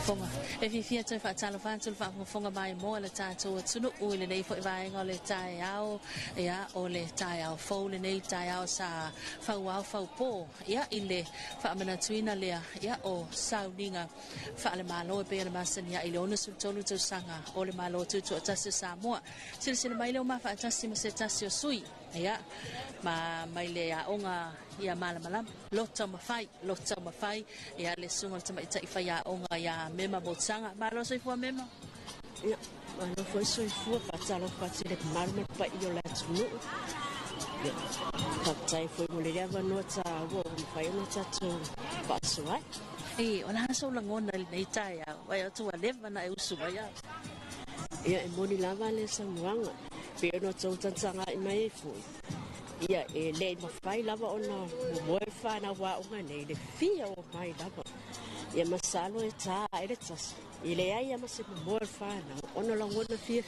fonga e fia te fa talo fa tul fa fonga mai mo le tato tunu u le nei fo vai ngole tai ao ya o le tai ao fo le nei tai ao sa fa wa fa po ya ile Faamanatuina le ya o sauninga fa le malo pe le masania ile ona sul tolu tu sanga o le malo Tutoatasi Samoa sila mai le ma fa tasi ma se tasi o sui ya ma mai le ya onga ya malam lota mafai ya le sunga tama ita ifa ya onga ya mema botsanga malo so ifua mema ya malo foi so ifua patalo patile marme pa io la tunu ya patai foi mulher no ta wo fai no ta to pasua ona so langona le ita ya wa to leva na usuba ya moni lava le Samoa pe no tsanga mai foi ia le mafai lava ona mo fa na wa unga nei le fia o mai lava ia masalo ta ele tas ile ai ama se mo fa na ona la ngona fia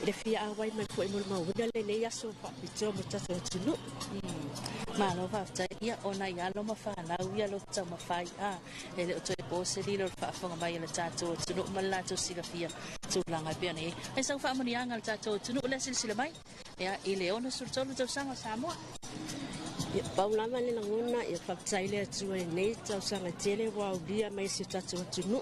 ile fia ai mai foi mo ma una le nei aso fa pito mo tata tulu malo fa ta ia ona ia lo mafa na ia lo ta mafai ele to e pose li lo fa fonga mai le tato tulu malato siga fia tulanga pe nei ai sa fa mani anga tato tulu le silsila mai ya ile ona sul tolu to sanga Samoa ya paulama le ngona ya faktaile tu nei Tausaga tele wa ulia mai se tatu tunu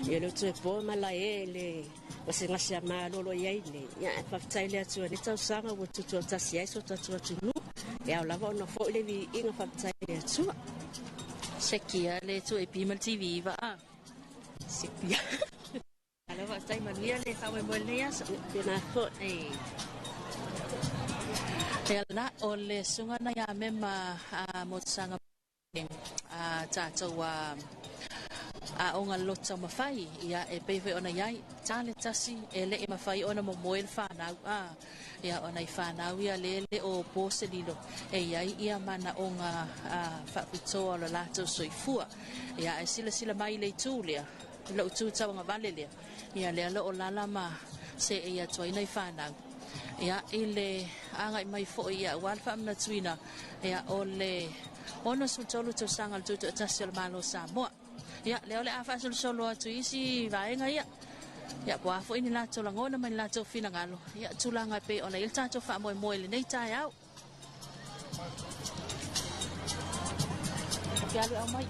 ya lo to po mala ele wasinga sia malo lo ya ile ya faktaile tu nei Tausaga wo Tutoatasi ai so tatu tunu ya la va no fo le vi inga faktaile tu sekia le tu e pimal TV va sekia ala va stai manuia le fa mo le ya na fo Ela o le sunga na ya mema mo sanga tato wa onga lota mafai ia e pewe ona yai tale tasi ele e mafai ona mo moel fanau ia ona I fanau ia lele o pose lilo e yai ia mana onga fapitoa lo lato soifua ia e sila mai le tulia lo tu tawanga valelia ia le lo o lala ma se ia toina I fanau ya ile anga mai fo ia wal Faamanatuina ya ole ono sutolu to sanga Tutoatasi Malo Samoa ya le ole afa solo atu isi vaenga ya po afo ini lato langona mai lato fina ngalo ya tulanga pe ona il tato fa mo le nei tai au ya le au mai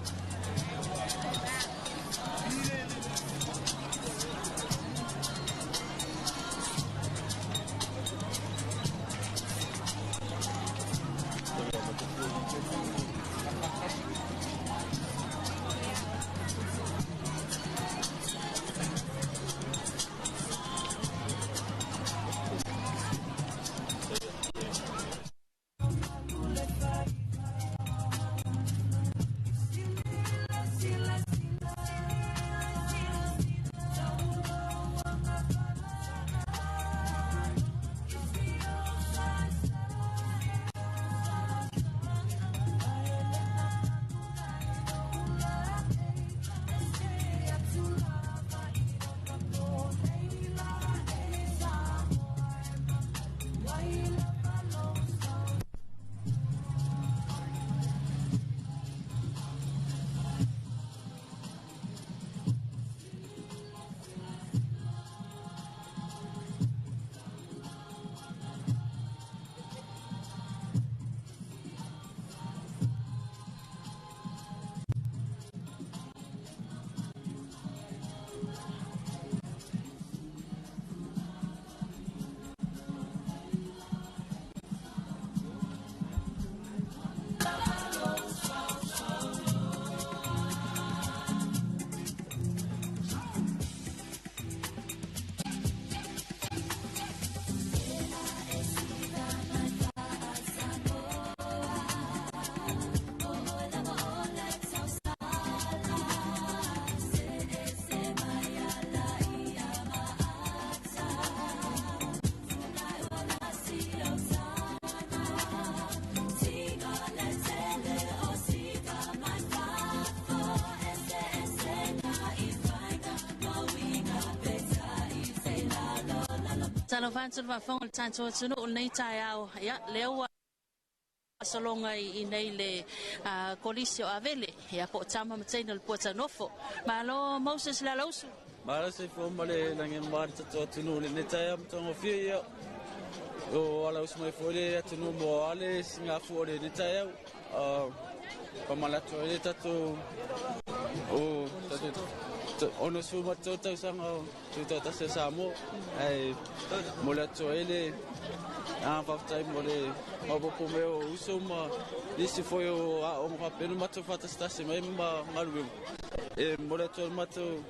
Talo fansul va fong tanto tunu nei tai au ya lewa whaasolonga I nei le kolisi o avele. Ia po tama matena le puata nofo. Malo Moses la lausu. Malo se fomale lange marta to tunu le netaya mtongo fia. O ala usmai fole tunu mo ale singa fole netaya. Pamala toile tatu o tatu ono suma tota sanga Tuto'atasi Samoa ai mola toile faftai mole mabopo meo usuma nisi foi o papel mato fatastasi mai malu mola toile mato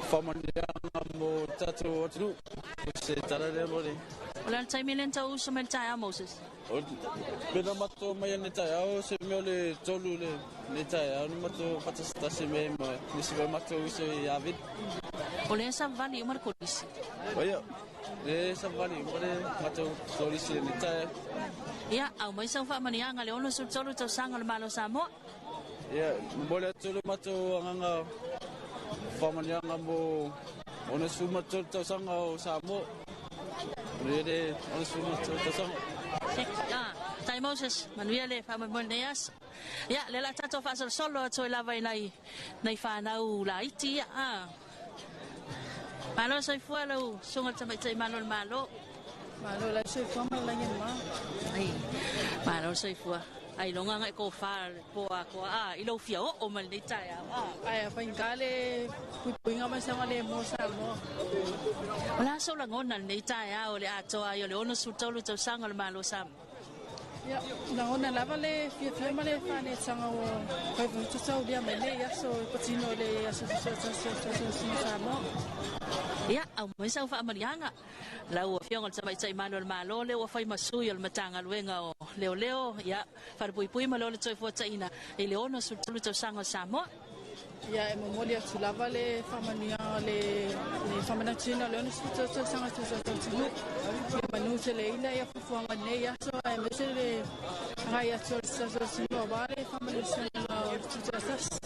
Faamanatuina mo tatu tunu se tarare mole Ola taimi lenta usuma taya Moses. Pena mato mai netaya se mele tolu le netaya no mato fatastasi mai nisi vai mato uso David. Oleh Savali umar kolisi. Oya. Savali umar mato kolisi netaya. Ya, au mai sa Faamanatuina le ono sultolu Tausaga le Malo Samoa. Ya, boleh tolu mato anga Faamanatuina mo ono suma tolu Tausaga Samoa. Rede ono suma tolu Tausaga. Tai Moses, manuia le Faamanatuina. Ya, le la tato fa solo to lava nei whanau la iti. Malo sai fualo sunga tamai tai malo. Malo la sai fua malangin ma. Ai. Malo sai fua. Ai longa ngai ko fa po ko ilo fia o mal nei tai Ai pa ingale puinga ma sa le mo sa mo. Ola so la ngona nei tai o le ato ai le ono sutolu Tausaga le Malo Sam. Ya, na ona lava le fia male fa ne sanga o kai fu tsau dia mele ya so patino le so sa mo. Ya, au mai sa Faamanatuina. La o fianga tamai tai malo le o fai masui o matanga luenga o leo ya fa pui malo le toi fotaina e le ono sutulu Tausaga Samoa. Ya e momolia tu lava le Faamanatuina le Faamanatuina le ono sutulu Tausaga tulu. Manu se le ina ya fuanga nei ya so ai mese le ngai ya so no vale Faamanatuina Tuto'atasi.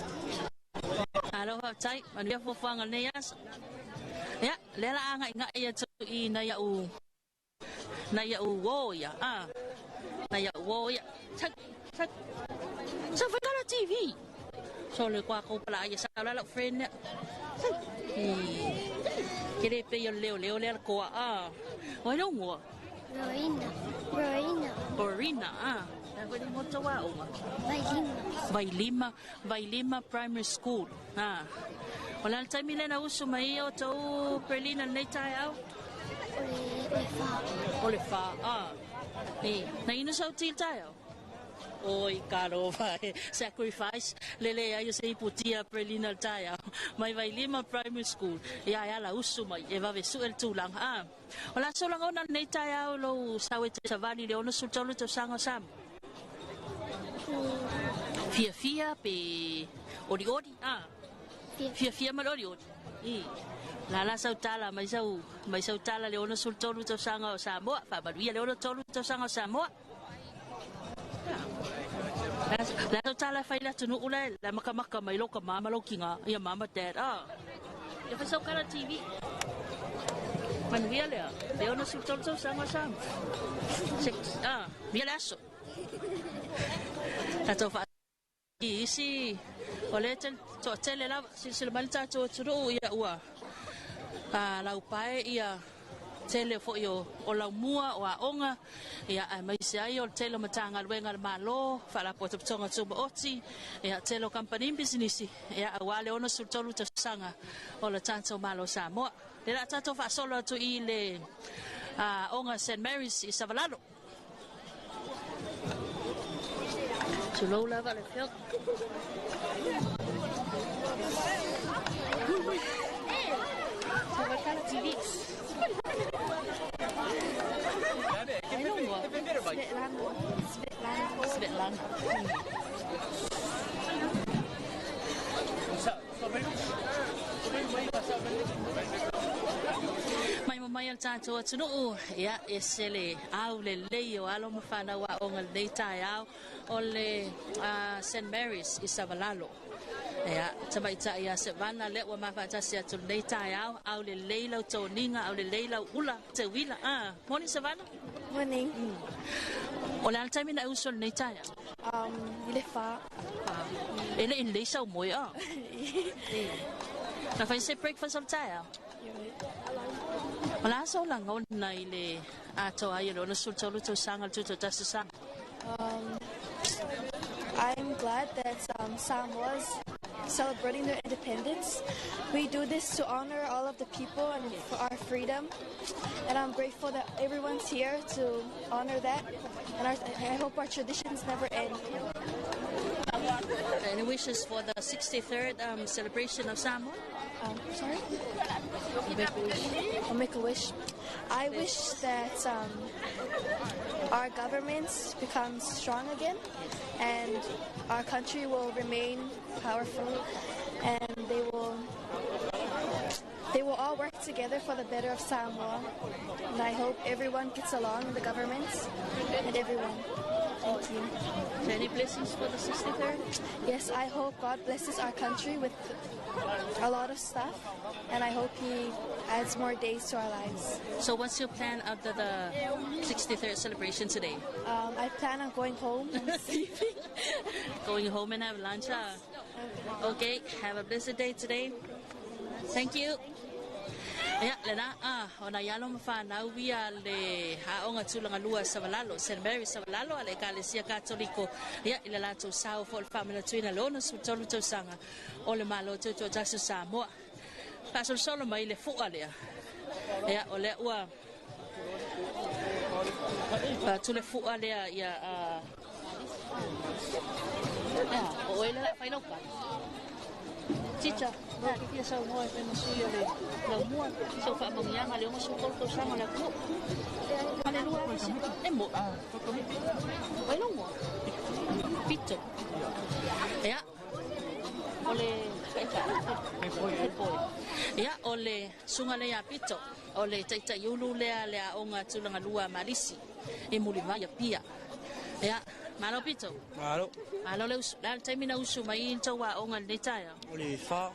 Alo tai manu ya fuanga nei ya. Ya, le la anga inga ya tu I na ya u wo ya na ya wo ya tak sa fa TV so le kwa ko pala ya sa la friend ya kire pe yo leo le ko o no mo Borina Nagwali mo tawa o Vailima Primary School Wala tayo mila na uso mai o tau Perlina na tayo Olifa na ino sa util tayo Oi, caro, vai. Sacrifice. Lele, ayo sa iputia Perlina tayo. May Vailima Primary School. Ia la uso mai. Eva vesu el tulang. Wala so lang onan na tayo lo sawit sa Savali le ono sultolo Tausaga Sam. Fia pe odi. Fia mal odi. Lala sa utala may sa utala le ono sultolo Tausaga Samoa. Faamanatuina le ono tolo Tausaga Samoa. La tala faila tunu ula la makamaka mai loka mama lokinga ya mama dad ya fa so kala TV manuia le ono sultolo Tausaga Sam mia laso tato fa isi ole to tele la si malta to turu ya ua la upae ia tele fo yo o la mua o onga ia mai sai o tele matanga luenga malo fala po tonga tuba oti ia tele company business ia wale ono sultolo Tausaga o la tanto Malo Samoa le la tanto fa solo to ile onga St Mary's I Savali Tulo la vale fio TV Svetlan. Mai mamai al tato tunu ya esele au le leo alo mafana wa onga le tai au o le St Mary's I Savali Ya, tama ita ia se vana le wa mafatasi atu nei tai au le leila toninga au le leila ula te wila. Morning Savannah. Morning. O le altaimi na uso nei tai. Ile fa. Ele in leisa moi Na fai se breakfast on tai. Wala so lang on na ile ato ai lo na sultolu to sangal TUTO'ATASI sang. I'm glad that Samoa's celebrating their independence. We do this to honor all of the people and for our freedom. And I'm grateful that everyone's here to honor that. And I hope our traditions never end. Any wishes for the 63rd celebration of Samoa? Sorry? I'll make a wish. I wish that our governments become strong again and our country will remain powerful and they will all work together for the better of Samoa. And I hope everyone gets along, the governments and everyone. Thank you. Any blessings for the 63rd? Yes, I hope God blesses our country with a lot of stuff, and I hope He adds more days to our lives. So what's your plan after the 63rd celebration today? I plan on going home and sleeping. Going home and have lunch? Okay, have a blessed day today. Thank you. Ya, lena ona yalo mafana uia le haonga tulanga lua Savalalo, St. Mary Savalalo ale kalesia katoliko. Ya, ile la Tausaga for Faamanatuina lona sutolu Tausaga o le Malo TUTO'ATASI Samoa. Pasol solo mai le fu'a lea. Ya, o le ua tu le fu'a lea ya o ele la faino ka. Chicha, kia sa mo e pena suya le la mua so fa mangianga le mo so to sama la ku. Ale lua e mo. Ai no mo. Pito. Ya. Ole ya ole sunga le ya pito. Ole taita yulu le onga tulanga lua malisi. E mulima ya pia. Ya. Malo pito. Malo le dal taimina usu mai tawa onga le taya. Ole fa.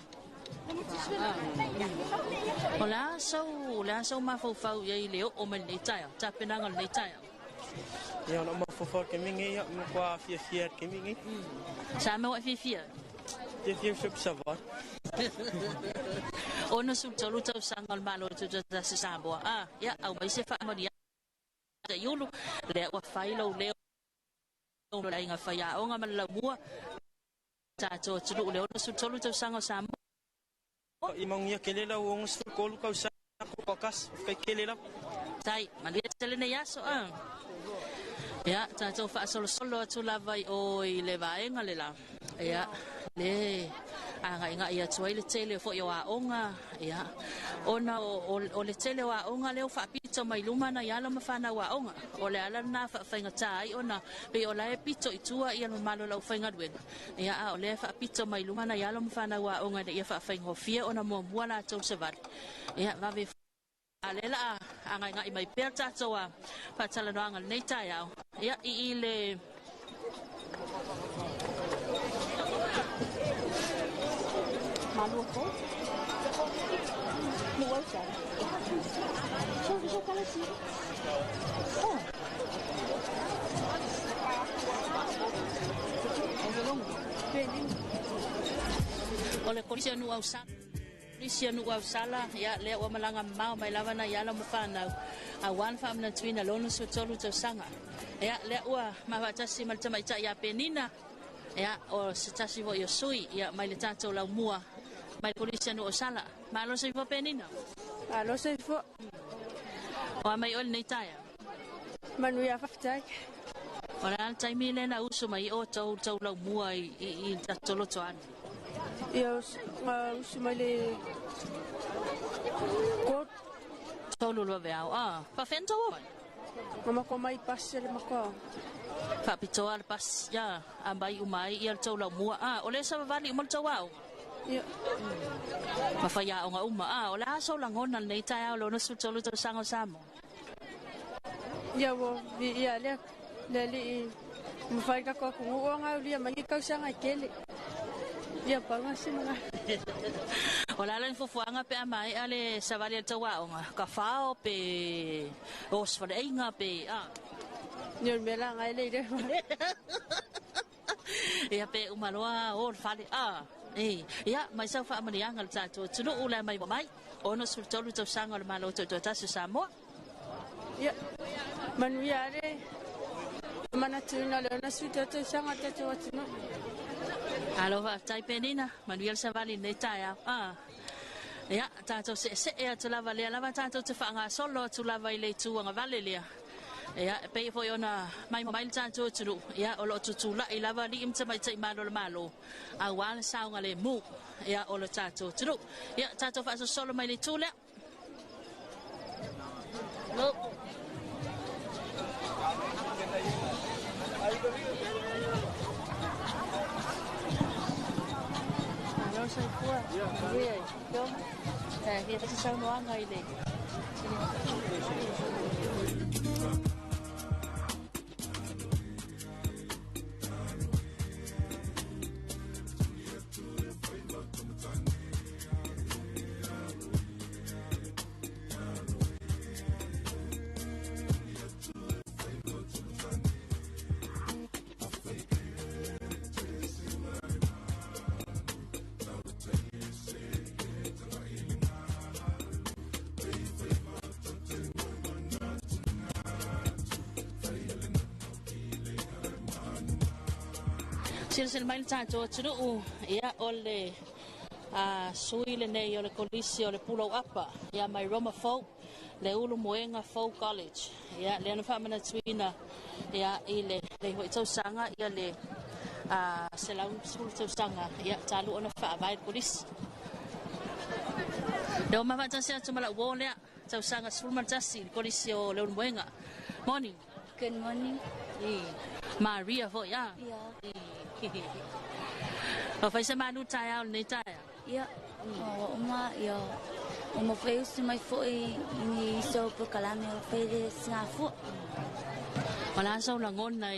Ola so mafofau ye leo o me le taya. Tapena ngal le taya. Ya no mafofau ke mingi ya mo kwa fia ke mingi. Sa me wa fia. Fia sub savat. Ono sub tolu tau sangal Malo TUTO'ATASI Samoa. Ya au mai se fa madia. Yulu le wa failo le o la inga faya o nga mala mua tato tulu le o su tolu to sanga Samoa imong ya kelela wong stu kolu ka sa ko kas kay kelela tai malia telene yaso ya tato fa solo tu lavai o le vaenga le la ya le anga inga ia tuile tele fo yo aonga ya ona o le tele wa onga le fa pito mai lumana ya la mafana wa onga o le ala na fa fainga tai ona pe o la e pito itua ia no Malo la fainga dwen ya o le fa pito mai lumana ya la mafana wa onga le ia fa fainga hofia ona mo buala to Savali ya va ve alela anga inga mai perta to wa pa tala no anga nei tai ya I le Malo ko? Luwal siya. So kala siya. Ole kolisia nu ausala. Kolisia nu ausala ya le wa malanga mau mai lava na ya la mafana. Awan Faamanatuina lona so tolu Tausaga. Ya le wa mafatasi maltama ita ya penina. Ya o sitasi vo yo sui ya mai le tato la mua. Mai polisi no sala. Malo se fo penina. Malo se fo. O mai ol nei taia. Manu ya faftai. Ora taimi le na uso mai o tau la mua I tato lo toan. Ya uso mai le ko tolu lo veao. Pa fento o. Mama ko mai passe le mako. Fa pito al pas ya ambai umai ia tau la mua. Ole Savali mo tawao. Ya. Mafaya o nga uma ola so lang honan nei tayo lo no su tolu to sango samo. Ya wo ya le mafai ka ko nga uli mai ka sanga kele. Ia pangasi mga. Wala lang fufuanga pe amai ale Savali al tawaonga. Kafao pe osfadainga pe Nyon mela ngai le de. Ia pe umaloa or fali ia mai sa fa mania ngal tato tunu ula mai mai ono sultolu Tausaga le Malo Tutoatasi Samoa. Ia manuiare Faamanatuina le ona suta Tausaga tato atino. Alo va tai penina manuel Savali nei taia ia tato se ia tulava le lava tato te fanga solo tulava ile tuanga valelia. Ia pe foi ona mai tato tulu ia o lo tutula I lava li imta mai tai malo a wala saunga le mu ia o lo tato tulu ia tato fa solo mai le tula no Alo sai fua ia yo ia ta sa no anga ile Sir mail tato tunu ia ole suile nei ole kolisi ole pulau apa ia mai Roma folk le ulu moenga folk college ia le na Faamanatuina ia ile le hoi Tausaga ia le selau sul Tausaga ia talu ona fa vai kolisi do mama tasi atu mala wole Tausaga sul Tutoatasi kolisi o le ulu moenga. Morning. Good morning. Maria vo ya. O fai se manu taia o nei taia. Ia. O uma ia. O mo fai se mai foi ni so por kalame o fai de snafu. Wala sa ulang ngona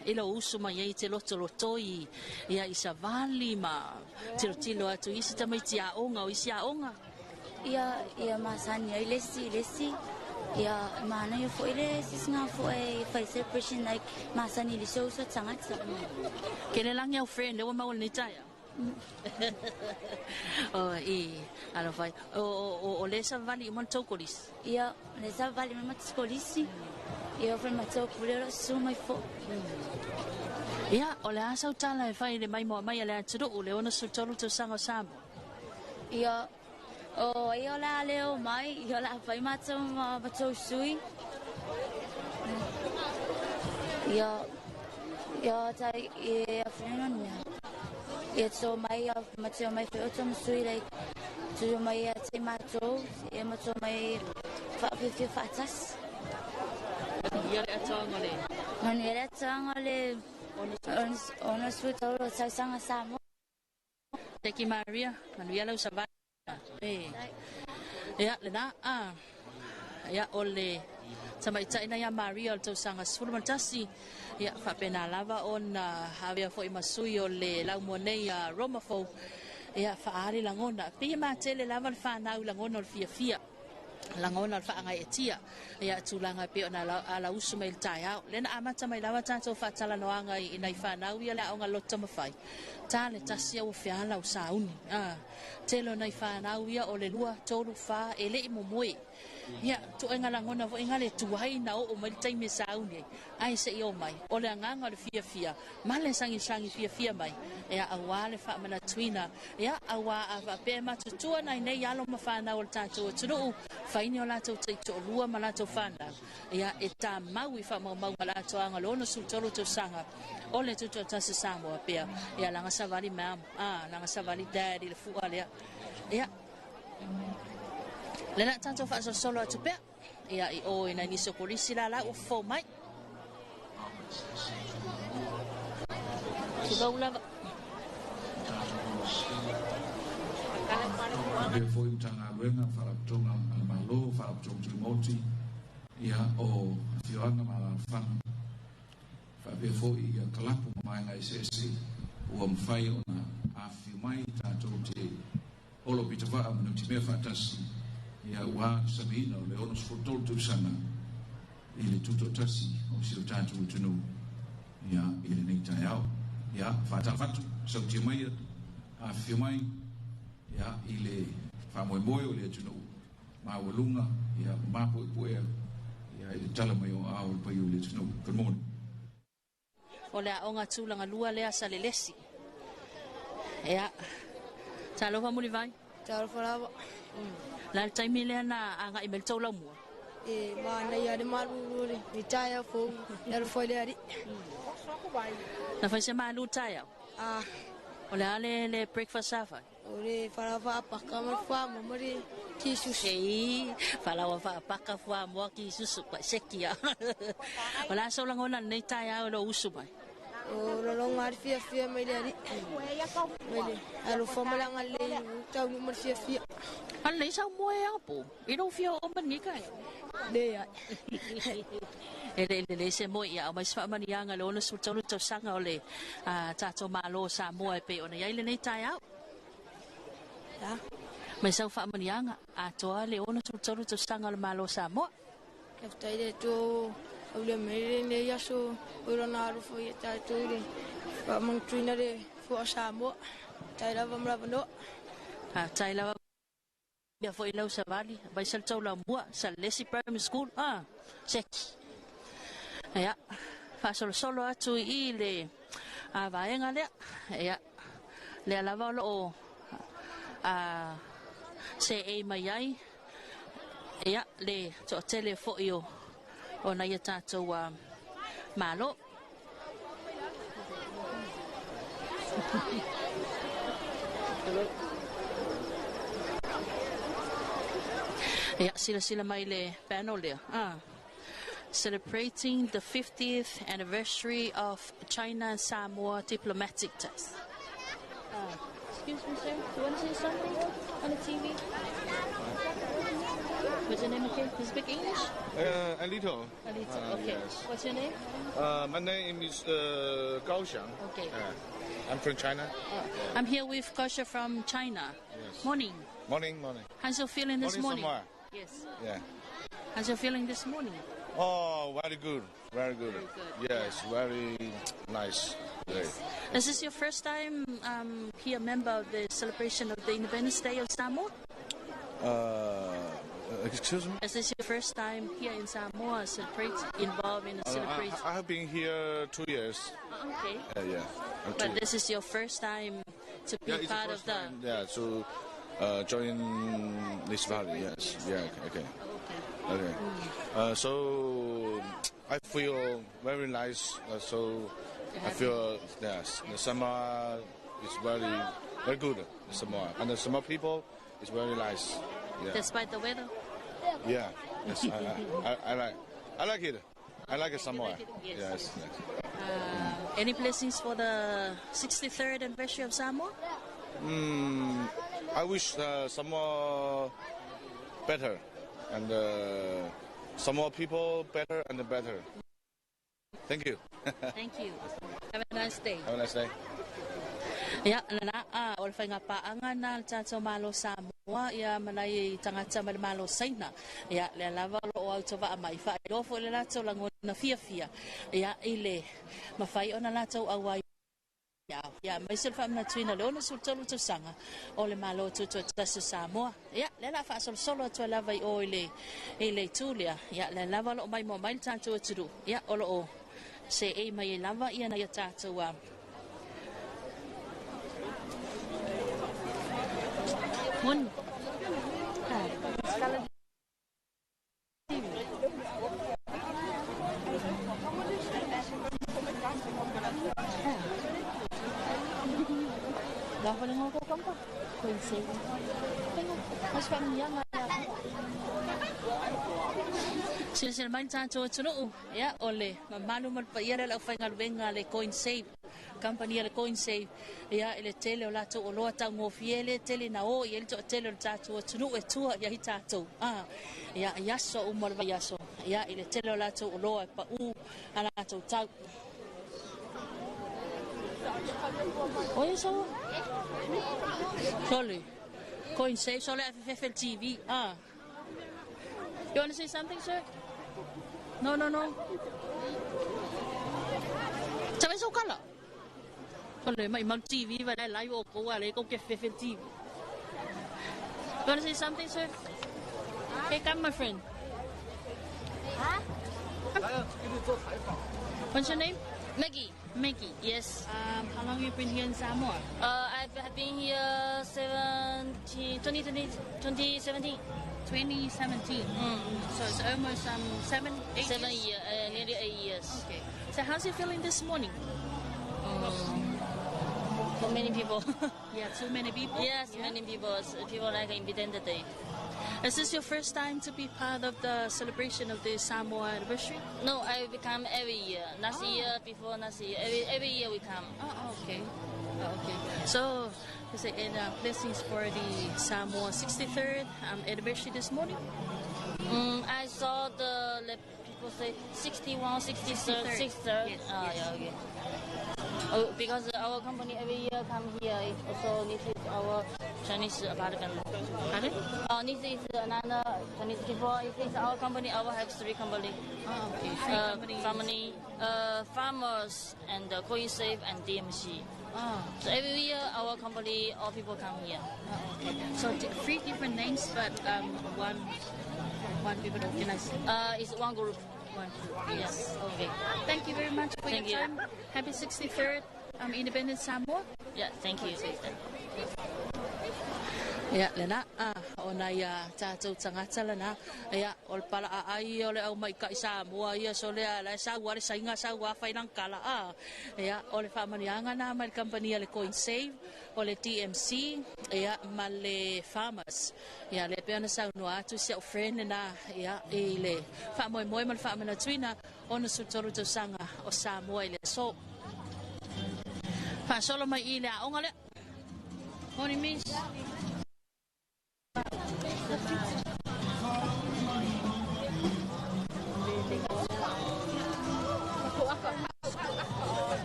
ilo usu mai ei te loto ia I Savali ma tilo atu isi tamai tia onga o isi a onga. Ia masani ai lesi. Ia mana yo foi le snafu e fai celebration like masani li so sangat. Kene lang your friend o maul ni taia. Alo fai o le Savali mon tokolis. Ia le Savali mon tokolis. Ia foi matou pulero su mai fo. Ia o le asa utala e fai le mai mai le atu le ona sultolu Tausaga Samoa. Ia ia la leo mai ia la fai matou sui. Ia tai ia frenon ya. Ia so mai matou mai fe otom sui like tu mai te matou ia matou mai fa fatas. Ia le atanga le. Ia le atanga le ona sui tolo Tausaga Samoa. Teki Maria, Manuela Savali. Ia le na ia ole sama itaina ia Maria o Tausaga Tutoatasi ia fa pena lava ona havia foi masui o le laumonei a Roma folk ia fa ari langona pe ma tele lava fa na langona o fia langona fa ngai etia ia tulanga pe ona ala usu mai taia le na amata mai lava tato fa tala no anga I nai fa na ia la onga lotta mafai tale tasia o fiala o sauni telo nai fa na ia o le lua tolu fa ele momoi ia tu enga langona vo enga le tuai na o mai tai me sauni ai se io mai o le nganga le fia male sangi fia mai ia awale Faamanatuina ia awa ava pe matutua nai nei alo mafana o tato tunu faini o lato te lua malato fana ia eta maui fa mau malato anga lono sultolu Tausaga o le Tutoatasi Samoa pe ia langa Savali mam langa Savali daddy le fuale ia le na tanto fa solo atu pe ia I o ina ni sokolisi la o fo mai Sudah ulang. Ke foi tanga wenga fara tonga Malo fara tonga moti ia o fiona mala fan fa be foi ia kalapu mai ngai sesi o mfai ona fi mai tātou te olo pita wha manu te mea whaatasi ia ua sabina o le ono sfotol tu sana i le tutoatasi o si o tātou tunu ia i le nei tai au ia whaatawhatu sau te mai a fi mai ia i le whamoemoe o le tunu mawalunga ia mapo i poea ia i le tala mai o ao le pai o le tunu. Good morning. O le aonga tūlanga lua lea sa le lesi. Ea, talofa muli vai? Talofa lava. La le taimi lea na anga i meltou lau mua? E, ma na ia de marururi, ni tai au fōu, ero foi le ari. Na fai se malu tai au? Ah, O le ale le breakfast safa? o le wharawa apaka ma wha mari ki sushi. Ei, whalawa whaapaka fua mua ki susu pa sekia. O la so langona nei tai au lo usu mai? O lolong ari fia mai le ari. Mai le, alo whamalanga le tau ni mari fia. An nei sau mua e apo? I don't feel open ni kai? Le ai. Le se mo ia o mai sfa mani anga le ona su tolu Tausaga o le tato Malo Samoa e pe ona ia le nei tai au. Ya. Mai sau fa mani anga a toa le ona su tolu Tausaga o le Malo Samoa. E tai le to o le mere ne ia so o na ro foi tai to le. Faamanatuina le fo Samoa. Tai lava mra no. Tai lava ia foi lau Savali, vai sal tau la mua, sal lesi primary school, seki. Ia, fa solo atu I le vaenga lea, ia, le lava o se e mai ai, ia, le to tele fo io, o na ia tātou Malo. Yeah, sila mai le panel there. Celebrating the 50th anniversary of China and Samoa diplomatic ties. Excuse me, sir. Do you want to say something on the TV? What's your name again? You speak English? A little. A little. Okay. Yes. What's your name? My name is Gao Xiang. Okay. I'm from China. I'm here with Kausha from China. Yes. Morning. Morning. How's your feeling this morning? Samoa. Yes. Yeah. How's your feeling this morning? Oh, very good. Very good. Very good. Yes, very nice. Very. Is this your first time here, member of the celebration of the Independence Day of Samoa? Excuse me? Is this your first time here in Samoa, involved in a celebration? I have been here 2 years. Okay. Yeah. But this is your first time to be it's part the of first the... time, to join this valley, yes. Yeah, okay. So I feel very nice. So I feel yes, the Samoa is very good. Samoa and the Samoa people is very nice. Yeah. Despite the weather. Yeah. Yes, I like it. I like Samoa. Like it? Yes. Any blessings for the 63rd anniversary of Samoa? I wish Samoa better and Samoa people better and better. Thank you. Thank you. Have a nice day. Have a nice day. Ya, nana ol fa nga paanga na tato Malo Samoa ya malai tangata Malo Saina ya le lava o auto va mai fa lo fo le lato lango na fia ya ile mafai ona lato awai ya mai se Faamanatuina le ona sul tolu Tausaga o le Malo Tutoatasi Samoa ya le la fa solo to lava o ile tulia ya le lava lo mai mo mai tato tudu ya o se e mai lava ia na ya tato One. Sila main tato tuno ya ole mamanu mal pa ia la fa ngalwenga le coin save company le coin save ya ele tele o lato o loa ta ngofiele tele na o ele to tele tato tuno e tua ya hitato ya yaso o mal yaso ya ele tele o lato o loa pa u ala to ta Oh, so? Sorry. Coin save, sorry, FFL-TV. You want to say something, sir? No. Sabay so kala. Sorry, may mag-TV ba na live o ko wala ko FFL-TV. You want to say something, sir? Okay, come, my friend. What's your name? Maggie. Maggie, yes. How long have you been here in Samoa? I've been here 2017. 2017. So it's almost 7 years? Nearly 8 years. Okay. So how's it feeling this morning? For many people. Yeah, too many people? Yes, many people. People like Independence Day. Is this your first time to be part of the celebration of the Samoa anniversary? No, I become every year. Last year, before last year, every year we come. Okay. So, is it blessings for the Samoa 63rd anniversary this morning? I saw the people say 61, 63rd. Yes. Yeah, okay. Because our company every year come here, it also needs our Chinese apartment. Pardon? This is another Chinese people. It is our company. Our have 3 companies. Okay. 3 companies. Family, farmers, and Coin Save and DMC. So every year our company, all people come here. Okay. So 3 different names, but one people organized. It's one group. Yes. Okay. Thank you very much for your time. Happy 63rd Independence Samoa. Yeah, thank you. Ya, lena ona ia tātou tangata lana ia ol pala ai ole au mai ka Samoa ia so le la Samoa le sainga Samoa fainang kala ia ole Faamanianga na mai company le Coin Save ole TMC ia male farmers ia le peana sa no atu se friend na ia ile fa moi mal Faamanatuina ona sutoro to sanga o Samoa ile so fa solo mai ile onga le morning miss.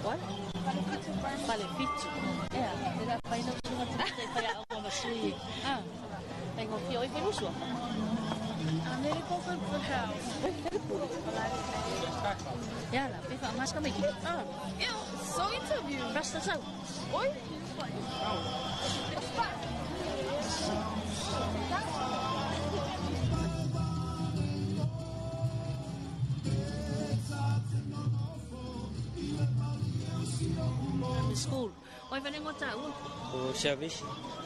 What? Palefitu. Yeah, tidak final cuma kita kayak aku masih. Tengok dia itu lucu. Nele koko good house. Ya lah, tapi Pak Mas kami gitu. Eu só interview. Rasta tahu. Oi. School. Oi, vem ngotar un.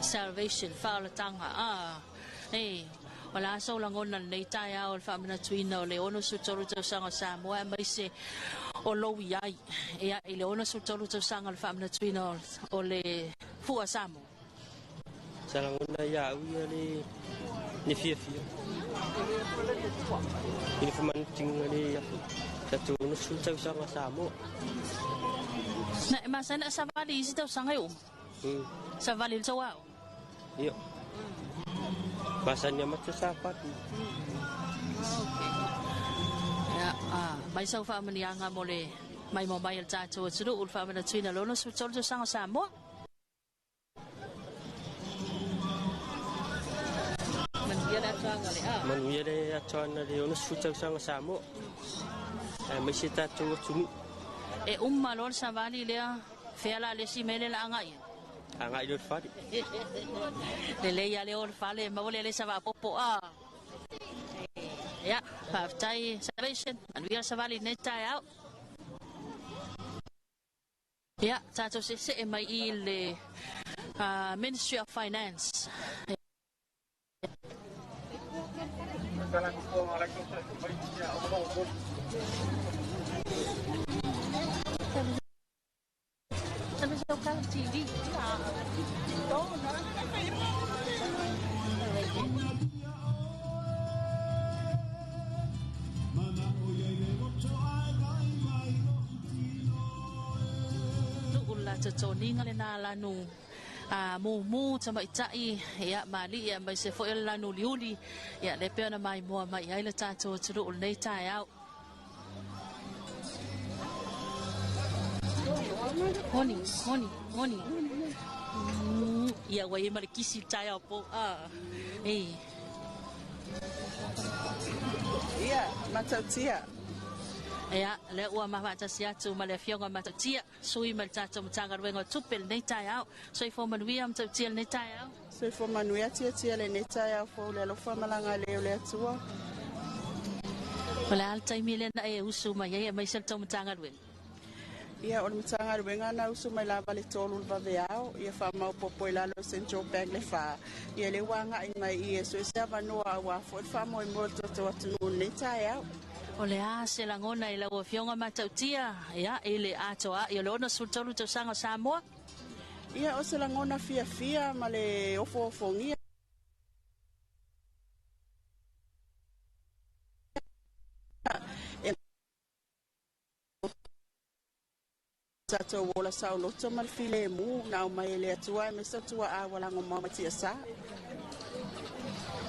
Salvation. Fala tanga. Wala so lang onan nei taya o Faamanatuina o le ono sutoro to sanga Samoa mai se o lo yai. Ia ile ono sutoro to sanga Faamanatuina o le fua Samoa. Salangona ya uya ni fia. Ini pemancingan ni satu nusul tahu sama Samoa. Na masa na Savali isi tahu sanga yo. Savali tawa. Iyo. Masanya macam sapat. Okay. Ya, mai sa Faamanianga mo le mai mobile tato sudu ul Faamanatuina lono sutoro to sanga Samoa. Manuia le atuana le ono sutau sanga Samoa. Masih tato tunu. Malol Savali le fela le si mele la angai. Angai le fadi. Le ya le ol fale ma le sava popo Ya, tai salvation and we are Savali net tie out. Ya, tato se mai le Ministry of Finance. Tapi lokal TV. Tuula toni ngale na lanu mu sama itai ya mali ya mai se fo lanu liuli ya le pena mai mo mai ai le tato tulu nei tai out. Honi. Ia wai marikisi tai apo. Ia, matautia. Ia, le ua mafatasi atu ma le fionga matautia. Sui ma le tatou matanga ruenga tupe le nei tai au. Soi Faamanatuina matautia le nei tai au. Soi Faamanatuina tia le nei tai au fo le alofa malanga leo le atua. Wala al taimi le na e usu ma ye mai sel tau matanga ruenga. Ia o le matanga ruenga na usu mai lava le tolu le vaveao. Ia whamau popo i lalo Central Bank le wha. Ia le wanga i mai i e so se avanoa au a fo. Wha mo i mo toto atunu nei tai au. O le a se langona i la ua fionga matautia. Ia, i le atoa. Ia le ona sultolu Tausaga Samoa. Ia o se langona fia ma le ofo-ofongia. Tato wola sao loto mal file mu na o mai le atua me sa tua a wala ngoma matia sa.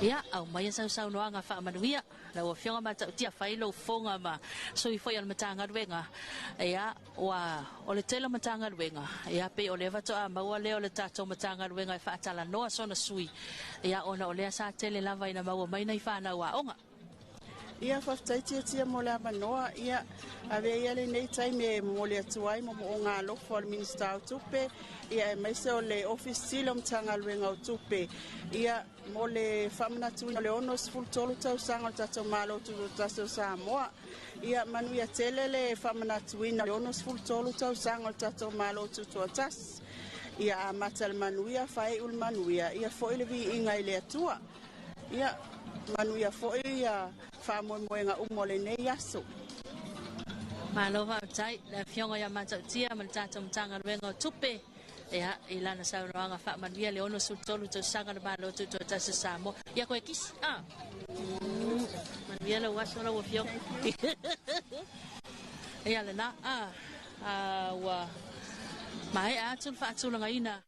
Ia, au mai sau noanga Faamanatuina. La ua fionga matautia whailo fonga ma sui foi al matanga ruenga. Ia, o le tela matanga ruenga. Ia, pe o le vatoa maua leo le tatou matanga ruenga e whaatala noa sona sui. Ia, ona o lea sa tele lava ina maua mai nei whanau a onga. Ia whaftai tia mo le amanoa. Ia, ave ia le nei taime mo le atuai mo o ngā lofo al minista au tupe. Ia, e maise o le office silo matanga ruenga au tupe. Ia, mo le Faamanatuina le ono sfultolu Tausaga o tatou Malo Tutoatasi o Samoa. Ia manuia tele le Faamanatuina le ono sfultolu Tausaga o tatou Malo Tutoatasi. Ia amata le manuia fai ul manuia. Ia foi le vi inga i le atua. Ia manuia foi ia whamoemoenga umo le nei aso. Malo vautai, le fionga ia matautia ma le tatou matanga ruenga o tupe. Ia, i lana saunoanga Faamanatuina le ono sultolu Tausaga le Malo Tutoatasi Samoa. Ia koe kisi, Manuia le waso la ua fionga. Ia le na, ua mai atul whaatulanga ina.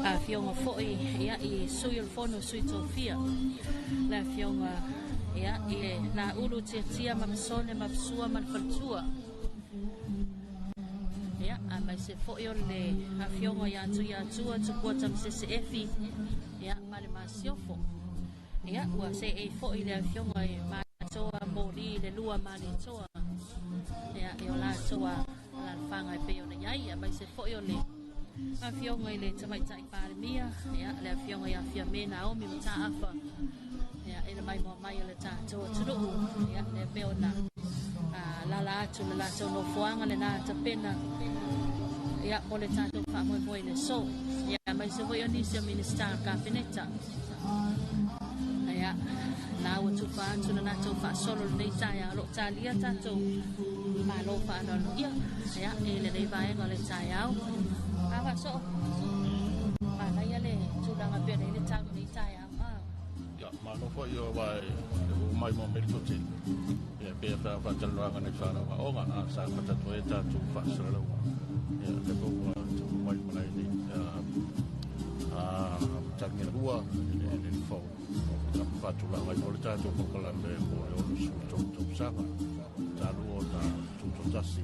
A fionga foi ia I sui al fono sui Sofia. La fionga ia I na ulu tia mapsone mapsua manfaltua. Ia a mai se foi le a fionga ia tua tukua tam CCF ia male masiofo. Ia ua se e foi le fionga I ma toa mori le lua mali toa. Ia I ola toa la whanga e peo na iai, mai se fo o le a fionga i le tamai tai pāremia, le a fionga i a fia mena o mi mata afa, e le mai mua mai le tātou aturuu, le peo na lala atu le lātou no fuanga le nā tapena, o le tātou wha moe le so, mai se voi o nisi o minister kabineta, nā ua tuwha atu na nātou wha solo le nei tai a lo tālia tātou, Malo wha anonu ia, e le nei vaenga le tai au, awa so, mana ia le tūranga pia nei le tātou nei tai au, Malo wha i o wai, mai mo merito te, pia wha taloanga nei whanau wa onga, sa katatua e tātou wha saralau, le kou mai malai nei, tangi rua, le whau, whatulanga i ole tātou kokalambe mo e olu su Tausaga, tālu o na Tutoatasi,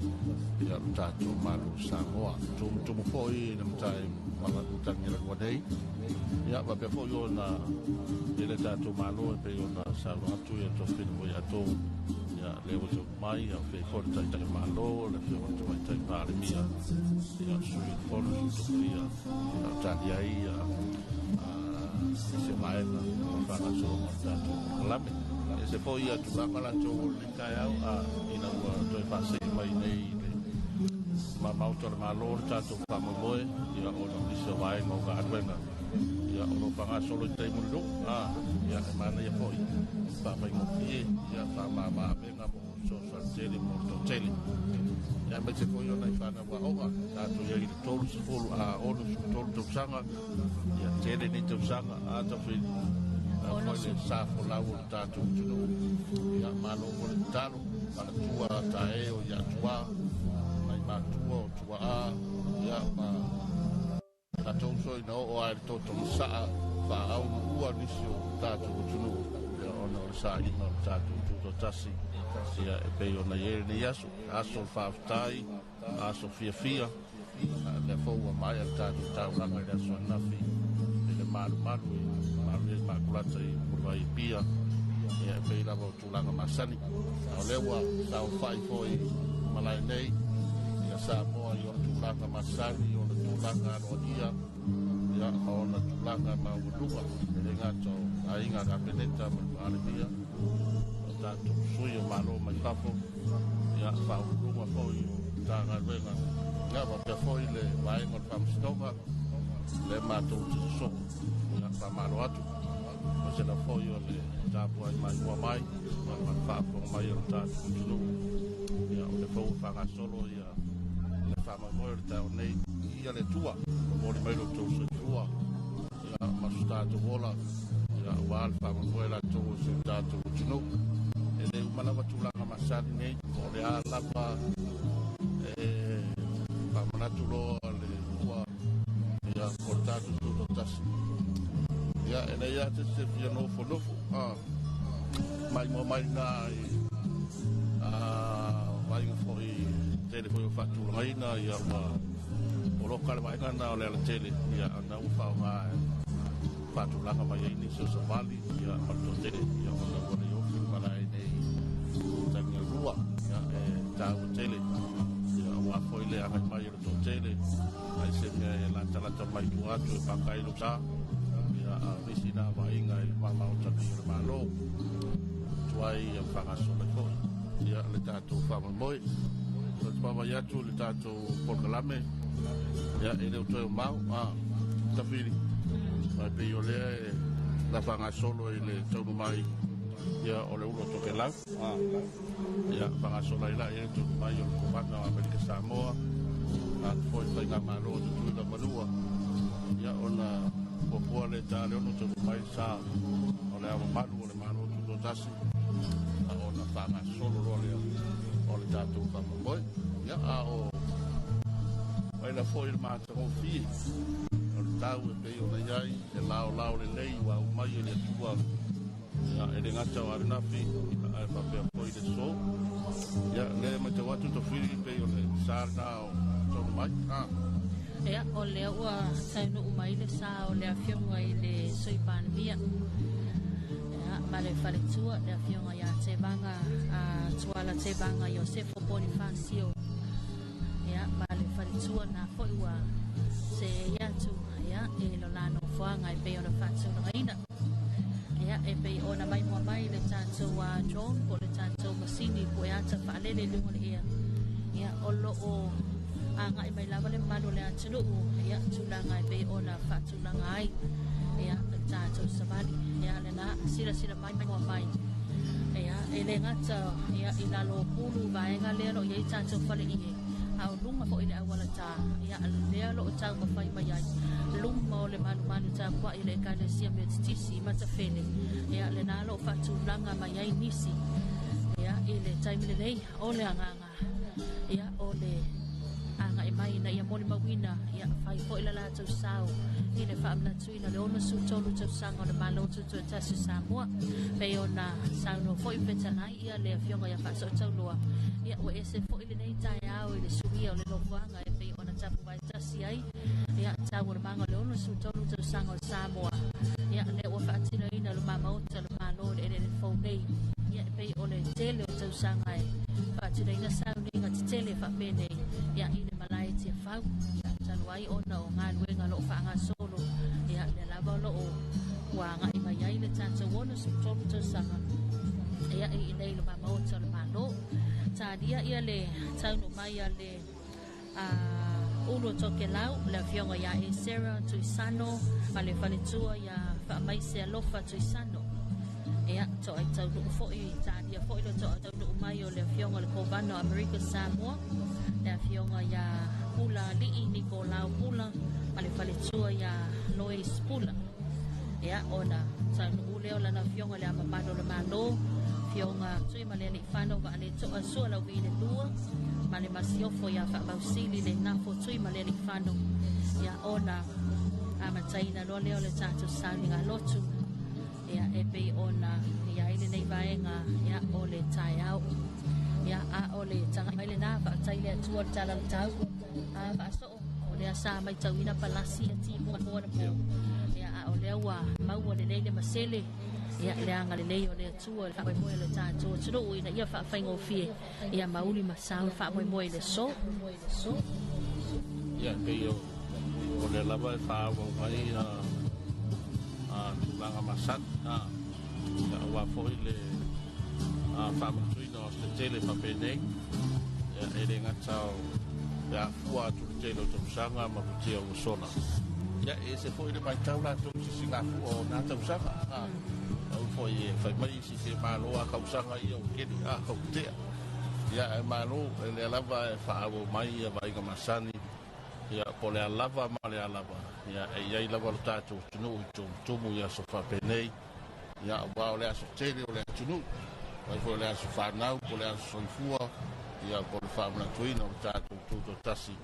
ia tātou Malo Samoa, tumu poi na mtai tangi rua nei, ia wapea poi o na ele tātou Malo e pei o na Samoatu ia to whina mo ia tō, ia leo te mai, ia whei kore tai Malo, le whio te mai tai pāremia, ia sui whonu to whia, ia tāli ai, se maena o whanga so o tātou lame. E se poi atu lamala tō le kai au ina ua toi whase mai nei le mauta le Malo le tātou whamamoe ia o na miso vaenga o ka aruenga ia o no whanga solo i tei muriru ia e mana ia poi whamai ngopie ia whamama venga mo social tele mo to tele ia me se poi o nei whana wa oga tātou ia i le tolu se folu onu su tolu Tausaga ia tele ni Tausaga ta whi foi le safo lau o tātou tunu ia Malo o le talo para tua ta e o ia tua mai matua o tua ia ma tātou soi no o ai tātou saa wha au ua nisi o tātou tunu ia ona o le saa ina o tātou Tutoatasi ia e pei ona iere ni aso whaafutai aso fia le fōua mai al tātou tauranga i aso anafi e le maru e makulata i kurwai pia ia e pei lava o tūlanga masani o lewa sao whai foi malai nei ia Samoa i o tūlanga masani o le tūlanga anoia ia o na tūlanga maurunga e le ngato a inga kabineta mai pāremia o tātou sui o Malo mai whafo ia whaurunga foi o tānga ruenga ia wapea foi le vaenga o whamstonga le mātou te soko ia whamaro atu o se na foi o le tāpua i mai ua mai ma whaafonga mai o tātou tunu ia o le fau whangasolo ia le whamamoe le tau nei ia le tua o mori mai lo tau se tua ia masu tātou wola ia ua al whamamoe la tau se tātou tunu e le umalawa tūlanga masani nei o le a lapa Faamanatu loa le ua ia o tātou Tutoatasi ia e nei a te se fia nofo mai mo mai nā mai ngā i tele foi o whatūrangaina ia o loka le vaenga nā o le ala tele ia ana u whaunga whatūranga mai aini so Savali ia o tele ia o na wana i ofi malai nei tangia rua ia e tāu tele ia ua foi le anga mai o tele ai se mea e lata mai tu atu e pakai lo tā ia a visi nā vaenga e mamauta ni o le Malo tuai e whangaso le foi ia le tātou whamamoe o te pama iatu le tātou polkalame ia e leo toi o mau tawhiri mai pe o lea e la whangasolo i le taunu mai ia o le ulo toke lau ia whangasolo i la e taunu mai o le komana o Amerika Samoa a foi whai ngā Malo o te tui na manua ia o na popua le tā leo no taunu mai sa o le awa manu o le Malo o Tutoatasi o na whangasolo roa lea o le tātou whamamoe ia a o mai la foi le mātango fie o le tau e pei o na iai e lao le lei wa o mai e le atua ia e le ngata o arinafi ia e whapea foi le so ia le mai te watu to whiri pei o le sārna o tonu mai ia o le ua tainu umai le sā o le awhionga i le soipānemia ma le whaletua le awhionga ia te banga tuala te banga i o Sefo Bonifacio ia ma le faritua na foi wa se ia tu ia e lo lano fuanga e pe ona fatsu na ina ia e pe ona mai mo mai le tanto wa drone po le tanto masini po ia ta fale le lungo ia ia olo o anga i mai lava le malo le atunu ia tulanga e pe ona fatsu na ngai ia le tanto Savali ia le na sila mai mo mai ia e le ngata ia ina lo pulu vaenga le lo ia tanto fale ia au lunga fo ile awala ta ia le lo ta mo fai mai ai lunga le malu ta kwa ile ka le sia me tisi mata fene ia le na lo fatu langa mai ai nisi ia ile time le nei ole anga ia ole anga e mai na ia moli mawina ia fai fo ile la tu sao ile Faamanatuina le ono su tolu tu sanga le Malo Tutoatasi Samoa pe ona sao no fo ipetana ia le fionga ia fa so tolua ia o ese fo ile nei tai au ile suia le lo vanga e pe ona tapu vai tasi ai ia tapu le manga le ono su tolu tu sanga Samoa ia le o fatina ina le mama o le Malo le fo nei ia pe ole tele o tu sanga e fatina ina sao ni nga tele fa pene ia ina malai ti fa tanuai ona o nga luenga lo fa nga solo ia le lava lo o wa nga i mai ai le tanto ono su tolu tu sanga ia i nei le mama o le Malo ta dia ia le tau no mai ia le ulo toke lau le fionga ia e Sarah tu sano ma le faletua ia fa mai se alofa tu sano ia to ai tau no fo i ta dia fo i lo to tau no mai o le fionga le Covano America Samoa le fionga ia pula li Nicolau pula ma le faletua ia Lois pula ia ona tau no ule o la fionga le amamado le Malo fionga tui ma le fano va le to asua la wile lua ma le masiofo ia fa bausili le nafo tui ma le fano ia ona amataina lo leo le tatu sali nga lotu ia epe ona ia ile nei vaenga ia ole tai au ia a ole tanga ile na va tai le tua tala tau a va so ole asa mai tauina palasi ati mo mo ia a ole wa mau le nei le masele ia le anga le nei o le tua fa mo le tanto tro ina ia fa faingo fie ia mauli masau fa mo le so ia ke yo o le lava fa mo mai langa masat wa fo ile Faamanatuina o te tele fa pene ia ele ngatau ia fua tu tele o Tausaga ma putia o sona ia e se fo ile mai tau la tu singa o na Tausaga au fo ye fa mai si se Malo a Tausaga ia o kedi a o te ia e Malo ele lava fa o mai ia vai ga masani ia po le lava ma le lava ia e ia lava lo tatu tunu tumu ia so fa pene ia wa o le aso tele o le tunu vai fo le aso fa nau po le aso fua ia po le Faamanatuina o tatu TUTO'ATASI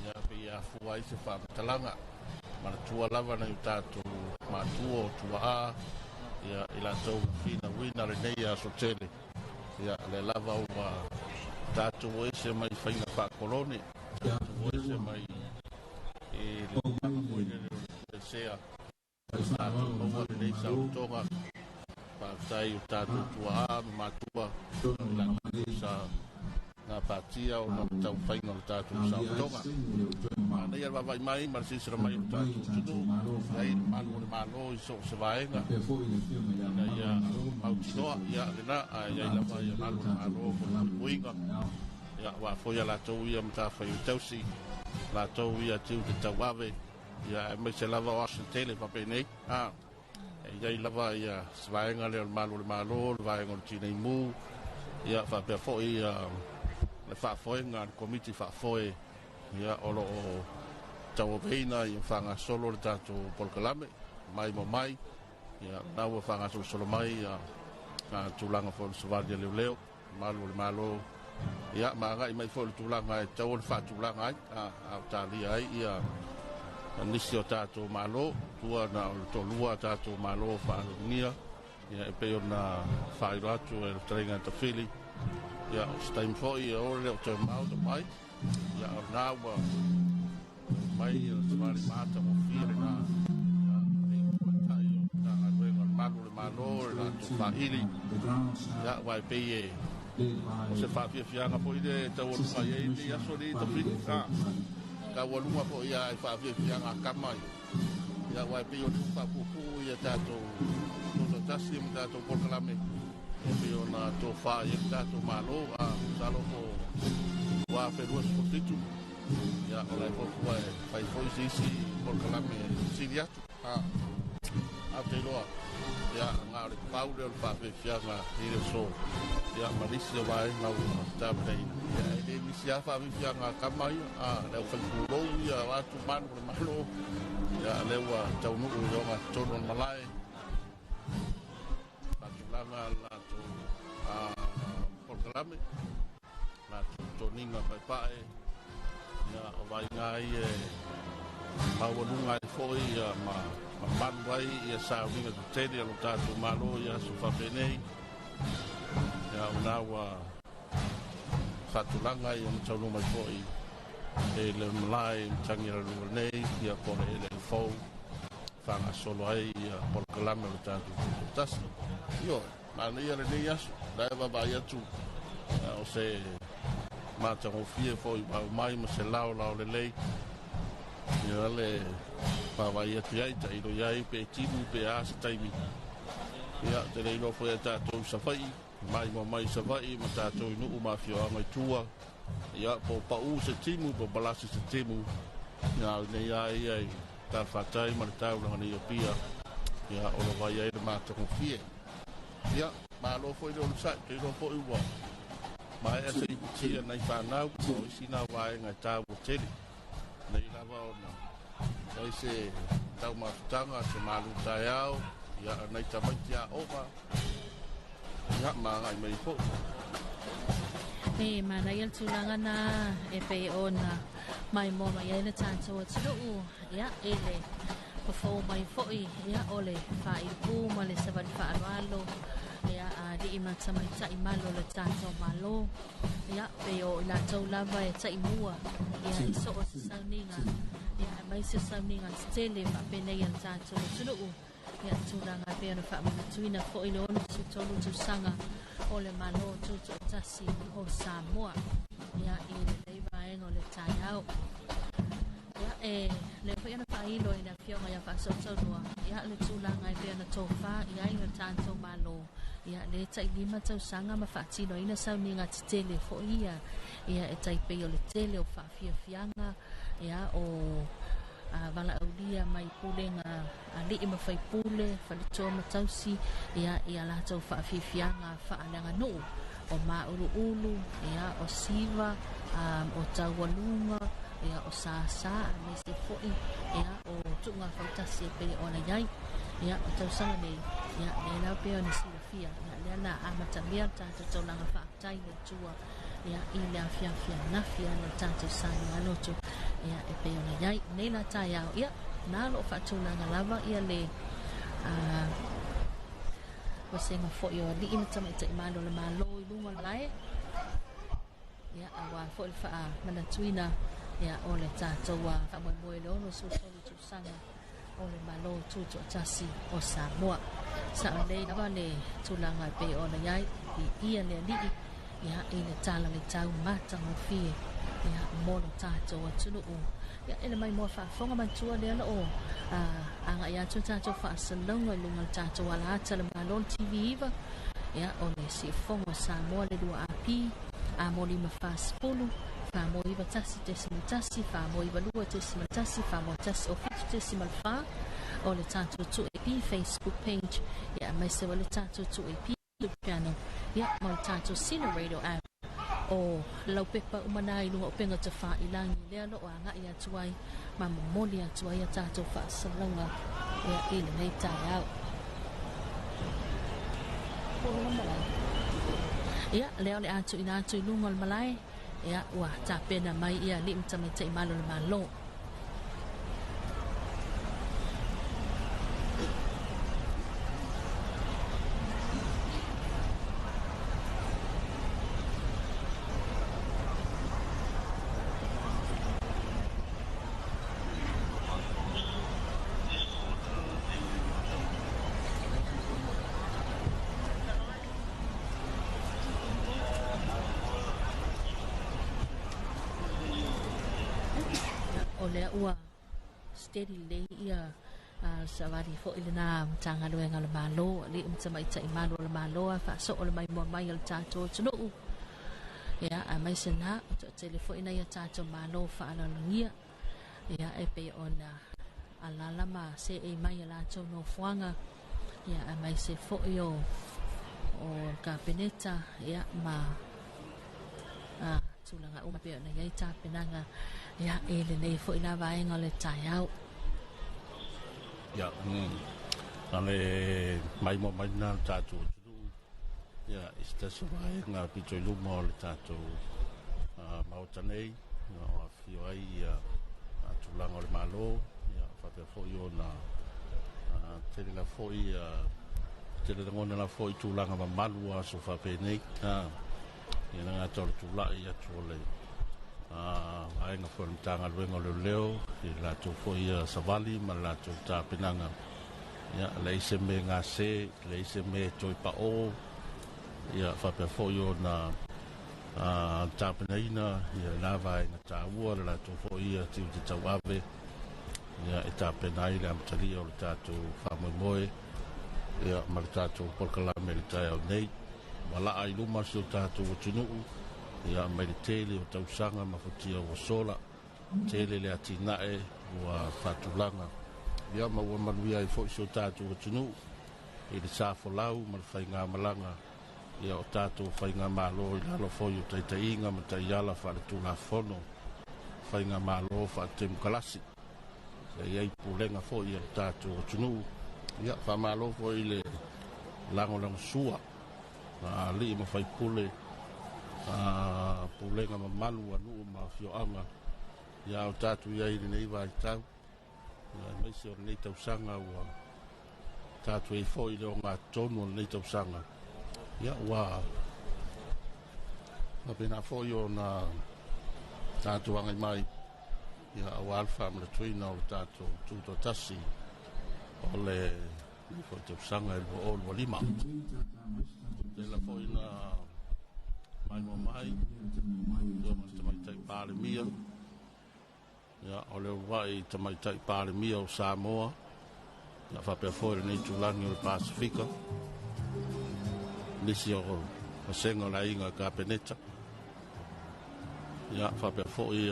ia pe ia fua i se fa talanga ma tua lava na tatu ma tuo tua a ia ila tau fina wina le nei aso tele ia le lava o tatu o ese mai faina fa kolone tatu o ese mai e le mo le sea tatu o le nei sa utonga pa tai o tatu tua a ma tua la sa na patia o na tau faina o tatu sa utonga ana ia vai mai ma se sera mai o tatu tudo ai malo i so se vaenga na ia au tino ia na ia la vai malo winga ia wa foi la tau ia mta fai tausi la tau ia tiu te tawave ia me se lava o tele pa pene ia lava ia se vaenga le malo vaenga o tina mu ia fa pe foi le fa foi nga komiti fa foi ia olo tau peina i fanga solo le tatu polkalame mai mo mai ia nawa fanga solo mai ia ka tulanga fo Savali leo malo ia manga i mai fo tulanga e tau fa tulanga a tali ai ia nisi o tatu Malo tua na to lua tatu Malo fa nia ia e pe ona fa ratu e trenga to fili ia stain fo ia o le to mau to mai ia nawa mai Savali mata mo fire na Malo na to fa ili ya wa pe o se whaafiafianga po i le taualunga i ni aso ni tawhini taualunga po ia e whaafiafianga kamai ia wai pio ni whaapupu ia tātou TUTO'ATASI ma tātou Polkalame e pio na tō wha i tātou Malo a salo po wā whenua sportitu ia o lai fokua e whai foi sisi Polkalame siri atu a te loa ia ngā re pau leo le whaafiafianga i le so ia marisi o vai ngau tāpteina ia e le nisi a whaafiafianga kamai a leo whaipurou ia watu manu le malo ia leua taunuu i ronga tono malai patulanga lato Polkalame lato toninga paipae ia o vai ngai e maualunga e foi ia ma manuai ia sauninga tu tele alo tātou Malo ia su whawhenei ia unawa whatulanga ia mtaunu mai foi e le malai mtangira lua nei ia kore e le fau whanga solo ai ia Polkalame alo tātou TUTO'ATASI io mana ia le nei asu laiva vai atu o se matangofie foi mai ma se lao le lei ia le pawai atu iai ta ilo iai pe timu pe asa taimi ia te reino foi a tātou Savai mai Savai ma tātou inu mafioanga i tua ia po pau se timu po balasi se timu ia nei ai ai tal fatai ma tau na ni opia ia o vai ai le matangofie ia Malo foi le sa te ro po iwa mai asa i tia nei whanau o sina vai ngai tau tele nei lava ona ai se tau mafutanga se malu tai au ia nei tamaiti a opa ia mangai mai po e mana ia tulanga na e pe ona mai mo mai ia le tātou atu ia ele pafo mai foi ia ole fai pu ma le Savali Faamanatuina ia a di imata mai tai Malo le tātou Malo ia pe o la tau lava e tai mua ia so o se sauninga ia mai se sauninga stele ma pene ia tātou atu ia tulanga pe ona Faamanatuina foi le ono su tolu tu sanga o le Malo TUTO'ATASI o Samoa ia i le leiva engo le tai au ia e le foi ana failo ina fionga ia fa so ia le tulanga e pe ona tofa ia i le tātou Malo ia le tai lima tausanga ma fatino ina sauninga tele fo ia e tai pe o le tele o whaafiafianga ia o wala aulia mai pulenga ali ima fai pule falitoa matausi ia la tau whaafiafianga whaalanga no o mauru ia o siva o taualunga ia o sasa mai se foi ia o tunga fautasi pe ona yai ia o tausanga nei ia la pe ona silafia ia na amatamia tātou langa whaatai le tua ia i le afiafia nafia le tātou sani aloto ia e pe ona yai nei la tai au ia na lo whaatulanga lava ia le wasenga fo i o li imata mai te Malo le Malo i lunga lai ia awa fo le Faamanatuina ia o le tātou whamoe le ono su solu tu sanga o le Malo TUTO'ATASI o Samoa sa o le awa le tulanga pe ona yai i ia le alii ia i le tala le tau matanga fie ia mono tātou atunu ia ele mai mo whaafonga mantua le ala o anga ia tu tātou whaasalonga i lunga tātou ala ata le Malo TV iwa ia o le si fonga Samoa le lua api a moli ma whaasipulu whaamo iwa tasi tesimal tasi whaamo iwa lua tesimal tasi whaamo tasi o fitu tesimal wha o le tātou TUTO'ATASI Facebook page ia mai sewa le tātou TUTO'ATASI piano ia mo le tātou Sina Radio app o lau pepa umana i lunga o penga te wha ilangi lea lo o anga i atuai ma momoli atuai a tātou wha salonga ia i le nei tai au ia leo le atu ina atu i lunga o le malai ia ua ta pena mai ia li mta mai te Malo le Malo ua steady le ia Savali fo ile na tanga luenga le malo le mtama ita imalo le malo fa so le mai mo mai le tato tunu ya a mai sena to telefo ina ya tato malo fa ala lungia ya e pe ona alala ma se e mai la to no fuanga ya a mai se fo yo o kapeneta ya ma tulanga o pe ona ya ta penanga ya ele nei fo ina vai ngole taiau ya ale mai mo mai na tato ya esta vai nga pito lumo le tato mautanei o afio ai tulanga le malo ya fa pe fo yo na tele la fo tele la ngona la fo tulanga ma malua so fa pe nei ya nga tol tula ya tole ai nga fo tanga luenga le leo la to fo ya Savali ma la to ta penanga ya le se me nga se le se me toi pa o ya fa pe fo yo na ta penaina ya la vai na ta ua la to fo ya ti te tawave ya eta penai la mtali o ta to fa mo moe ya ma ta to por kala merita o nei wala ai luma so ta to tunu ya meditele o Tausaga mafutia o sola tele le atinae wa fatulanga ya ma wa manuia i fo so tatu o tunu i le safolau ma fainga malanga ya o tatu fainga malo i lo fo yo taitainga ma taiala fa le tula fono fainga malo fa tem kalasi ya i pulenga fo i tatu o tunu ya fa malo fo i le lango lang sua ali ma fai pule pulenga ma malu anu ma fio anga ya o tatu ya i nei vai tau ya mai se o nei Tausaga wa tatu e fo i le o ngā tonu nei Tausaga ya wa na pena fo i o na tatu anga mai ya o Faamanatuina o tatu Tutoatasi o le i fo Tausaga e o o lima te la fo i na mai mo mai tamai tai pare mia ya ole vai tamai tai pare mia o Samoa ya fa pe fo nei tulangi o Pasifika nisi o sengo la inga kapeneta ya fa pe fo i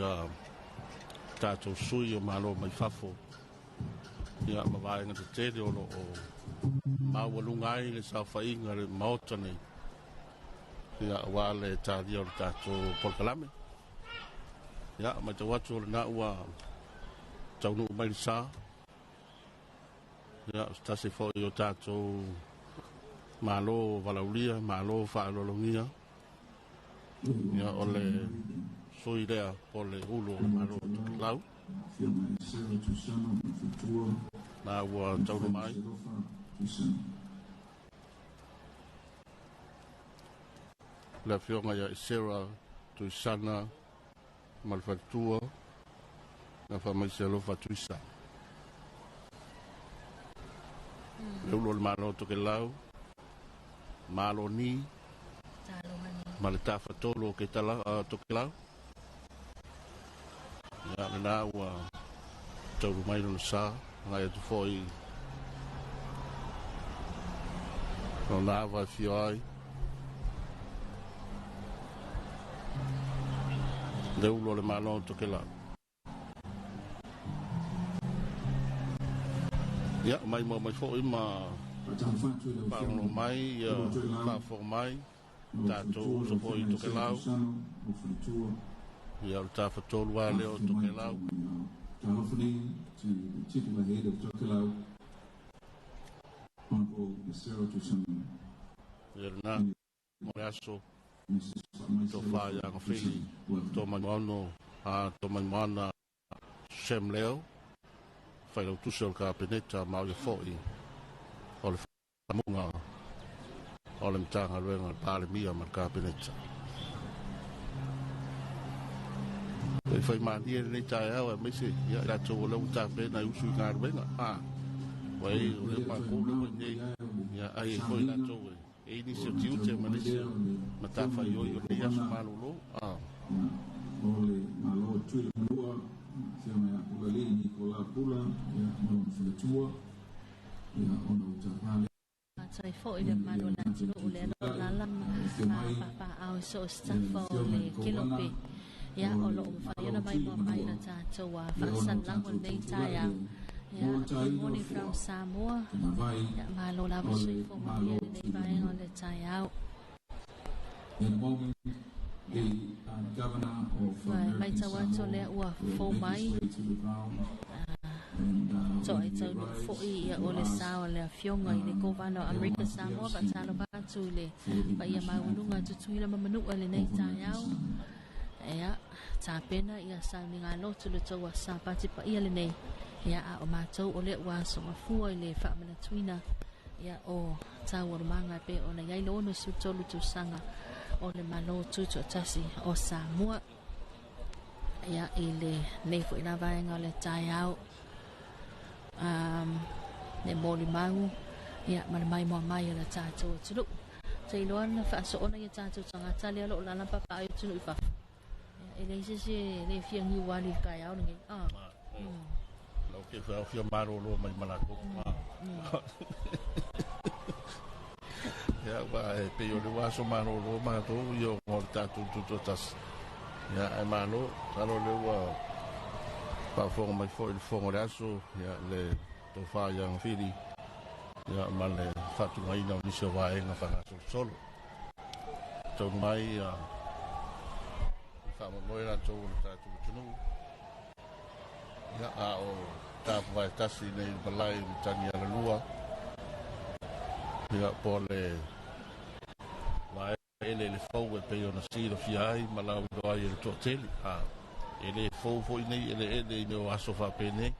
tato sui o malo mai fafo ya ma vai nga te o lo o ma walungai le sa fa inga le maotane ya wale tadio tato polkalame ya ma te watu na ua taunu mai sa ya stasi fo yo tato malo valaulia malo fa lolongia ya ole soidea pole ulo malo lau na ua taunu mai la fionga ya isera tu sana malfatua na famaiselo fatuisa leulo le malo to ke lau malo ni maleta fatolo ke tala to ke lau ya na wa tau mai no sa ngai tu foi no lava fioi leulo le malo to ke lau ya mai mo mai fo ima pa no mai ya pa fo mai tato so foi to ke lau ya ta fa to wa le to ke lau ya na mo aso to fa ya ko fili to mai no to mai mana sem leo fai lo tuso ka peneta ma yo foi o le famunga o le mtanga luenga pale mia ma ka peneta e fai ma dia le tai au me se ya la to lo ta pe na usu ka venga wai o le pa ko le ni ya ai foi la to e ni se tiu te ma se ma ta fai yo ni ya malo lo o le malo tu Siama ya Pulali ni Kola Pula ya Malon Filatua ya Ono Utapale sai fo ile malo la tiro ule no lalam pa au so stafo le kilope ya olo fa yana mai mo mai na ta chowa fa san lang on dei ta ya morning from Samoa ya malo la so fo mo ye dei bai on le ta ya the governor of mai tawa to le wa fo mai so it's a for ia ole sao le fionga i le governor America Samoa ba talo ba tule ba ia mai ununga tutuila mamanu ale nei tayau ya ta pena ia sa ni ngalo tulu tawa sa pa ti pa ia le nei ya a o matou ole wa so mafua i le Faamanatuina ya o tawa manga pe ona ia lo no su tolu tu sanga ole Malo TUTO'ATASI o Samoa ya ile nei fo ina va ngale tayau ne moli mau ya mai mo mai la tato tulu sei loan fa so ona ya tato sanga tali lo la la papa ai tulu fa ele se le fiang ni wali ka ya ngi lo ke fa fia maro lo mai malako ya va pe yo le va so maro lo ma to yo ngor tato TUTO'ATASI ya ai malo talo le wa pa fo mai fo il fo aso ya le to fa yang fili ya male fatu mai no ni so va en fa solo to mai ya fa mo era to ta tunu ya a o ta va tasi nei balai tani ala lua ya pole va ele le fo pe yo na si lo fiai malau do ai le to tele ele fo nei ele no aso fa pene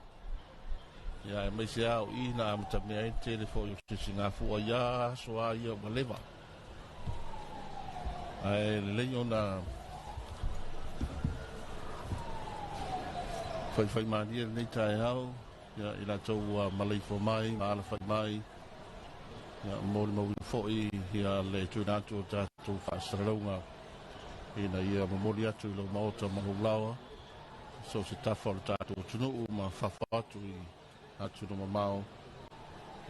ya me se au ina am tamia telefone yo singa fu ya so ya maleva ai le yona fai mani nei tai hau ya ila to malai fo mai ala fai mai ya mo fo ya le tu na tu ta tu fa sralunga ina ia mo dia tu lo mauta mo lawa so se tafo tato tunu ma fafatu atu no mau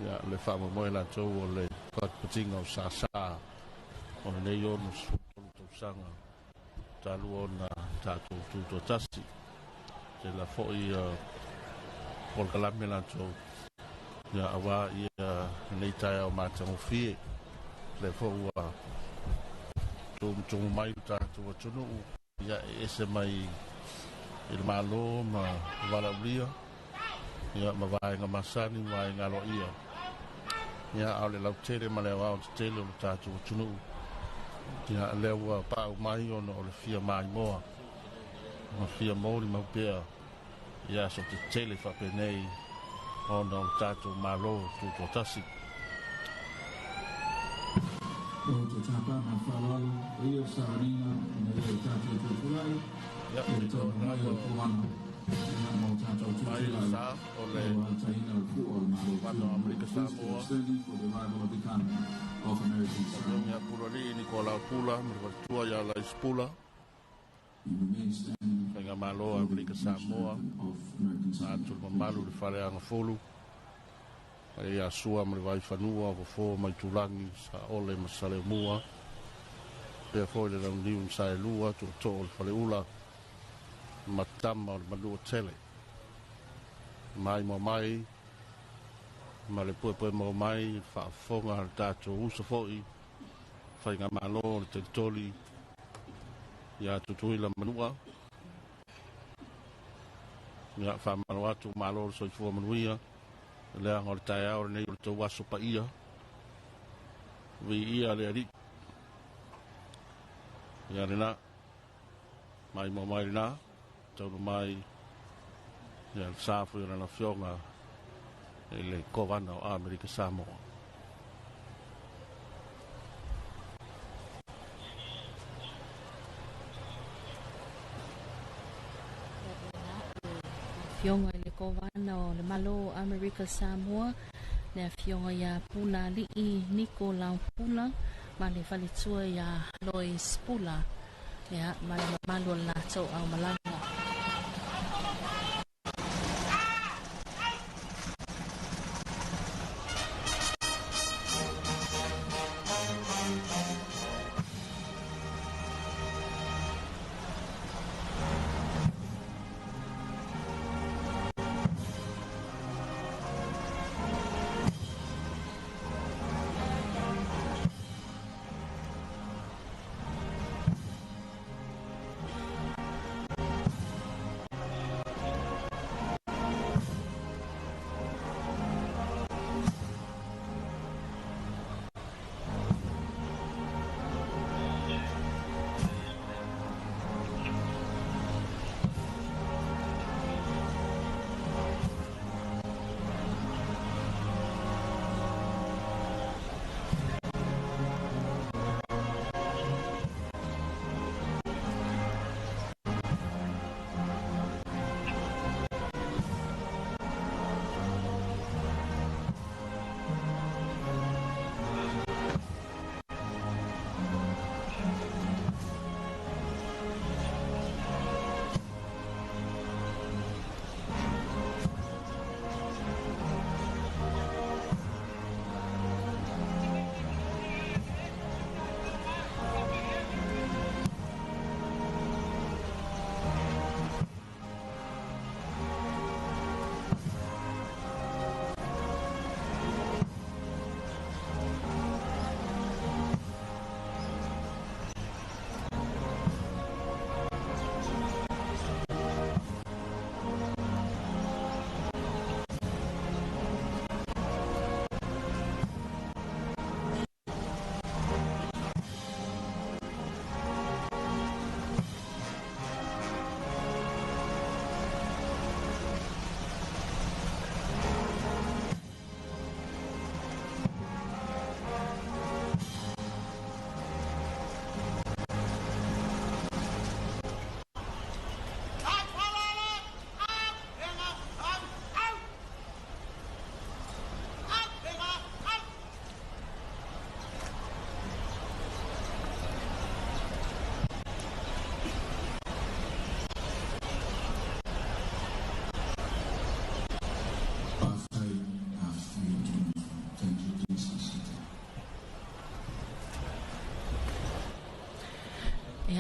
ya le famo mo la to le pat patinga sa o le yo no to sanga talu ona tato TUTO'ATASI se la fo por kala mela to ya awa ia nei tai o mata mo fie le fo wa to mai tato tunu ya ese mai il Malo ma valabria ya ma vai nga masani vai nga lo ia ya ale la tele ma le wa tele o tatu tunu ya le wa pa mai ono le fia mai mo ma fia mo ma pia ya so te tele fa penei ono tatu Malo TUTO'ATASI o te tapa ma falalu ia sarina nei tatu tulai ya to mai o kuana mai sa o le wano Amerika Samoa ya pulali ni kola pula mertua ya la ispula nga Malo Amerika Samoa atu Malo le fale anga folu ya sua me vai fanua fo mai tulangi sa ole masale mua pe fo le niu sa lua tu to fale ula matama o malu tele mai mo mai ma le poe mo mai fa fonga tato uso foi fa nga Malo te toli ya tutuila manua ya fa manwatu Malo so fo manuia le ngor tai au nei to waso pa ia vi ia le ri ya rena mai mo mai na to mai ya safu na na fionga ele kovana o Amerika Samoa fionga le kovana o le Malo Amerika Samoa le fionga ya pula li Nicola pula ma le falitua ya Lois pula ya ma le Malo la to au malanga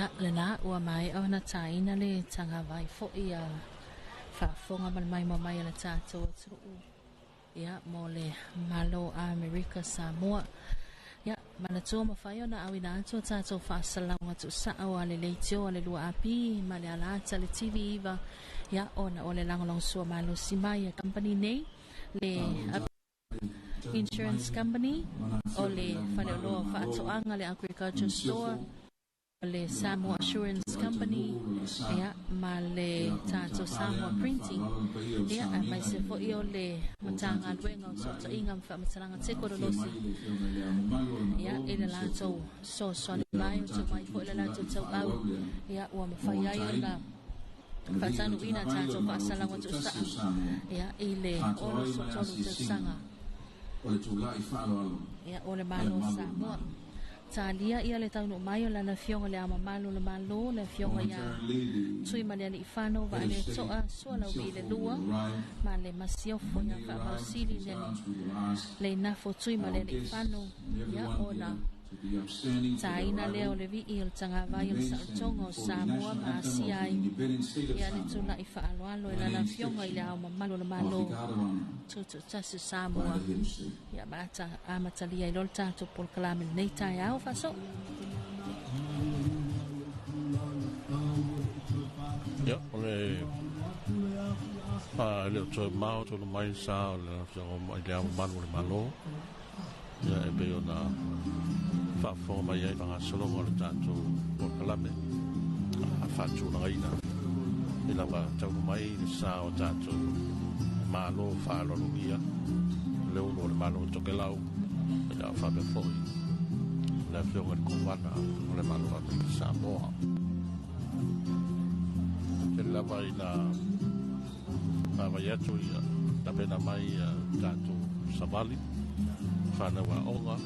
Ia le la ua mai o na taina le tanga vai fo ia whaafonga mai mai le tātou atu. Ia mo le Malo a America Samoa. Ia mana tō mawhai o na awina atu tātou whaasalau atu sao a le leitio a le lua api ma le alata le TV iwa. Ia ona o le langolong sua Malo si mai a company nei le insurance company o le whareoloa whaatoanga le agriculture store le Samoa Assurance Company ia ma le tātou Samoa Printing ia a mai se fo i o le matanga luenga o sota inga mwhamataranga te korolosi ia i le lātou so le mai o tō mai fo i le lātou tau au ia ua mawhai ai o la whatanu ina tātou whaasalango tō saa ia i le olo so tolu tau sanga ia o le Malo Samoa Talia ia le taunu mai o lana fionga le ama Malo le Malo le fionga ia tui ma le ifano va le toa sua lau vi le lua ma le masiofo ia wha mausili le nafo tui ma le ifano ia ona taina leo le vi i o tanga vai o sa tonga o Samoa ma asiai ia le tula i wha aloalo e lana fionga i le ama Malo le Malo TUTO'ATASI Samoa ia bata amatalia i lol tātou pol kalame nei tai au faso ia ole le to mau to le mai sa le so mai le Malo le Malo ia e be ona fa fo mai ai nga solo mo tātou pol kalame a fa tu na ina ila ba tau mai sa o tātou Malo fa lo ia le uno le Malo to ke lau ia fa be foi la fionga ko wana le Malo a Samoa ke la vai na vai atu ia ta pena mai tātou Savali fa na wa onga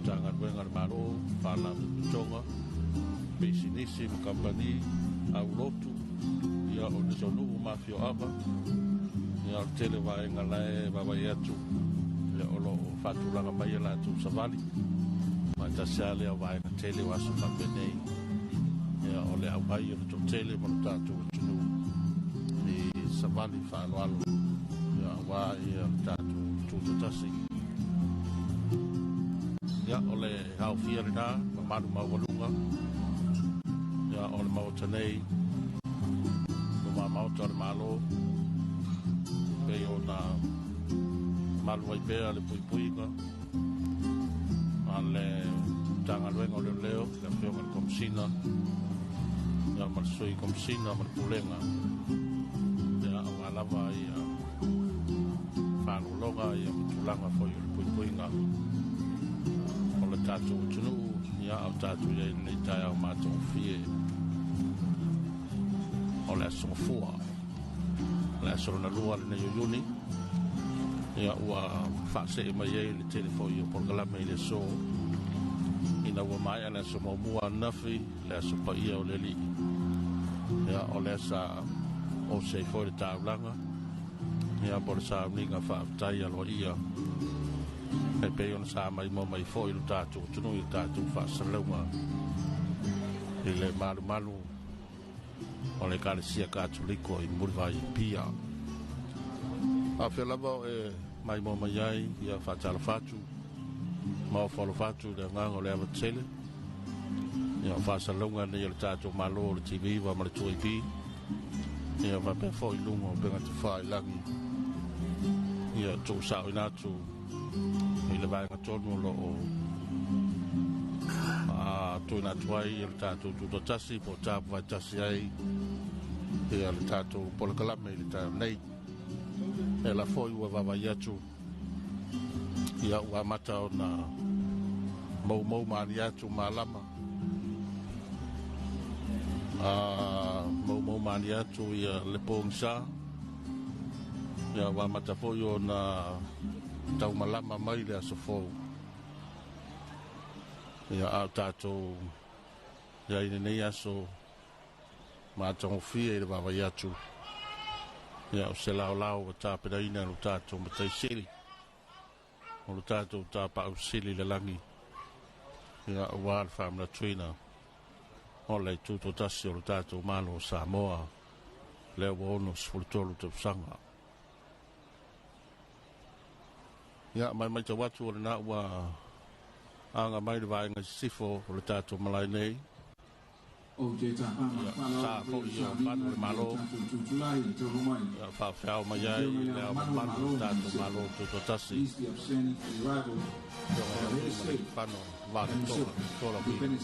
tanga wenga Malo fa la tonga business company au lotu ia o le zonu mafio aba ia o tele vai ngalae baba yatu le olo fatu langa mai la tu Savali ma ta sale vai na tele wasu fa benei ia o le au ai o to tele mo ta tu tunu ni Savali fa no alo ia wa ia ta tu TUTO'ATASI ia o le hau fiarina ma manu mawalunga ia o le mautanei no mauta le Malo pe ona Malo ai pe ale puipuinga ale tanga luenga o leo le fionga komsina ia marsui komsina marpulenga ia o alava ia whanulonga ia matulanga foi o puipuinga o le tātou tunu ia au tātou ia nei tai au mātou fie o le asonga fua le asona lua le nei yuni ia ua whaase mai ei le telefoi o porgalame i le so ina ua mai ale aso maumua nafi le aso pa ia o le li ia o le asa o sei foi le taulanga ia por sa mlinga whaaftai alo ia e pe ona sa mai mo mai foi lo tātou tunu i tātou whaasalaunga i le malu o le kalesia katoliko i muriwai pia a whelava e mai mo mai ai ia whaatala whatu mau whalo whatu le ngang o le awa tele ia whaasalunga ni le tātou Malo o le TV wa ma le tuipi ia whape foi lunga o penga te whai langi ia tō sao inatu i le vaenga tonu lo o tō inatu ai i le tātou TUTO'ATASI po tāpu vai tasi ai ia le tātou polakalame i le tātou nei e la foi ua vavai atu ia ua mata o na mau maani atu malama mau maani atu ia le pōngsa ia ua mata foi o na tau malama mai le aso fou ia au tātou ia ine nei aso mātango fia i le vavai atu ia o se lao o tāpera ina o tātou matai sili o tātou tāpau sili le langi ia o wār Faamanatuina o le tutoatasi o le tatou malo Samoa le ua ono sefulutolu tausaga ia mai tauatu o lenā ua aga mai le vaega sisifo o le tatou malai nei sa foʻi o manu le malo ia faafeao mai ai le ao mamanu le tatou malo tutoatasi fano valetoga tolapina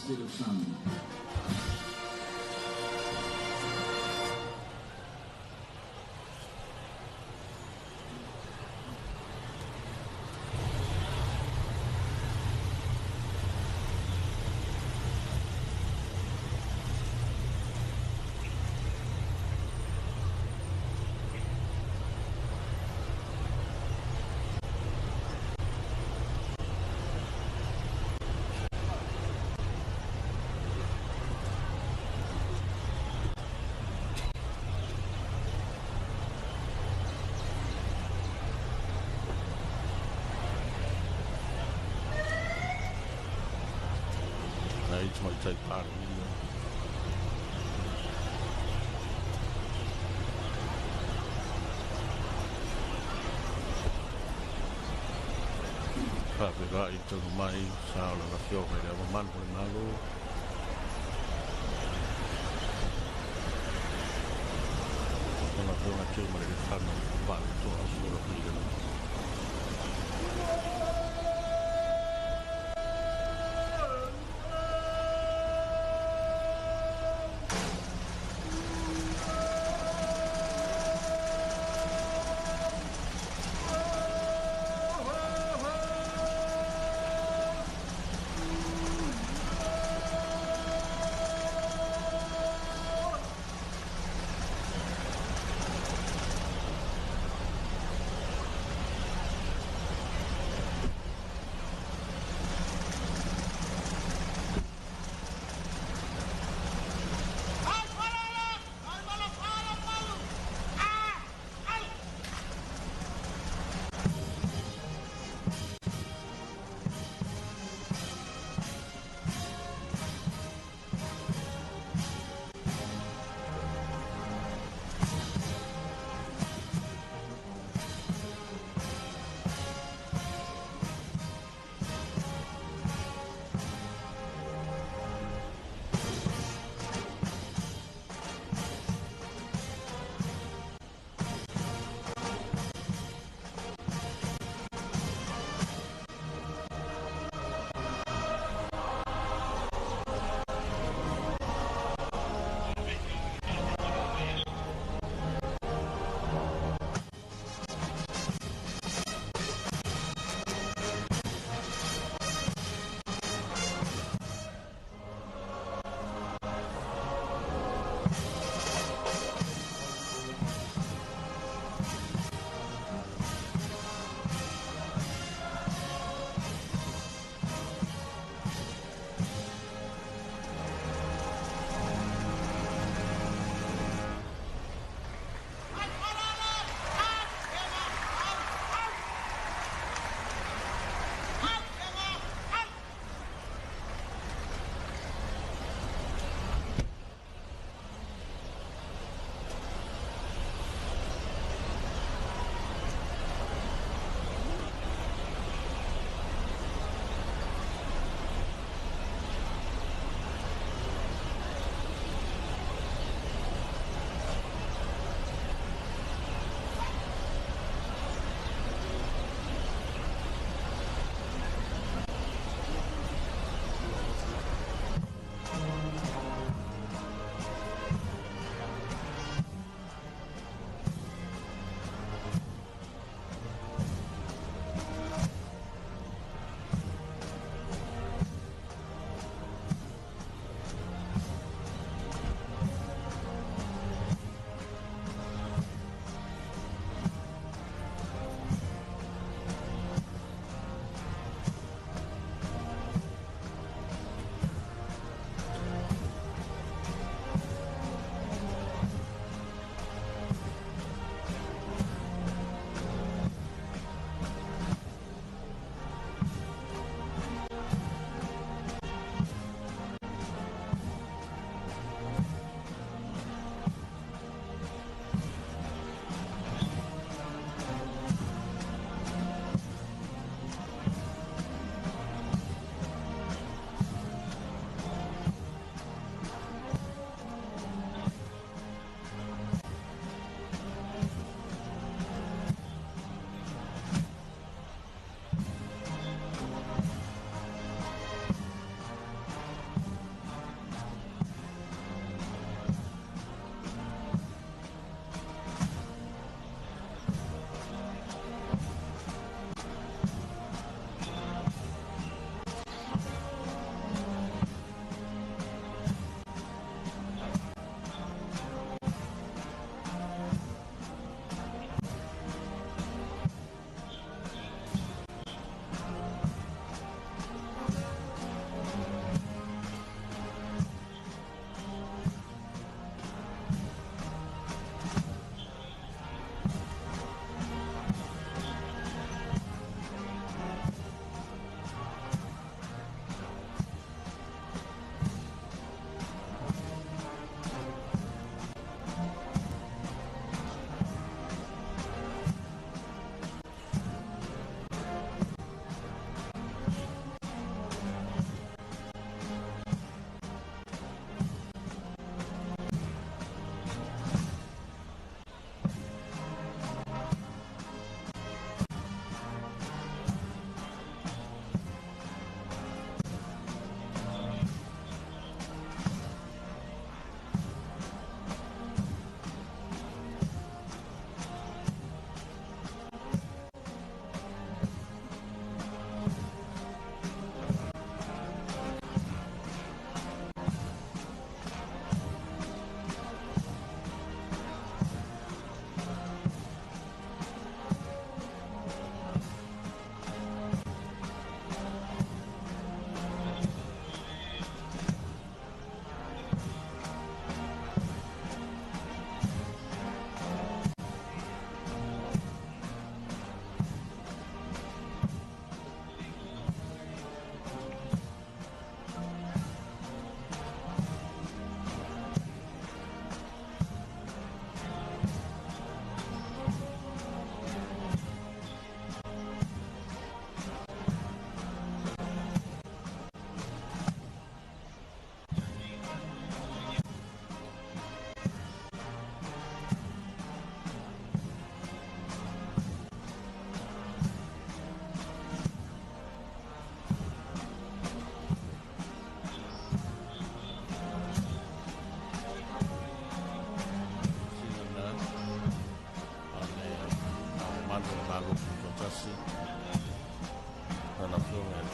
Each might take part in it. Whapera I tonu mai, saola na whioga I awa manu le Malo. Ona whioga tūmare le whanu, wāle toa sura whigana.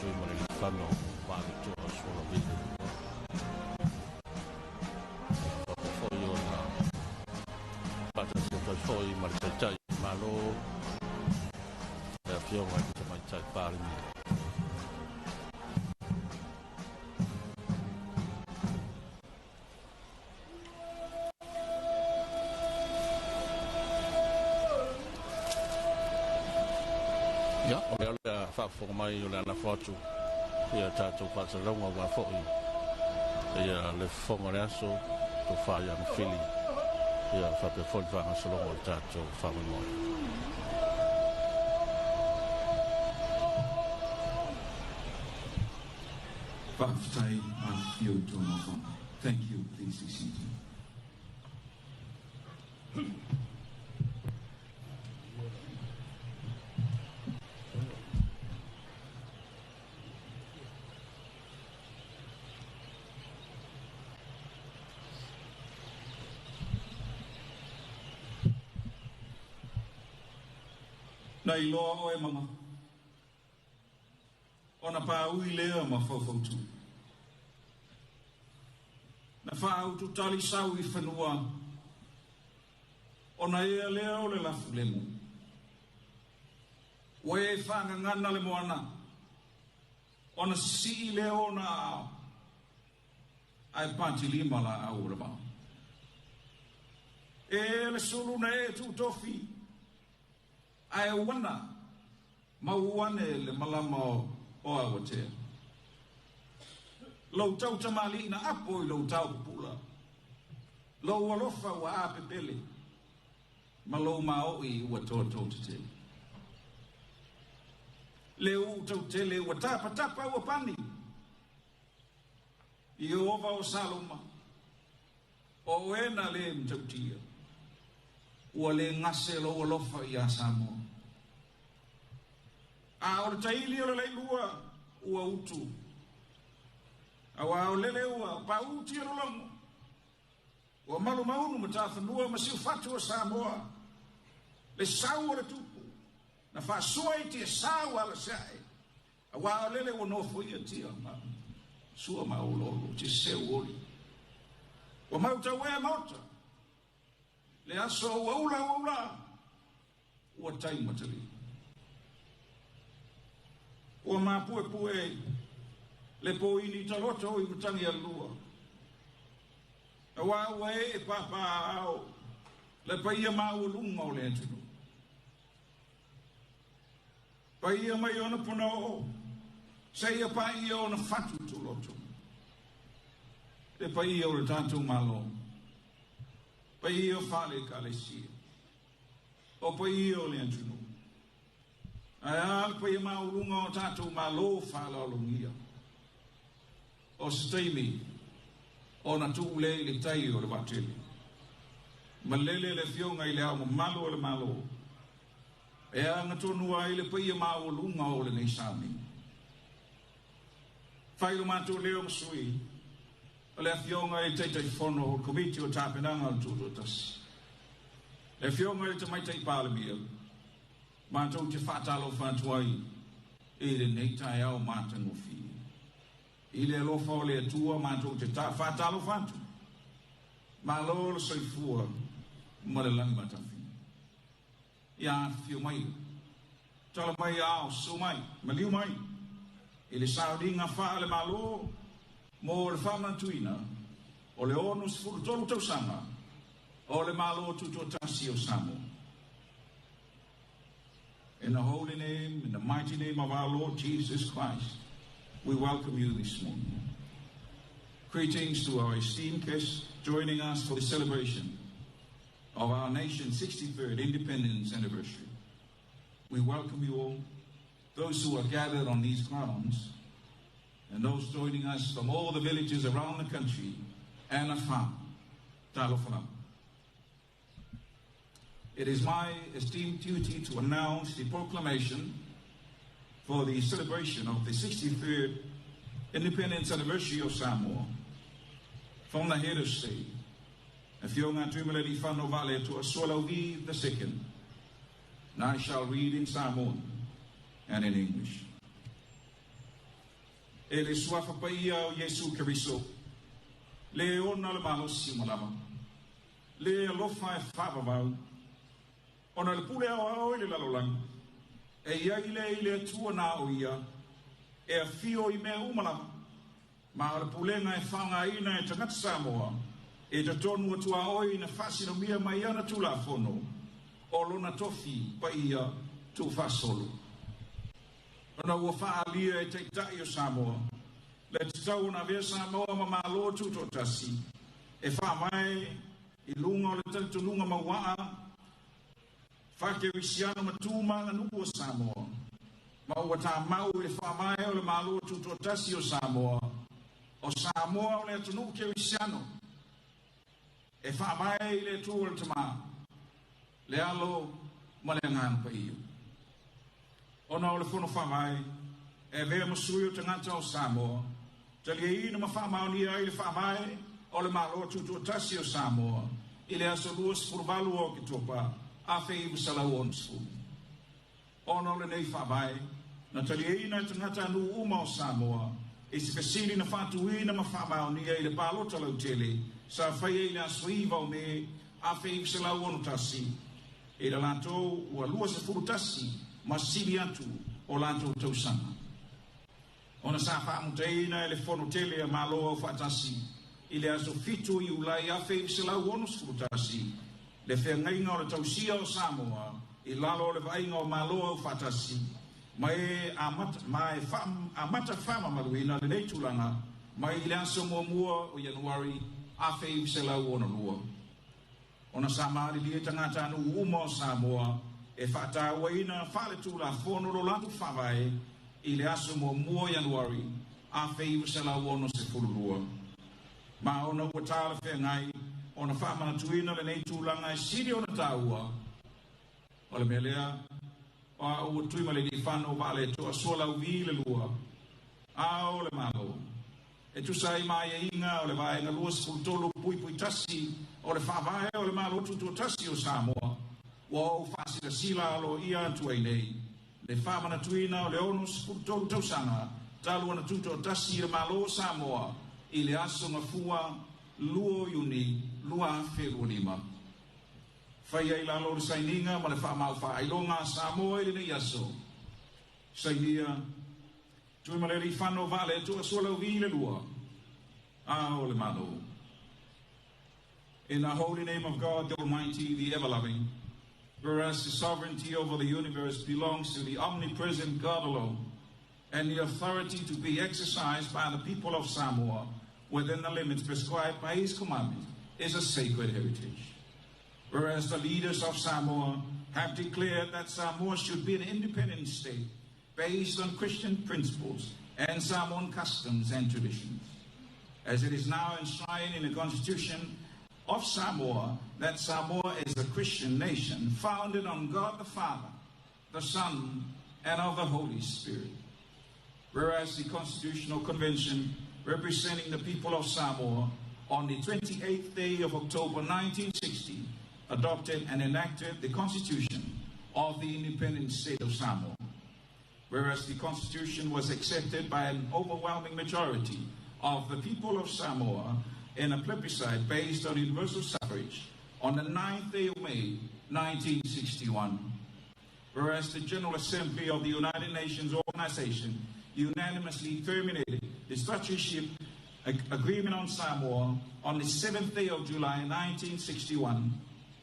tui mo le whano wāne tua sola vile. Whakawhoi o na pata se toi whoi ma le tai Malo e a whionga i te mai tai pāri mi. Ia, o lea lea whaafonga mai o lea na whātu. Ia tātou whātaraunga wā whoi. Ia le whonga le aso, tō whāia na whili. Ia whape whoi whanga salonga o tātou whamanoi. Whaafitai a whio tōna whanga. Thank you, please be seated. Nai loa o e mama. Ona pā ui lea ma whawhautu. Na whautu tali sau I whanua. Ona ea lea o le lafu lemu. Wa e whanga ngana le moana. Ona si lea o na ao. Ai pāti lima la au rama. E le suru na e tu tofi. Ai wana mauane le malama o awatea. Lau tau tamali na apo I lau tau pula. Lau alofa wa ape pele. Ma lau maoi ua toa te te. Leu tau tele ua tapa tapa ua pani. I ova o saloma. O ena le mtautia. Ua le ngase lo alofa I a Samoa. A o le taili o le leilua ua utu. A wa o lele ua pa uti o longo. Ua malu maunu ma tāwhanua ma siu fatu o Samoa. Le sau o le tupu. Na whaasua I tia sau ala sae. A wa o lele ua nofo ia tia ma. Sua ma o lolo, tia seu ori. Ua mau tau ea mota. Le aso ua ula. Ua tai matari. Ua mā pue le po ini taloto I mutangi alua. A wā ua e papa au, le paia mā ua lunga o le atunu. Paia mai ona puna o, seia paia ona fatu tuloto. Le paia o le tātou Malo. Paia o whale kalesia. O paia o le atunu. Ai al paia maulunga o tātou Malo whala o lungia. O steimi, o na tūle le tai o le watele. Malele le fionga I le au Malo o le Malo. E anga tonua I le paia maulunga o le neisami. Whailo mātou leo msui. O le fionga I teitai whono o komiti o tāpenanga o Tuto'atasi. Le fionga I te maitai pālemia. Mātou te whātalo whātuai, e le neitai au mātango whi. I le alofa o le atua, mātou te whātalo whātu. Malo le soifua, ma le langi matawhi. Ia whio mai. Tala mai au, so mai, maliu mai. I le sauringa wha le Malo, mo le Faamanatuina, o le onus furutolu Tausaga, o le Malo Tutoatasi o Samoa. In the holy name, in the mighty name of our Lord Jesus Christ, we welcome you this morning. Greetings to our esteemed guests joining us for the celebration of our nation's 63rd independence anniversary. We welcome you all, those who are gathered on these grounds, and those joining us from all the villages around the country and afar. Talofa. It is my esteemed duty to announce the proclamation for the celebration of the 63rd independence anniversary of Samoa from the head of state, Fionga Tumaledi Whano Vale to Aswalawi II, and I shall read in Samoan and in English. e le suafa pa ia o Yesu Keriso. Le ona le malosi malama. Le alofa e whapawau. Ona le pule au le lalolang. E ia ile atua na o ia. E a fio I mea umalama. Ma le pulenga e whanga ina e tangata Samoa. E te tonu atua oi na whasino mia mai ana tula fono. O lona tofi pa ia tu whasolo. Ona ua whaalia e te itai o Samoa. Le te tau na vea Samoa ma Malo Tutoatasi. E whaamai I lunga o le talitu lunga mawaa. Whake wisiano matuma nuku o Samoa. Ma ua tā mau e whaamai o le Malo Tutoatasi o Samoa. O Samoa o le atunu ke wisiano. E whaamai le tu o le tama. Le alo ma le ngan pa iyo. Ona o le fono whaamai. E vea masui o tangata o Samoa. Tali ina ma whaamau ni ai le whaamai. O le Malo Tutoatasi o Samoa. I le aso luas furvalu o ki topa. A whei wasalau onsu. Ona o le nei whaamai. Na tali ina tangata anu uma o Samoa. E se kasiri na whatuina ma whaamau ni ai le palota lau tele. Sa whai le aso iwa o me. A whei wasalau onutasi. E la lantou ua lua se furutasi. Ma siri atu o lantou tausanga. Ona sa whaamutaina e le fono tele a Malo o whaatasi. I le aso fitu I ulai a whei wasalau onusfurutasi. Le whengainga o le tausia o Samoa. I lalo le vainga o Malo o whaatasi. Mai a mata whama maluina le neitulanga. Mai I le aso mua o Januari a whei wasalau onolua. Ona sa maari lia tangata anu uma o Samoa. E whaata waina whale tula fono lo lantu whawai. I le aso mua o Januari a whei wasalau ono se fulurua. Ma ona ua tāle whengai, ona Faamanatuina le nei tūlanga e siri ona tāua. O le mea lea, o ua tuima le ni whano wale toa sola uvi le lua. A o le Malo. E tu sai mai e inga o le vaenga lua sepultolo pui tasi, o le whawai o le Malo Tutoatasi o Samoa. Ua o whasita sila alo ia antua I nei. Le Faamanatuina o le ono sepultolo Tausaga, talu ana Tutoatasi le Malo o Samoa. I le aso ngafua luo yuni lua wheru lima. Whai ai lalo le saininga ma le whaamau whaailonga Samoa I le nei aso. Sainia, tui ma le ri whano vale tua sola uvi le lua. A o le Malo. In the holy name of God, the Almighty, the ever-loving, whereas the sovereignty over the universe belongs to the omnipresent God alone, and the authority to be exercised by the people of Samoa within the limits prescribed by his commandment is a sacred heritage. Whereas the leaders of Samoa have declared that Samoa should be an independent state based on Christian principles and Samoan customs and traditions. As it is now enshrined in the Constitution of Samoa that Samoa is a Christian nation founded on God the Father, the Son, and of the Holy Spirit. Whereas the Constitutional Convention representing the people of Samoa on the 28th day of October 1960 adopted and enacted the Constitution of the independent state of Samoa. Whereas the Constitution was accepted by an overwhelming majority of the people of Samoa in a plebiscite based on universal suffrage on the 9th day of May 1961. Whereas the General Assembly of the United Nations Organization unanimously terminated the statutorship agreement on Samoa on the 7th day of July 1961,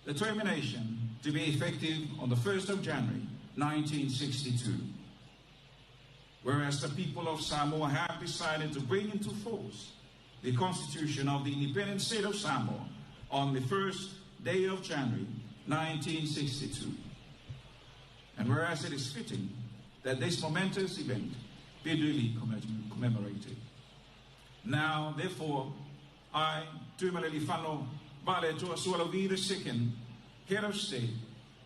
the termination to be effective on the 1st of January 1962. Whereas the people of Samoa have decided to bring into force the Constitution of the independent state of Samoa on the 1st day of January 1962. And whereas it is fitting that this momentous event be duly commemorated. Now, therefore, I, Tuimaleli Whano Vale Tuasula V II, Head of State,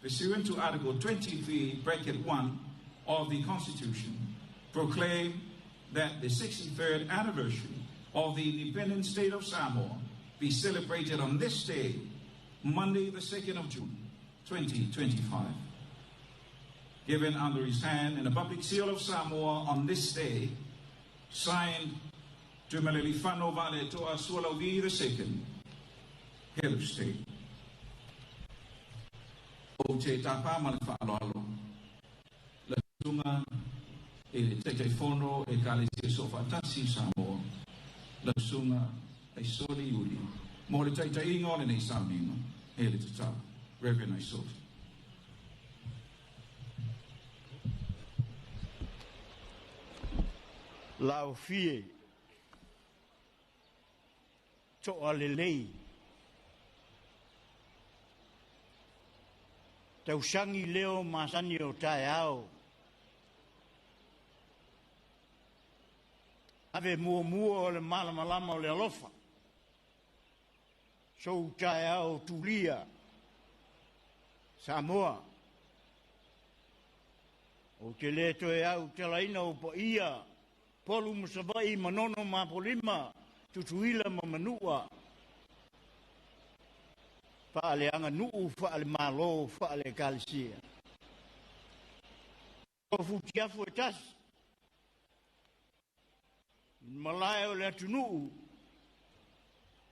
pursuant to Article 23, Bracket 1 of the Constitution, proclaim that the 63rd anniversary of the independent state of Samoa be celebrated on this day, Monday, the 2nd of June, 2025. Given under his hand in the public seal of Samoa on this day, Signed, Jumaleli Fano Vale to Swallow V II, Head of State. O te tapa male whaaloalo. La tunga e te fono e kalesi sofatasi Samoa. La sunga e soli uli. Mo le tai ingo le nei samingo. E le tata. Reverend I sort. Lau fie. To alelei. Tausangi leo masani o tae ao. Ave mua o le malama o le alofa. So tae ao tulia. Samoa. O te leto e au te laina o po ia. Polu musawai manono mapolima. Tutuila mamanua. Faale anga nuu, faale malo, faale kalisia. O futiafu e tas. Malaya o le atu nuu.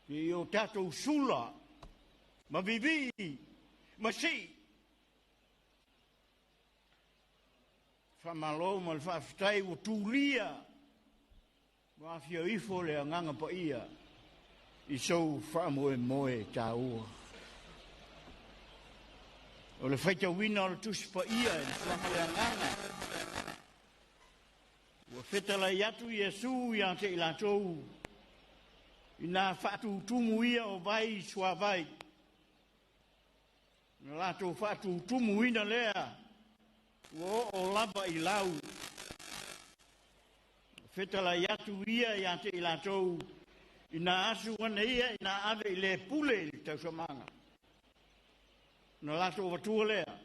Ki o tatou sula. Ma vivi. Ma si. Fa malo ma le whaafitai o tūlia. Ma fia ifo le anganga pa ia. I sou whaamoe tāua. O le whaita wina o le tusi pa ia e whanga le anganga. Ua whetala i atu Iesu i ante i latou. I nā whatu tumu ia o vai sua vai. Nā latou whatu tumu ina lea. Ua o lava i lau. Whetala i atu ia i ante i latou. I nā asu wana ia i nā ave i le pule i tausamanga. Na lato watua lea.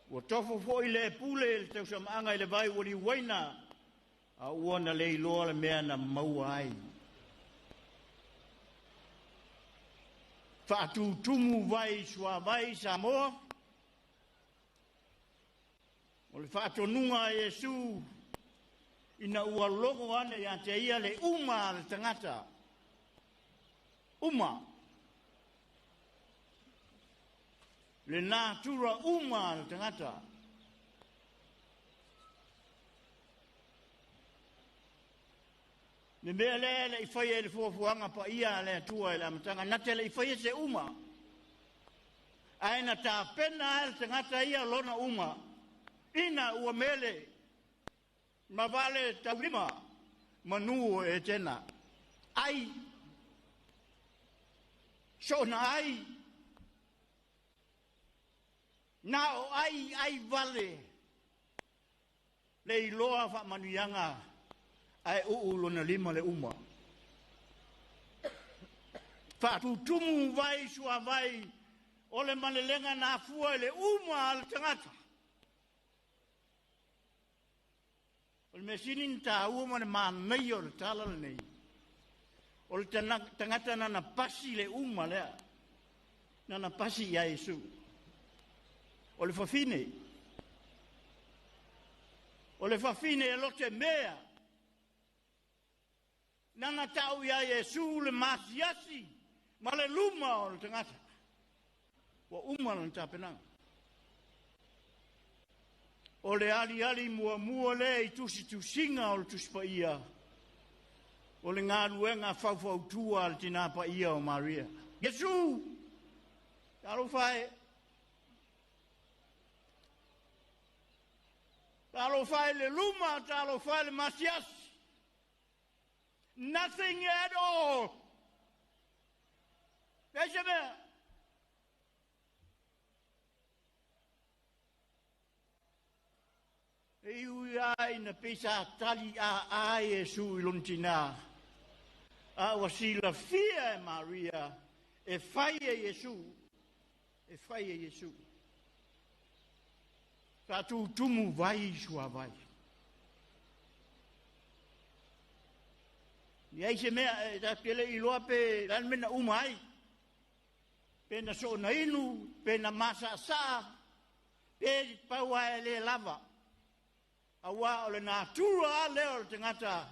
Wa tofo fo i le pule i tau samanga i le vai wari waina. A uana le iloa le mea na maua ai. Whaatu tumu vai sua vai Samoa. O le whaatu nunga e Yesu. Ina ua logo ane i ante ia le uma le tangata. Uma. Le natura uma le tangata. Le mea le i whaia le fuafuanga pa ia le atua i le amatanga. Nate le i whaia se uma. Aina tā pena le tangata ia lona uma. Ina ua mele. Ma vale taurima. Manu e tena. Ai. Sona ai. Nao ai vale. Le iloa Faamanatuina ai lona lima le uma. Whaatutumu vai sua vai. O le malelenga na fua le uma al tangata. O le mesinin ta uma le manai o le tala le nei. O le tangata nana pasi le uma lea. Nana pasi ia Yesu. O le fafine. O le fafine e lote mea. Nana tau ia Yesu le masiasi. Ma le luma o le tangata. Wa uma le tapenanga. O le ali mua le i tusinga o le tuspa ia. O le ngā luenga fau tua le tinapa ia o Maria. Yesu! Talo fai. Talo fai le luma, talo fai le masias. Nothing at all. Benjamin. E ui ai na pesa tali a Yesu iluntina. A wasila fia e Maria. E fai e Yesu. E fai e Yesu. Tatu tumu vai sua vai. Ni ai se mea da pele iloa pe dan mena umai. Pe na so na inu, pe na masa sa. Pe paua le lava. Awa o le nā tura leo le tangata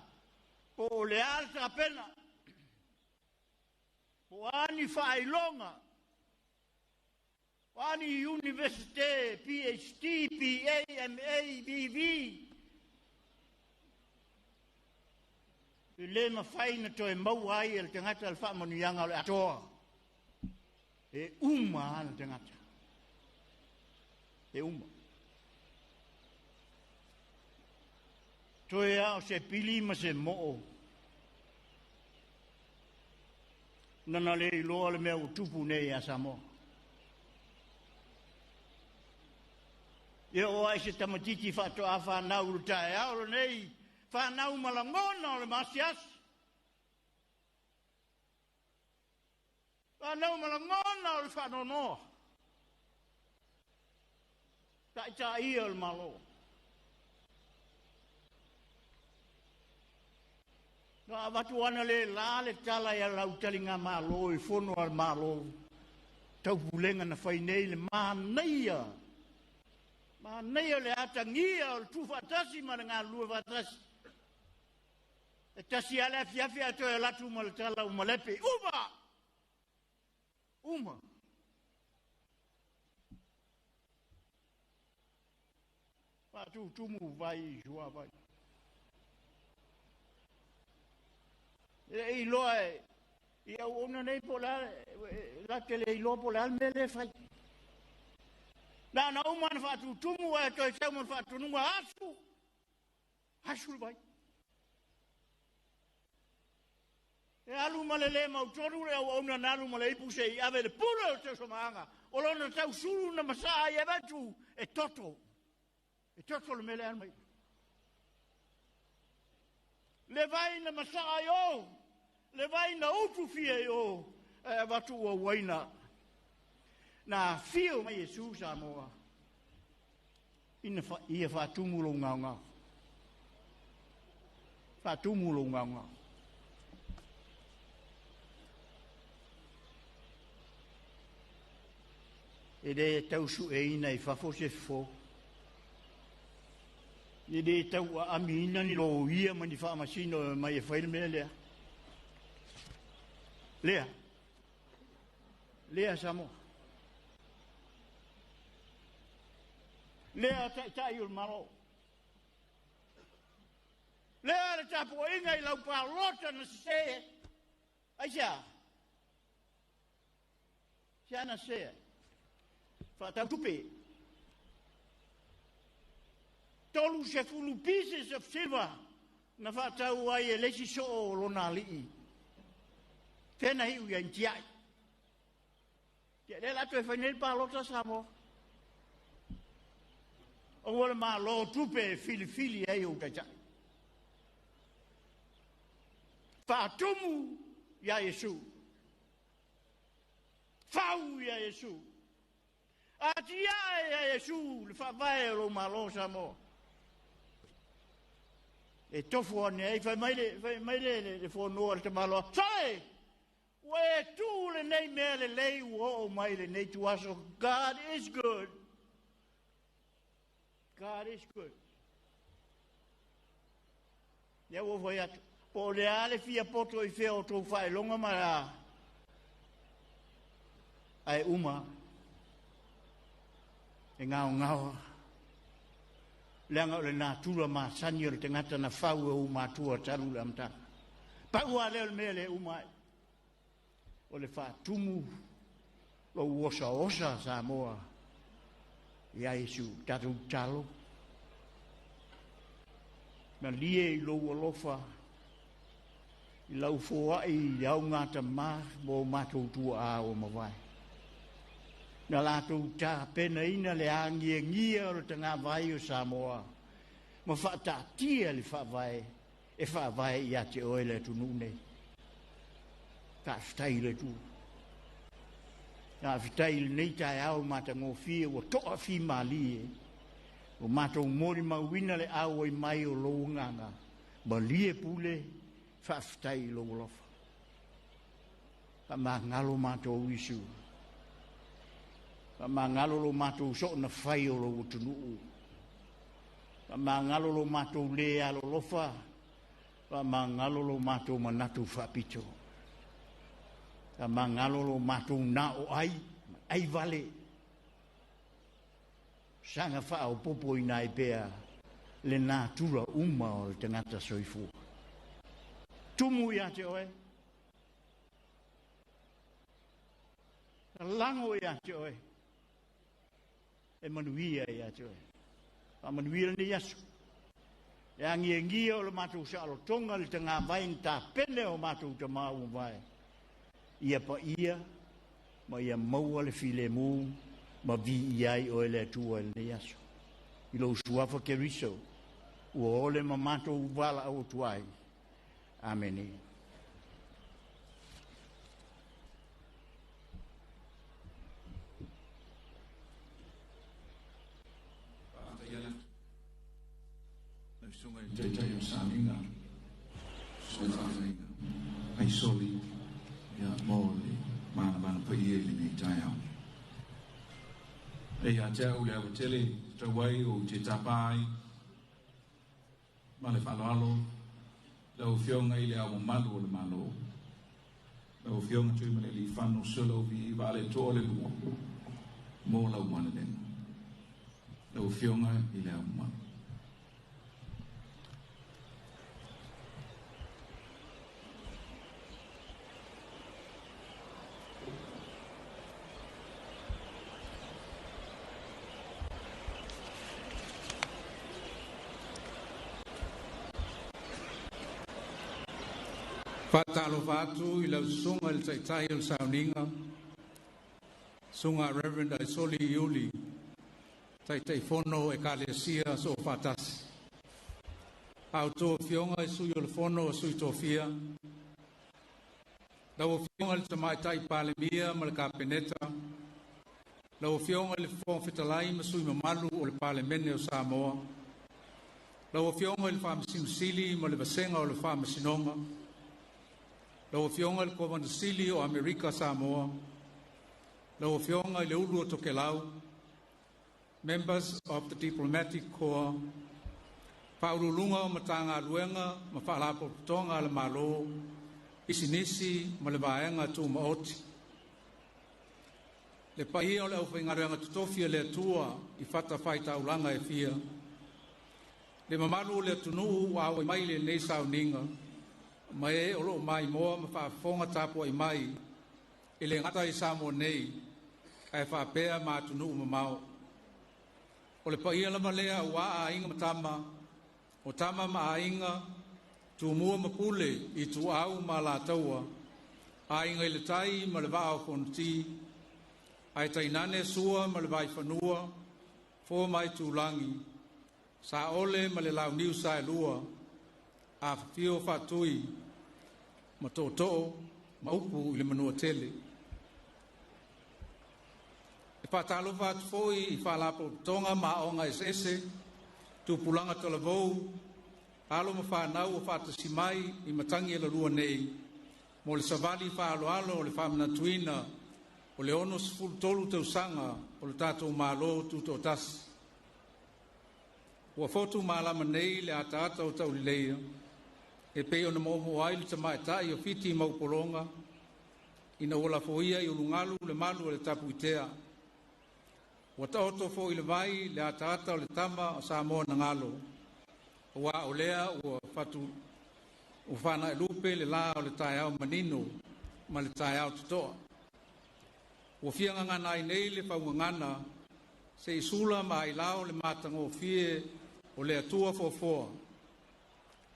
po o le alta pena. Po ani whailonga. Ani universite, PhD, PA, MA, BV. I le mawhaina to e mau ai le tangata le Faamanatuina o le atoa. E uma le tangata. E uma. Toe au se pili ma se mo'o. Nana le iloa le mea utupu nei a Samoa. Ia o ai se tamatiti whatoa whanau le tae au nei. Whanau malangona o le masias. Whanau malangona o le whanonoa. Ta ia o le malo. Ka watu ana le la le tala ya lau talinga malo I fono al malo. Tau pulenga na whainei le maneia. Maneia le atangia o le tutoatasi ma le ngā lua vatasi. E tasi ale afiafi ato e latu ma le tala umalepe. Uma! Uma! Patu tumu vai jua vai. E iloa e ia ona nei pola la tele iloa pola mele fai. Na uman fatu tumu e to e man fatu nunga asu. Asu vai. E alu malele mautoru e ona nalu male ipuse I ave le pura o te somanga. O lona tau suru na masaa I avatu e toto. E toto le mele almai. Le vai na masaa yo. Le vai na utu fia yo. E watu o waina. Na fio mai Yesu Samoa. Ia whatumulo nganga. Whatumulo nganga. E de tausu e ina I whafo se fo. E de tau a amina ni lo ia mani whaamasino mai e whaile mea lea. Lea. Lea Samoa. Lea tai o Malo. Lea le tapo inga I lau parlota na se. Aisha. Sia na se. Whatau tupe. Tolu se fulu pieces of silver. Na whatau ai e lesi so o lona lii. Tēnā hiu ia intiai. Kia le lato e whainei parlota Samoa. O wale Malo tupe fili ai o kaita. Whātumu ia Yesu. Whau ia Yesu. Atia ia Yesu. Le whawai o Malo Samoa. E tofu ane ai whai maile le whanua le te Malo. Sai! Where tu le nei mea le lei o mai le nei tuaso. God is good. God is good. Ia o vai atu. Po le ale fia poto I feo tau whae longa mara. Ai uma. E ngao. Leanga o le nā tura mā sani o le tangata na whau e uma tua taru le amtaka. Pau a leo le mea le uma. O le whātumu. Lo osa Samoa. Ia Yesu, tatou talo. Na lie I lou alofa. I lau fōa I au ngata mā, mō mātou tua a o mawai. Na lātou tā pena ina le ngia o le tanga vai o Samoa. Ma whātātia le whāwai, e whāwai I ate oe le tunu nei. Ka whtai le tu. Nga whitai le nei tai au mata ngō fia o toa fi mali e. O mātou mori mauina le au I mai o lou nganga. Ma lie pule, whawhitai lo lofa. Ka mā ngalo mātou Isu. Ka mā ngalo lo mātou so na whai o lo tunu. Mangalo lo matou le alo lofa. Mangalo lo matou manatu whapito. Mangalo lo matou na o ai vale. Sanga whao popo i nai pea le nā tura o le tangata soifu. Tumu ia te oe. Lango ia te oe. E manuia ia te oe. Manuia ni yasu. E angia o le matou sa alo tonga le tanga vain ta pene o matou ta mau vai. Ia pa ia, ma ia maua le file mu, ma vi iai o ele atua le yasu. Ilo suafa ke riso, ua ole ma matou wala au tuai. Ameni. Sungai jai saminga, sungai ai soli ya mole mana pei ele ni jai. E a jau ya tele tawai o te tapai male falalo lau fionga ile a malo le malo lau fionga tu mele li fano solo vi vale tole mo lau mana den lau fionga ile a malo. Fatalo fatu ila sunga il taitai il sauninga sunga Reverend Isoli Yuli taitai fono e kalesia so fatas auto fionga sui il fono sui tofia lau fionga il tamai tai palemia mal kapeneta lau fionga il fon fitalai ma sui mamalu o le palemene o Samoa lau fionga il famsimsili ma le vasenga o le famasinonga lau fionga il Kovanasili o Amerika Samoa, lau fionga i le ulu o Tokelau, members of the Diplomatic Corps, paurulunga o matanga luenga, ma whaalapo tonga le Malo, isinisi ma le vaenga tu maoti. Le paia o le au whaingaruenga tutofia le atua i whata whai taulanga e fia. Le mamalu le tunu wa au mai le nei sauninga, mai o lo mai moa ma fa fonga tapo ai mai ele ngata i Samoa nei ai fa pea ma tunu ma mau o le paia la malea wa a inga matama o tama ma inga tu mua ma pule i tu au ma la taua a inga ile tai ma le vao fonti ai tai nane sua ma le vai fanua fo mai tu langi sa ole ma le lau niu sa lua a fio fatui ma toto ma upu le manua tele e patalo vat foi i falapo tonga ma onga ese tu pulanga tola vou alo ma fa nau fa tasimai i matangi la lua nei mo le Savali fa alo le Faamanatuina o le ono sful tolu Tausaga o le tatou Malo Tutoatasi ua fotu malama nei le ata o taulileia e pei ona mo ai le tamaetai o fiti maupolonga ina ola foia i ulungalu le malu o le tapuitea ua taoto fo i le vai le ata o le tama o Samoa na ngalo ua o lea ua fatu o fana e lupe le la o le taeao manino ma le taeao tutoa ua fianga ngana ai nei le faungangana se isula ma ai lao le matango fie o le atua fofoa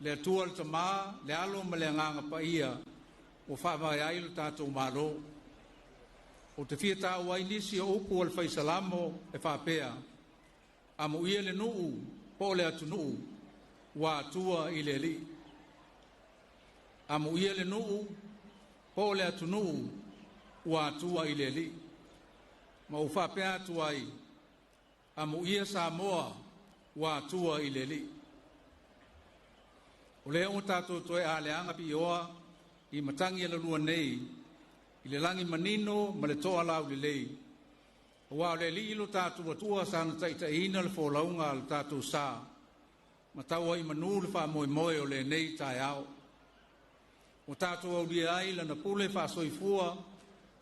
le atua le tama le alo ma le nganga pa ia o whawai ai le tātou Malo o te fia tāu ai nisi o upu al whaisalamo e whapea a mo ia le nuu po le atu nuu wa atua i le li a mo ia le nuu po le atu nuu wa atua i le li ma u whapea atu ai a mo ia Samoa wa atua i le li o le o tātou toe a le anga pi oa i matangi ala lua nei i le langi manino ma le toa lau le lei o wa le li ilo tātou atua sana taita ina le fōlaunga le tātou sā matau ai manu le whaamoemoe o le nei tai au. O tātou au lia ai lana pule whaasoifua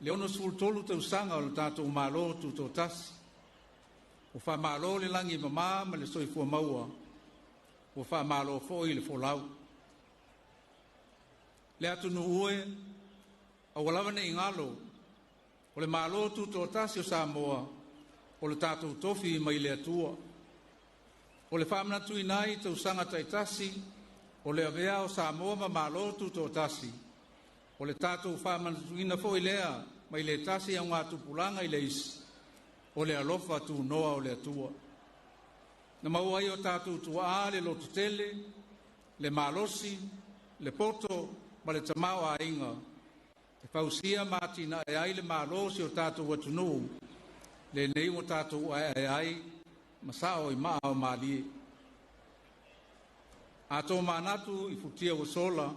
le ono sultolu tausanga o le tātou Malo Tutoatasi. O whaamalo le langi mamā ma le soifua maua. O whaamalo foi le folau. Le atunu ue, a walawane i ngalo, o le Malo Tutoatasi o Samoa, o le tātou tofi mai le atua. O le Faamanatuina i Tausaga taitasi, o le avea o Samoa ma Malo Tutoatasi. O le tātou Faamanatuina foi lea, mai le tasi au ngā tupulanga i le isi. O le alofa tu noa o le atua. Na mau ai o tātou tua le lotu tele, le malosi, le poto, ma le tamau a inga. E pausia mātina e ai le malosi o tātou watunu, le nei o tātou e ai, masao i maa o maalie. A tō manatu i futia o sola,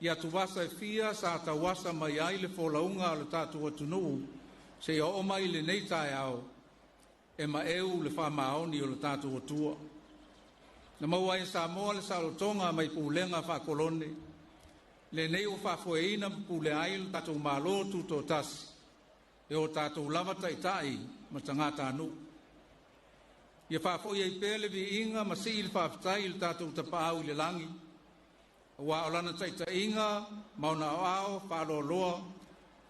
i atu wasa e fia sa ata wasa mai ai le folaunga o le tātou watunu, se o mai le nei tae au, e ma eu le whamaoni o le tātou atua. Na maua e Samoa le salotonga mai pūlenga whakolone, le nei o whafoeina pūle ai le tātou Malo Tutoatasi, e o tātou lava taitai ma tangata anu. Ia whafoi ei pēle vi inga ma si il whaftai le tātou tapau i le langi, wa olana taita inga, mauna ao, whalo loa,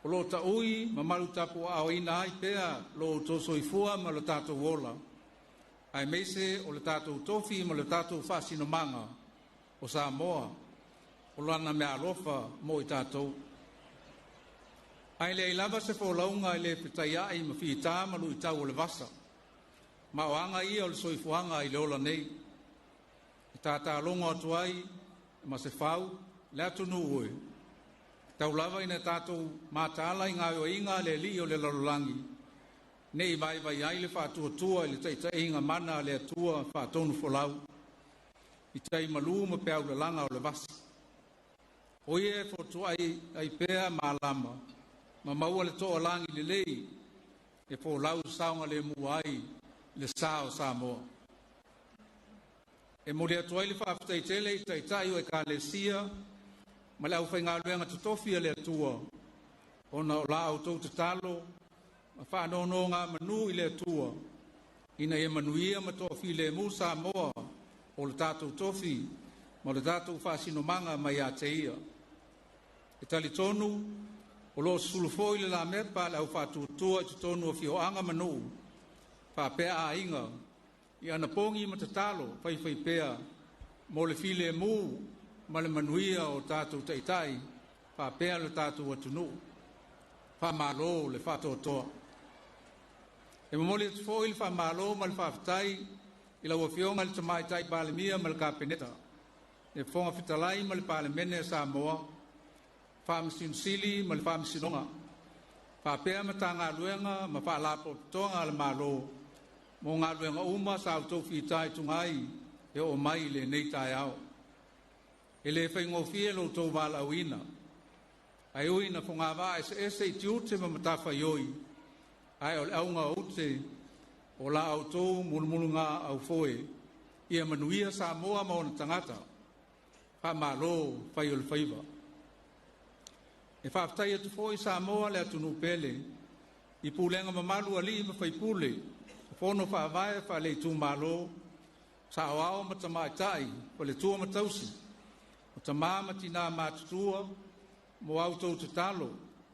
o lo ta ui, ma malu tapu ao ina ai pea, lo to soifua ma lo tātou wola. Ai meise o le tātou tofi ma le tātou whasino manga, o Samoa, o lana mea alofa mo i tātou. Ai le ilava se fo launga i le whitaia ai ma whita malu i tau o le vasa. Ma o anga ia o le soifuanga i le ola nei. I tātā longa atu ai, ma se whau, le atu nu ue. Tau lava ina tātou mātāla i ngā o inga le li o le lalulangi. Nei vai vai ai le whātua tua i le taita inga mana le atua whātonu folau. I tai malu ma peau le langa o le vasa. Oie e fotu ai pea mālama. Ma maua le toa langi le lei. E folau saunga le muai le sao Samoa. E mori atu ai le whaafitai tele i taitai o e ka le sia. Ma le au whai ngā luenga tutofia le atua. Ona o la au tau te talo. Ma whaanono ngā manu i le atua. Ina e manuia ma tofi le mu Samoa. O le tātou tofi. Ma le tātou whaasino manga mai a te ia. E tali tonu. O lo sulufoi le la mepa le au whātuatua i tutonu o whioanga manu. Whapea a inga. I ana pongi ma te talo. Whai pea. Mo le file mu. Ma le manuia o tātou taitai, whapea le tātou atunu, whamalo le whatotoa. E mamoli atu fōi le whamalo ma le whaftai, i lau awhionga le tamaitai palemia ma le kāpeneta. E whonga whitalai ma le palemene Samoa, whamasinsili ma le whamasinonga. Whapea ma tā ngā luenga ma whaalapo tonga le malo, mo ngā luenga uma sa autou whitai tungai, e o mai le nei tai au. E le whaingofie lo tō wala uina. Ai uina fo ngā wā ese i tiute ma matafa ioi. Ai o le aunga ute o la au tō mulumulu ngā au foe. Ia manuia Samoa ma ona tangata. Wha malo whai o le whaiva. E whaftai atu foe Samoa le atu nupele. I pūlenga ma malu ali ma whai pūle. Whono wha vae wha le tū malo. Sa o ao ma tamaitai. Wa le tua ma tausi. O ta māma tina mātutua, mo au tau te talo,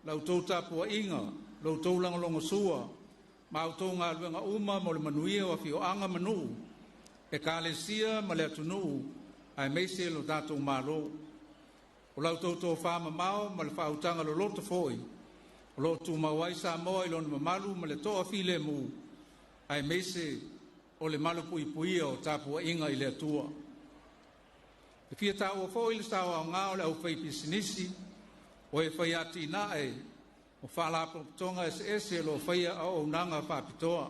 lau tau tāpua inga, lau tau langalonga sua, ma au tau ngā luenga uma mo le manuia o whio anga manu, e ka le sia ma le atunu, ai meise lo tātou Malo. O lau tau tau whāma mao ma le whautanga lo lota foi, o lo tu mawai Samoa i lona mamalu ma le toa file mu, ai meise o le malu pui puia o tāpua inga i le atua. E fia tā ua fōi le stāwa o ngā o le au whai pisinisi, o e whai ati nae, o whalapo tonga ese lo whai au nanga whapitoa.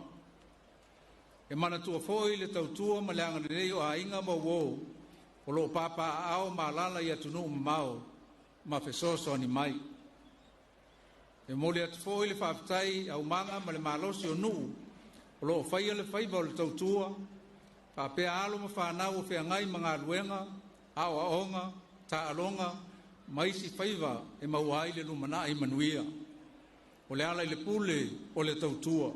E mana tua fōi le tautua ma le anga rei o a inga ma wō, o lo papa ao ma lala i atunu mau, ma whesoso ni mai. E mole atu fōi le whaptai au manga ma le malosi o nuu, o lo whai le whai le tautua, Whapea alo ma whanau o whiangai mga luenga, aonga, alonga, maisi whaiva e mauai le lumana i manuia. O le ala i le pule o le tautua.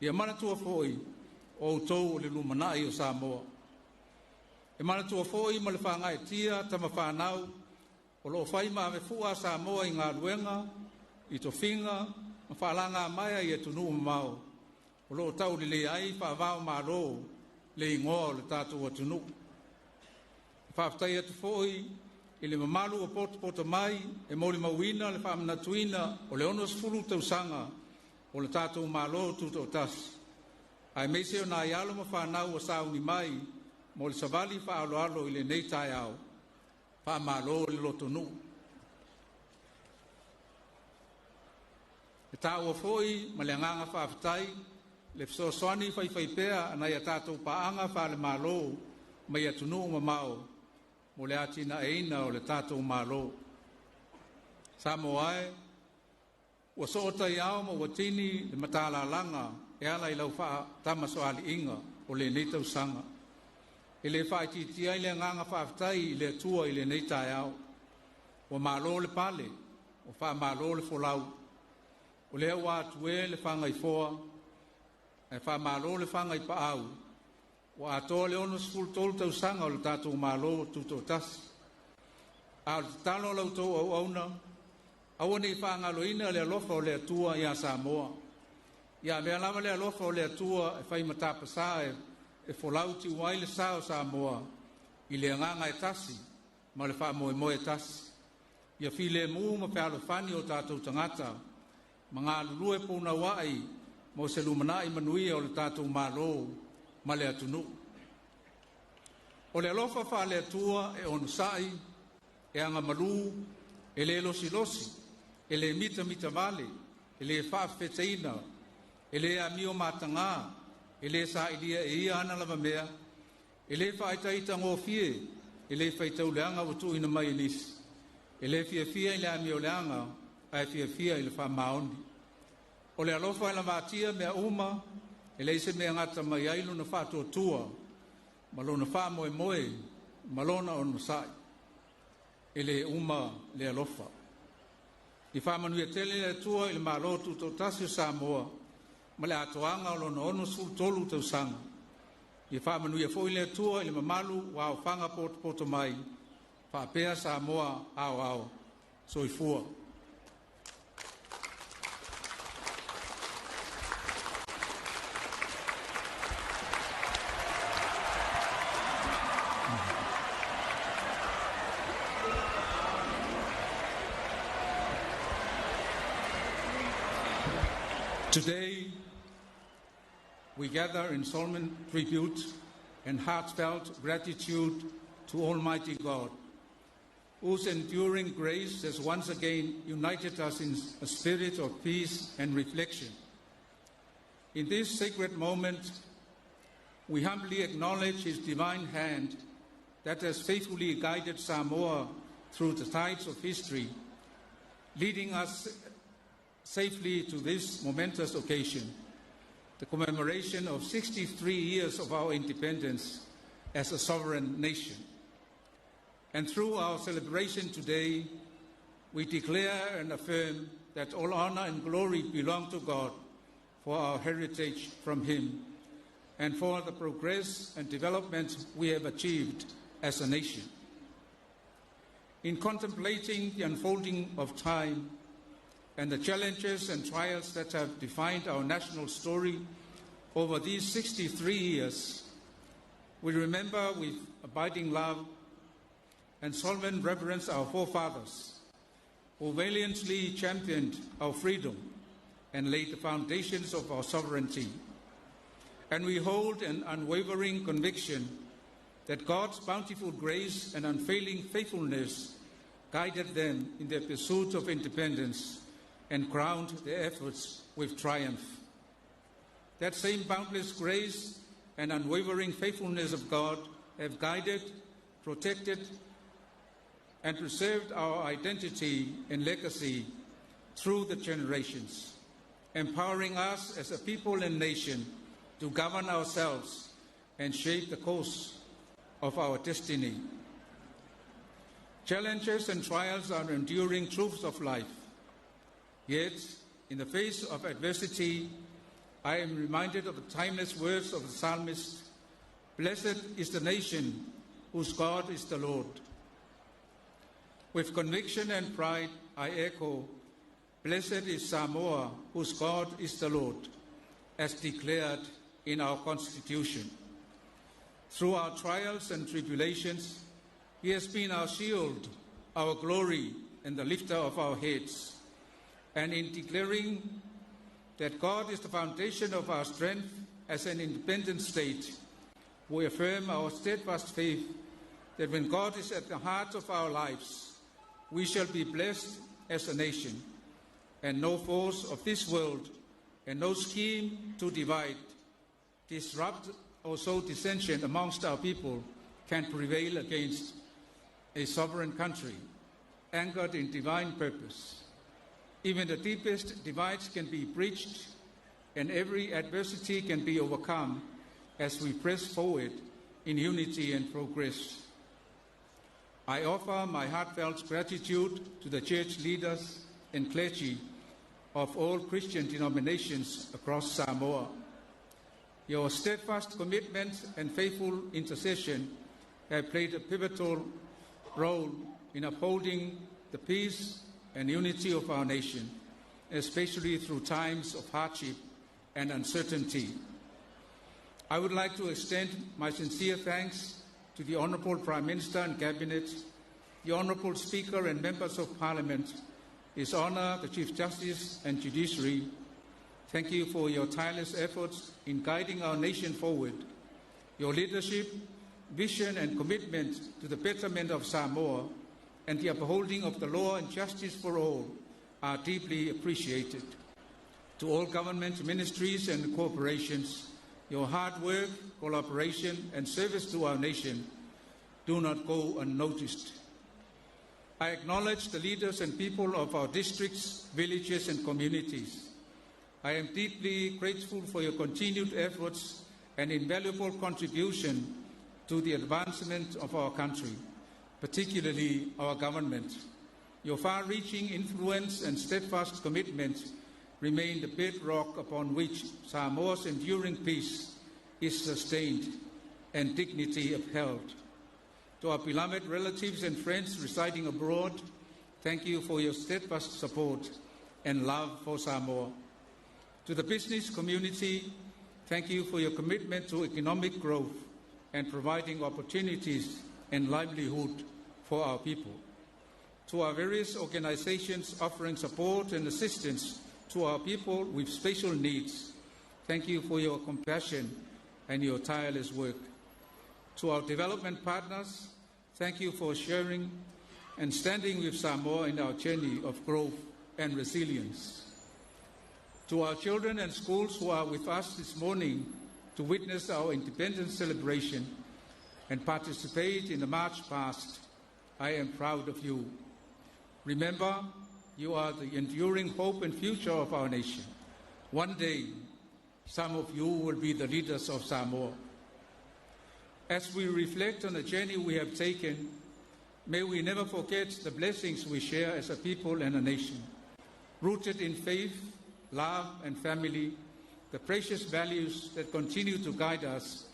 Ia manatua foi o tau o le lumana i o Samoa. E manatua foi ma le whangai tia tama whanau o lo whai ma me fua Samoa i ngā luenga, i to whinga, ma whalanga maia i e tunu mau. O lo tau li le ai whaavao Malo le ingoa o le tātou a tunu. Whaftai atu foi i le mamalu o pota mai e moli mauina le Faamanatuina o le ono sfulu Tausaga o le tātou Malo Tutoatasi. Ai meise o nā ialo ma whanau o sauni mai mo le Savali whaaloalo i le nei tai au. Whaamalo le lotonu. E tāu o foi ma le anganga whaftai le fsosoani whaiwhaipea anai a tātou paanga whaale Malo mai atunu ma mau. Mo le atina eina o le tātou Malo. Samoa e, ua soota i ao ma ua tini le matala langa e ala i lau wha tamasoali inga o le nei Tausaga. E le wha ititia i le nganga whaftai i le atua i le nei tai au. Ua Malo le pale, o wha Malo le folau. O le ua atue le whanga i foa, e wha Malo le whanga i paau. Wa atoa le ono skul tolu Tausaga o le tātou Malo Tutoatasi. A le talo lau tau au auna, aua nei whaangaloina le alofa o le atua i a Samoa. Ia mea lama le alofa o le atua e whai matapasa e folauti uai le sao Samoa i le anganga e tasi, ma le wha moe moe tasi. Ia file mu ma pe alofani o tātou tangata, ma ngā lulue puna wai mo se lumana i manuia o le tātou Malo, ma le atunu. O le alofa wha le atua e onusai, e anga malu, e le losi, e le mita vale, e le whaafeteina, e le amio matanga, e le sa ilia e ia ana lava mea, e le whaitaita ngōwhie, e le whaitau leanga watu ina mai nisi, e le fia i le amio leanga, ai fia i le whamaoni. O le alofa e la matia mea uma, e le se mea ngata mai ailu na whātua tua, malona wha moe, malona o nasai, e le uma le alofa. I whamanuia tele le tua i le Malo Tutoatasi o Samoa, ma le atoanga o lona ono sul tolu Tausaga. I whamanuia foi le tua i le mamalu wa o whanga poto mai, whaapea Samoa ao, soifua. Today, we gather in solemn tribute and heartfelt gratitude to Almighty God, whose enduring grace has once again united us in a spirit of peace and reflection. In this sacred moment, we humbly acknowledge His divine hand that has faithfully guided Samoa through the tides of history, leading us safely to this momentous occasion, the commemoration of 63 years of our independence as a sovereign nation. And through our celebration today, we declare and affirm that all honor and glory belong to God for our heritage from Him and for the progress and development we have achieved as a nation. In contemplating the unfolding of time and the challenges and trials that have defined our national story over these 63 years, we remember with abiding love and solemn reverence our forefathers who valiantly championed our freedom and laid the foundations of our sovereignty. And we hold an unwavering conviction that God's bountiful grace and unfailing faithfulness guided them in their pursuit of independence and crowned their efforts with triumph. That same boundless grace and unwavering faithfulness of God have guided, protected, and preserved our identity and legacy through the generations, empowering us as a people and nation to govern ourselves and shape the course of our destiny. Challenges and trials are enduring truths of life. Yet, in the face of adversity, I am reminded of the timeless words of the psalmist, "Blessed is the nation whose God is the Lord." With conviction and pride, I echo, "Blessed is Samoa, whose God is the Lord," as declared in our Constitution. Through our trials and tribulations, He has been our shield, our glory, and the lifter of our heads. And in declaring that God is the foundation of our strength as an independent state, we affirm our steadfast faith that when God is at the heart of our lives, we shall be blessed as a nation, and no force of this world and no scheme to divide, disrupt, or sow dissension amongst our people can prevail against a sovereign country anchored in divine purpose. Even the deepest divides can be breached, and every adversity can be overcome as we press forward in unity and progress. I offer my heartfelt gratitude to the church leaders and clergy of all Christian denominations across Samoa. Your steadfast commitment and faithful intercession have played a pivotal role in upholding the peace and unity of our nation, especially through times of hardship and uncertainty. I would like to extend my sincere thanks to the Honourable Prime Minister and Cabinet, the Honourable Speaker and Members of Parliament, His Honour the Chief Justice and Judiciary. Thank you for your tireless efforts in guiding our nation forward. Your leadership, vision and commitment to the betterment of Samoa and the upholding of the law and justice for all are deeply appreciated. To all government ministries and corporations, your hard work, collaboration and service to our nation do not go unnoticed. I acknowledge the leaders and people of our districts, villages and communities. I am deeply grateful for your continued efforts and invaluable contribution to the advancement of our country, particularly our government. Your far-reaching influence and steadfast commitment remain the bedrock upon which Samoa's enduring peace is sustained and dignity upheld. To our beloved relatives and friends residing abroad, thank you for your steadfast support and love for Samoa. To the business community, thank you for your commitment to economic growth and providing opportunities and livelihood for our people. To our various organizations offering support and assistance to our people with special needs, thank you for your compassion and your tireless work. To our development partners, thank you for sharing and standing with Samoa in our journey of growth and resilience. To our children and schools who are with us this morning to witness our independence celebration and participate in the march past, I am proud of you. Remember, you are the enduring hope and future of our nation. One day, some of you will be the leaders of Samoa. As we reflect on the journey we have taken, may we never forget the blessings we share as a people and a nation, rooted in faith, love and family, the precious values that continue to guide us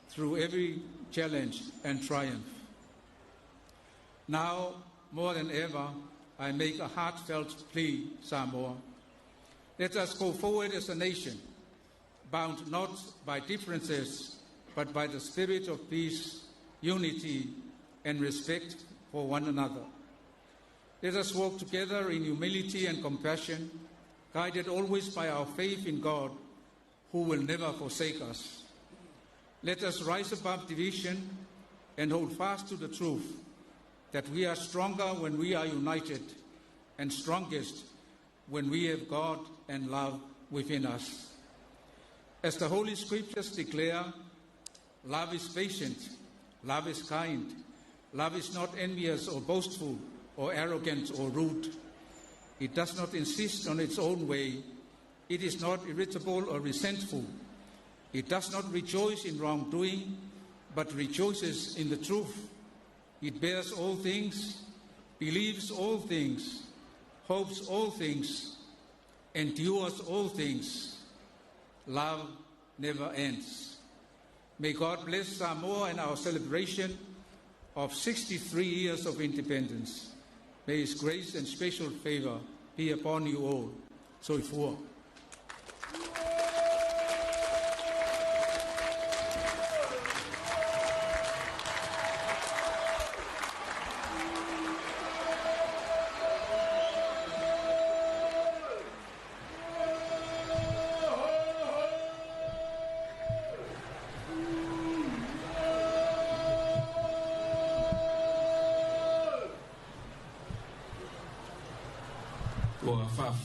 through every challenge and triumph. Now, more than ever, I make a heartfelt plea, Samoa. Let us go forward as a nation, bound not by differences, but by the spirit of peace, unity, and respect for one another. Let us walk together in humility and compassion, guided always by our faith in God, who will never forsake us. Let us rise above division and hold fast to the truth that we are stronger when we are united and strongest when we have God and love within us. As the Holy Scriptures declare, love is patient, love is kind, love is not envious or boastful or arrogant or rude. It does not insist on its own way. It is not irritable or resentful. It does not rejoice in wrongdoing, but rejoices in the truth. It bears all things, believes all things, hopes all things, endures all things. Love never ends. May God bless Samoa and our celebration of 63 years of independence. May His grace and special favor be upon you all. Soifua.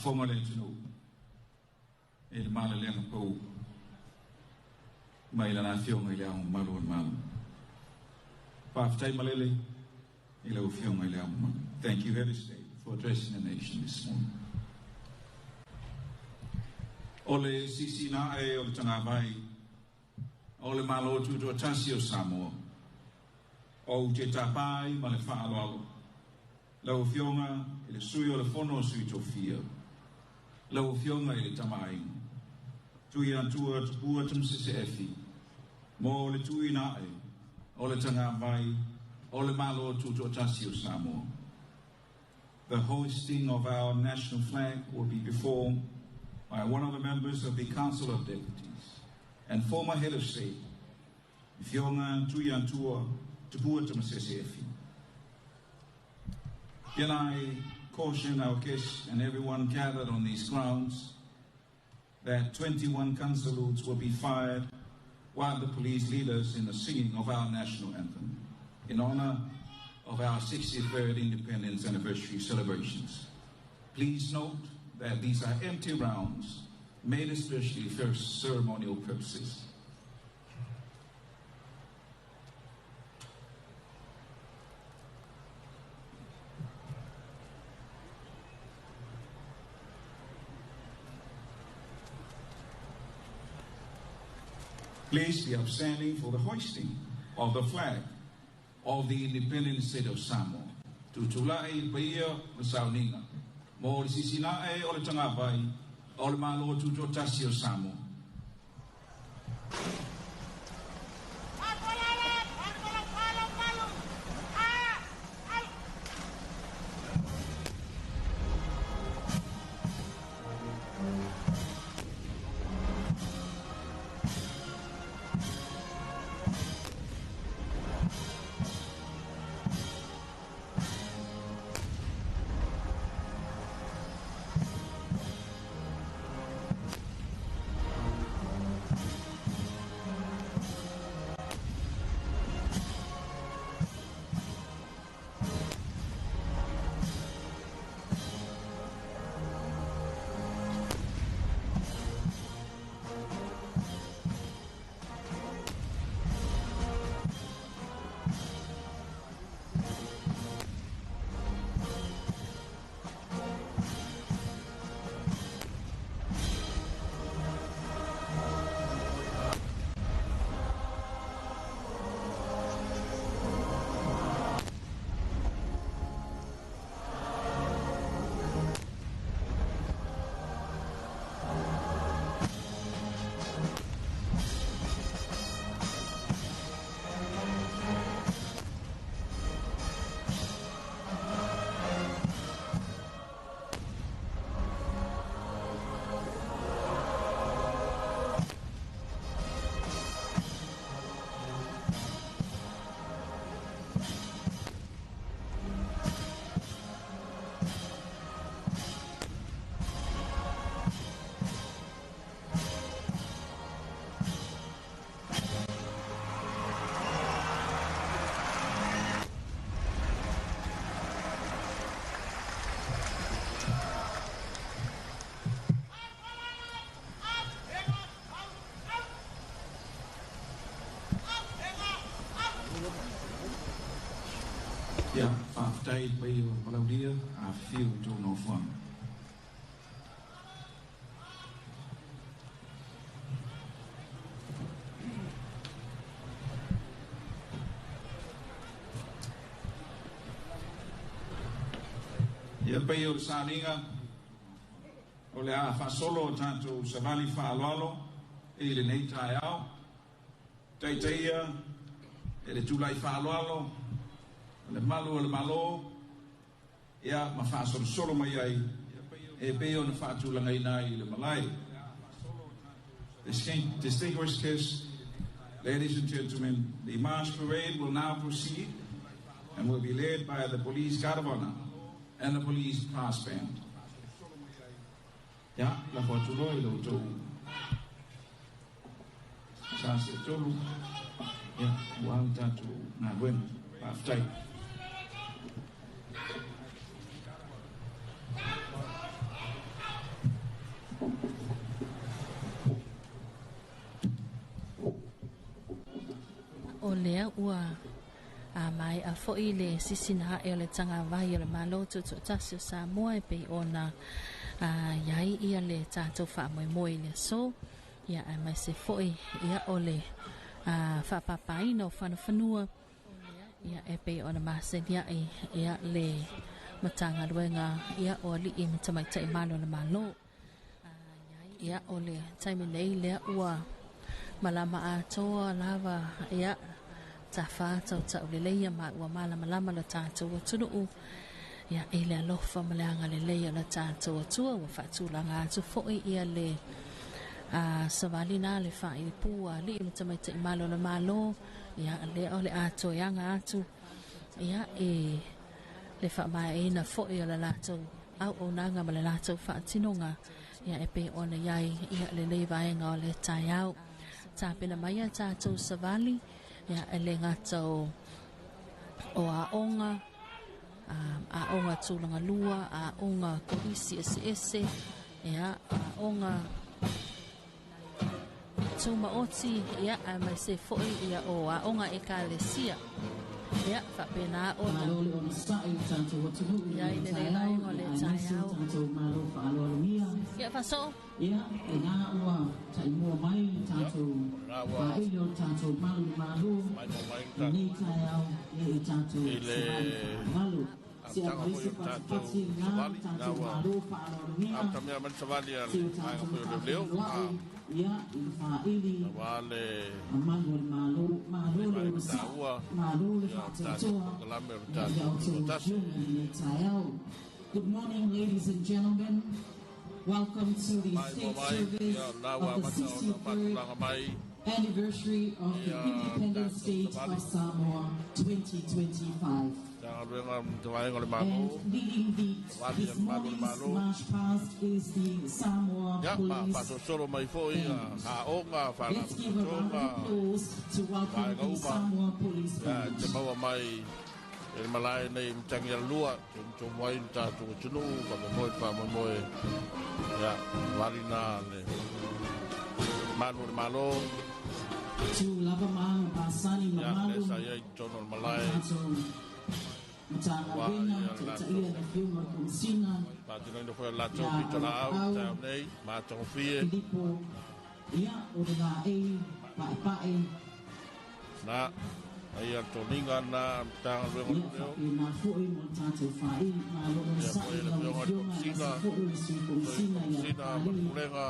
Fonga le tunu e le mala lenga pou mai la fionga ile au malo malo pa ftai malele ile au fionga ile au. Thank you, Head of State, for addressing the nation this morning. Ole sisi na e o tanga vai ole malo tutoatasi o Samoa o te tapai ma le whaaloalo lau fionga i le sui o le fono o sui tofia lau fionga i le tamai tui antua tupua tumsese efi mo le tui nae o le tanga vai o le malo tutoatasi o Samoa. The hoisting of our national flag will be performed by one of the members of the Council of Deputies and former Head of State, Fionga tui antua tupua tumsese efi. Can I caution our guests and everyone gathered on these grounds that 21 gun salutes will be fired while the police lead us in the singing of our national anthem in honor of our 63rd independence anniversary celebrations. Please note that these are empty rounds made especially for ceremonial purposes. Please be upstanding for the hoisting of the flag of the independent state of Samoa. Tutulai Baia Masauninga. Mo Sisinae o le Tangabai, o le Malo Tutoatasi o Samoa. Ja, aftai by Malaudia, a few to no fun. Ia pei o salinga o le a whasolo tātou Savali whaaloalo e le nei tai au. Teiteia e le tūlai whaaloalo le Malo o le Malo ia ma whaasolo solo mai ai e pei o na whaatūlanga ina i le Malai. Distinguished guests, ladies and gentlemen, the March Parade will now proceed and will be led by the Police Guard of Honor and the Police Brass Band. Ja, la whaaturo I lo tōu. Sa se tōru, ia, wau tātou ngā wena, pāwhtai. O lea ua a mai a fo'i le sisina e o le tanga vai o le Malo Tutoatasi o Samoa e pei ona iai ia le tātou whaamoemoe le so ia a mai se fo'i ia o le whaapapaina o whanawhanua ia e pei ona maasenia ia le matanga luenga ia o li I matamaita I Malo le Malo ia o le taimi nei lea ua malama a toa lava ia ta whātau tau le leia ma ua malama la tātou atunuu ia e le alofa maleanga le leia la tātou atua ua whaatūlanga atu fo'i ia le Savali na le wha'i le pua li I matamaita I Malo le Malo ia le o le ato ianga atu ia e le whaamaeina fo'i o la lātou au o nanga ma le lātou whaatinonga ia e pe ona iai ia le leivaenga o le tai au tāpena mai a tātou Savali ia e le ngatau o aonga tūlanga lua, aonga kohisi ese ia aonga tūma oti ia a mai se fo'i ia o aonga e ka le sia ia whapena ona ia I le leivaenga o le tai au ia whaso ia e ngā ua tai mua mai tātou whaile o tātou malu e nei tai au e tātou malu se a maise pati ngā tātou malu whaaronia se o tātou whaai ia I whaili a malu le masa malu le whaatatoa ia au tō nei tai au. Good morning ladies and gentlemen. Welcome to the state service of the 63rd anniversary of the independent state of Samoa 2025. And leading this morning's march past is the Samoa Police Band. Let's give a round of applause to welcome the Samoa Police Band. E malai nei mtangi alua to mai tātou tunu pa moe pa moe ya warina le malo tu lava mau pasani malo ya saya tono malai mtanga wina tutaia na fiuma kumsina pa tino foi la to pitala au ta nei ma to fie lipo ia o na e pa na ai a toninga na tanga luenga leo na foi mo tātou whai ma lono sa'i na fiuma na foi si kumsina sina luenga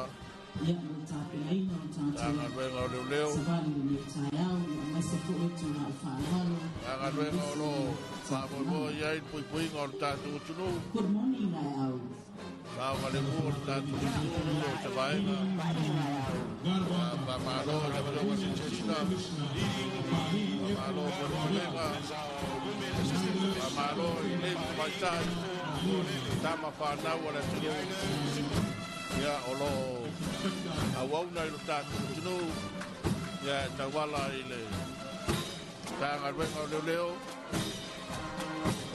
ia mo tāpena ina o tātou tanga luenga leo Savali ni tai au mai se foi tu na whaalo tanga luenga lo whaamo iai pui ngor tātou tunu. Good morning au Sao le mo tātou tunu o te vaenga Malo le malo wa sinchina Malo por problema Malo ile maitai tama whanau ala tunu ia olo awauna ilo tātou tunu ia tawala ile tanga ruenga leo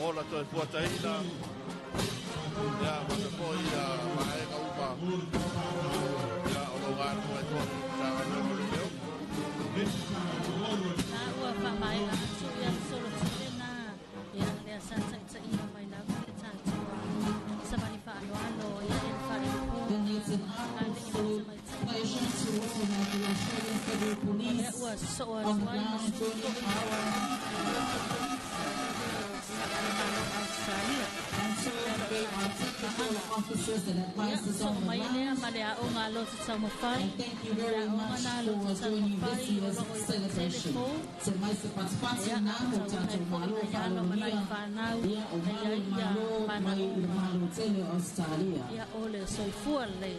ola toi puataina ia matapoi ia maenga upa ia olo gānu mai toi tanga ruenga leo ua whamaenga atu ia solo tirena ia lea sata ia mai na vile tātou Savali whaanoano ia e whaepo Then it's an absolute pleasure to also have the Australian Federal Police on the ground joining our and celebrate our officers that advised us on the line. And thank you very much for joining this year's celebration. Se mai se participați na ho tato malo Faamanatuina ia o mai malo tele Australia. Ia ole soifua le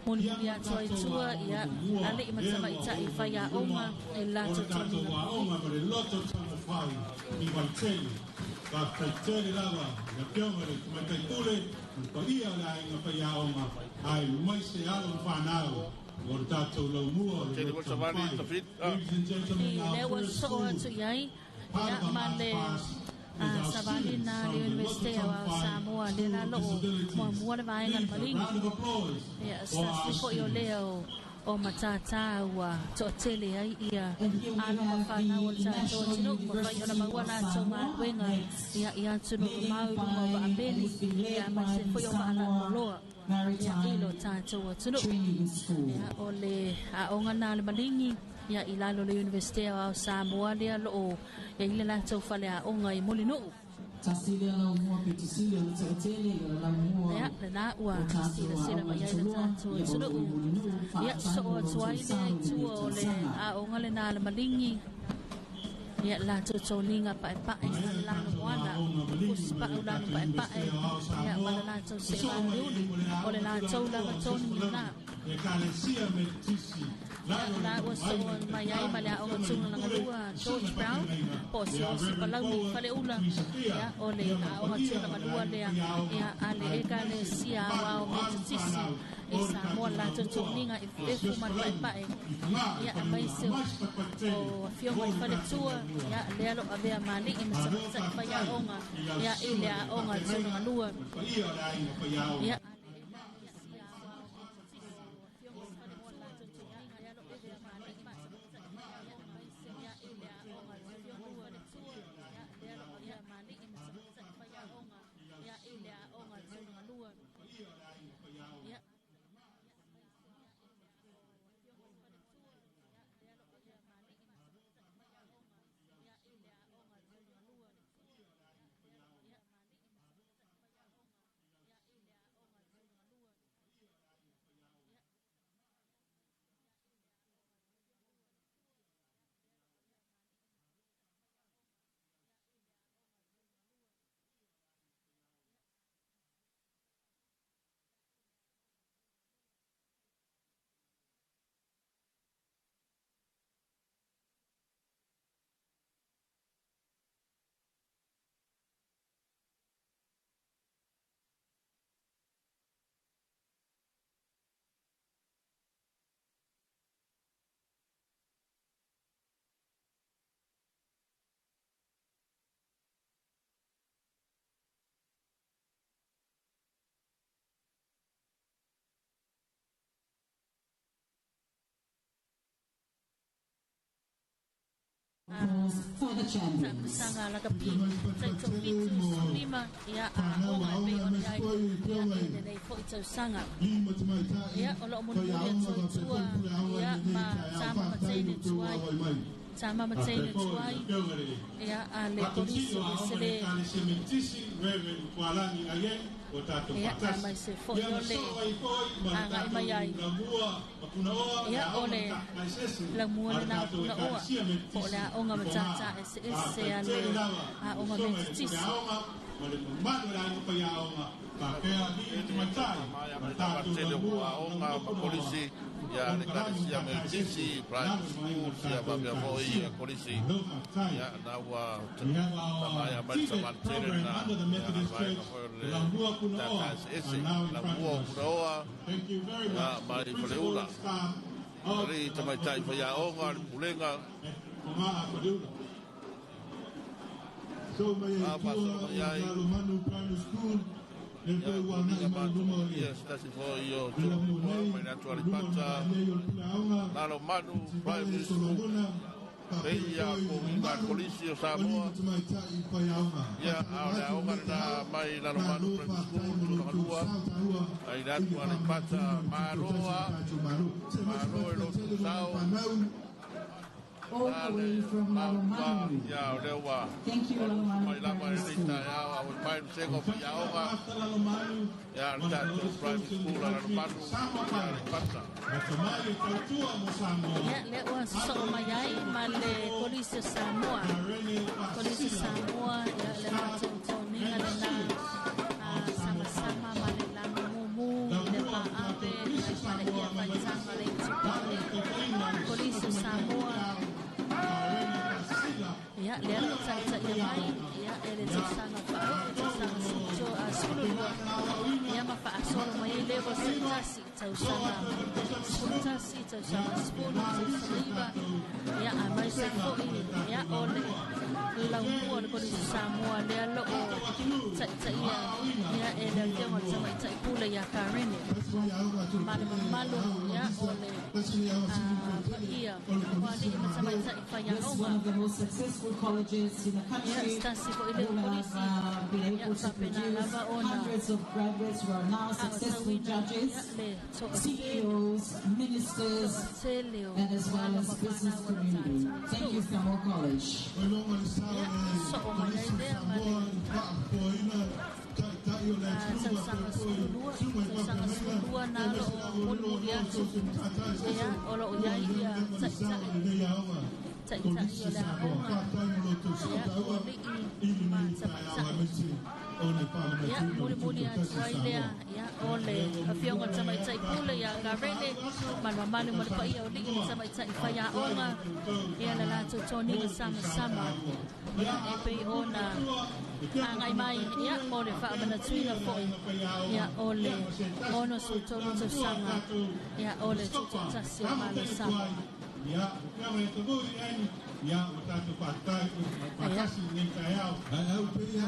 muni ia toi tua ia ale i matama ita i whai a oma e lato tonu na oma ma le loto tonu whai i Waitele ka Waitele lava ia pionga le kumatai tule pa ia la inga whai a oma ai lumai se alo whanau o tato lau mua le loto whai. Ladies and gentlemen, our first school ia male Savali na le University of Samoa le na lo mo le vai ngal malingi ia sa fo yo leo o matata wa totele ai ia ana mafana o tato tino mo vai ona mawana to ma wenga ia tunu mau mo ba ambeli ia ma se fo yo ana lo ia ilo tato tunu ia ole a onga na le malingi ia ilalo le University of Samoa le lo ia ile la tau fale a onga i molino Tasilia la mua pitisilia le tele la mua ia le na ua sila ma ia le tatu sulu ia so o tuai le tuo le a onga le na le malingi ia la tau linga pa pa la moana pa la pa ia ma la tau se ma le o le la tau la tonu na la was so mai ai ma le o tunu na lua George Brown po si o si palau ni fale ula ya ole a o tunu na lua le ya ale e ka le sia wa o metisi e sa mo la tunu ninga e fu ma pa ya mai se o fio mai fale tua ya le alo ave mali i msa pa ya onga ya ile a onga tunu na lua ya for the champions. Sanga la kapi sai to pitu lima ya a o ma pe on ya ya ne fo Tausaga ya o lo mo ni tua ya ma sama matene tuai sama matene tuai ya a le polisi se le ya mai se fo yo le anga mai ai ya ole la mua na puna oa po la onga matata ese ale a onga metisi polisi ya le kalesia metisi private school ya babia foi polisi ya na wa ya mai samantene na vai ese la mua kuroa ya mai faleula ari tamai tai fa ya onga pulenga so mai ya Manu Primary School yes, that's it for you. My natural pata. Malo Manu Primary School. Veia com a polícia Samoa. Ya, ahora na mai Malo Manu Primary School na rua. Ai natural pata Maroa. Maroa lo sao. all the way from Malo. Thank you, Malo. Let was so mayai male polisi Samoa. Polisi Samoa ya le matoni na sama-sama male la mumu le paave male ia paitanga le tupale. Polisi Samoa ya le tsa ya mai ya ele tsana pa tsana so asulu ya mafa asolo mai le go sitasi Tausaga Tutoatasi Tausaga spulu Tausaga ya amai se foi ya ole la uo le polisi Samoa le lo tsa ya ele le mo tsama tsa pula ya karene malo ya ole ia wali tsama tsa fa ya This is one of the most successful colleges in the country. Who have been able to produce hundreds of graduates who are now successful judges, CEOs, ministers, and as well as business community. Thank you, Samoa College. Ya muli atuailea ya ole afionga tsama tsai pula ya garene malmamali mo pa ia oli tsama tsai fa ya onga ya la totoni le sama ya epe ona angai mai ya ole Faamanatuina foi ya ole ono sutonu tsanga ya ole Tutoatasi Malo sama ya watatu patai makasi nika yao au pia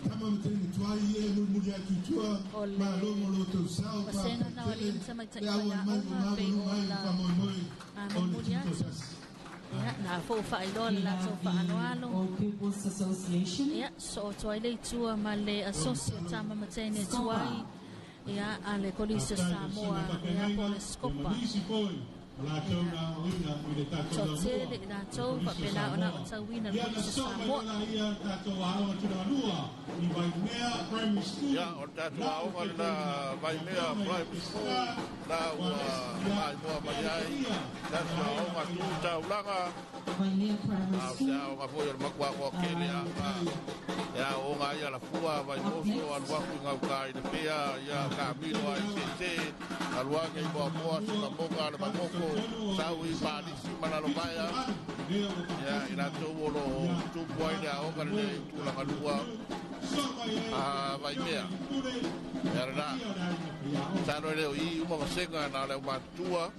kama mteni twai yenu mulia tutua Malo molo to sao pa na wali sama tsai ya ona pe ona ya na fo fa idol la so fa anualo People's Association ya so toile tua male associate sama matene tuai ya ale polisi Samoa ya police scopa Totele na tau pa pela ona tawina polisi Samoa ya ortatu au na Vaimea Primary School na wa mai na wa Tausaga Vaimea Primary School ya wa foi makwa ko kele ya o nga ya la fua vai moso al wa ku ngau kai de pia ya camino ai se al wa ke bo bo na boga na moko sawi pa di mana lo baya ya ina to bolo tu boy ya o ka le tu la kalua Vaimea ya ra sa no le i mo senga na le matua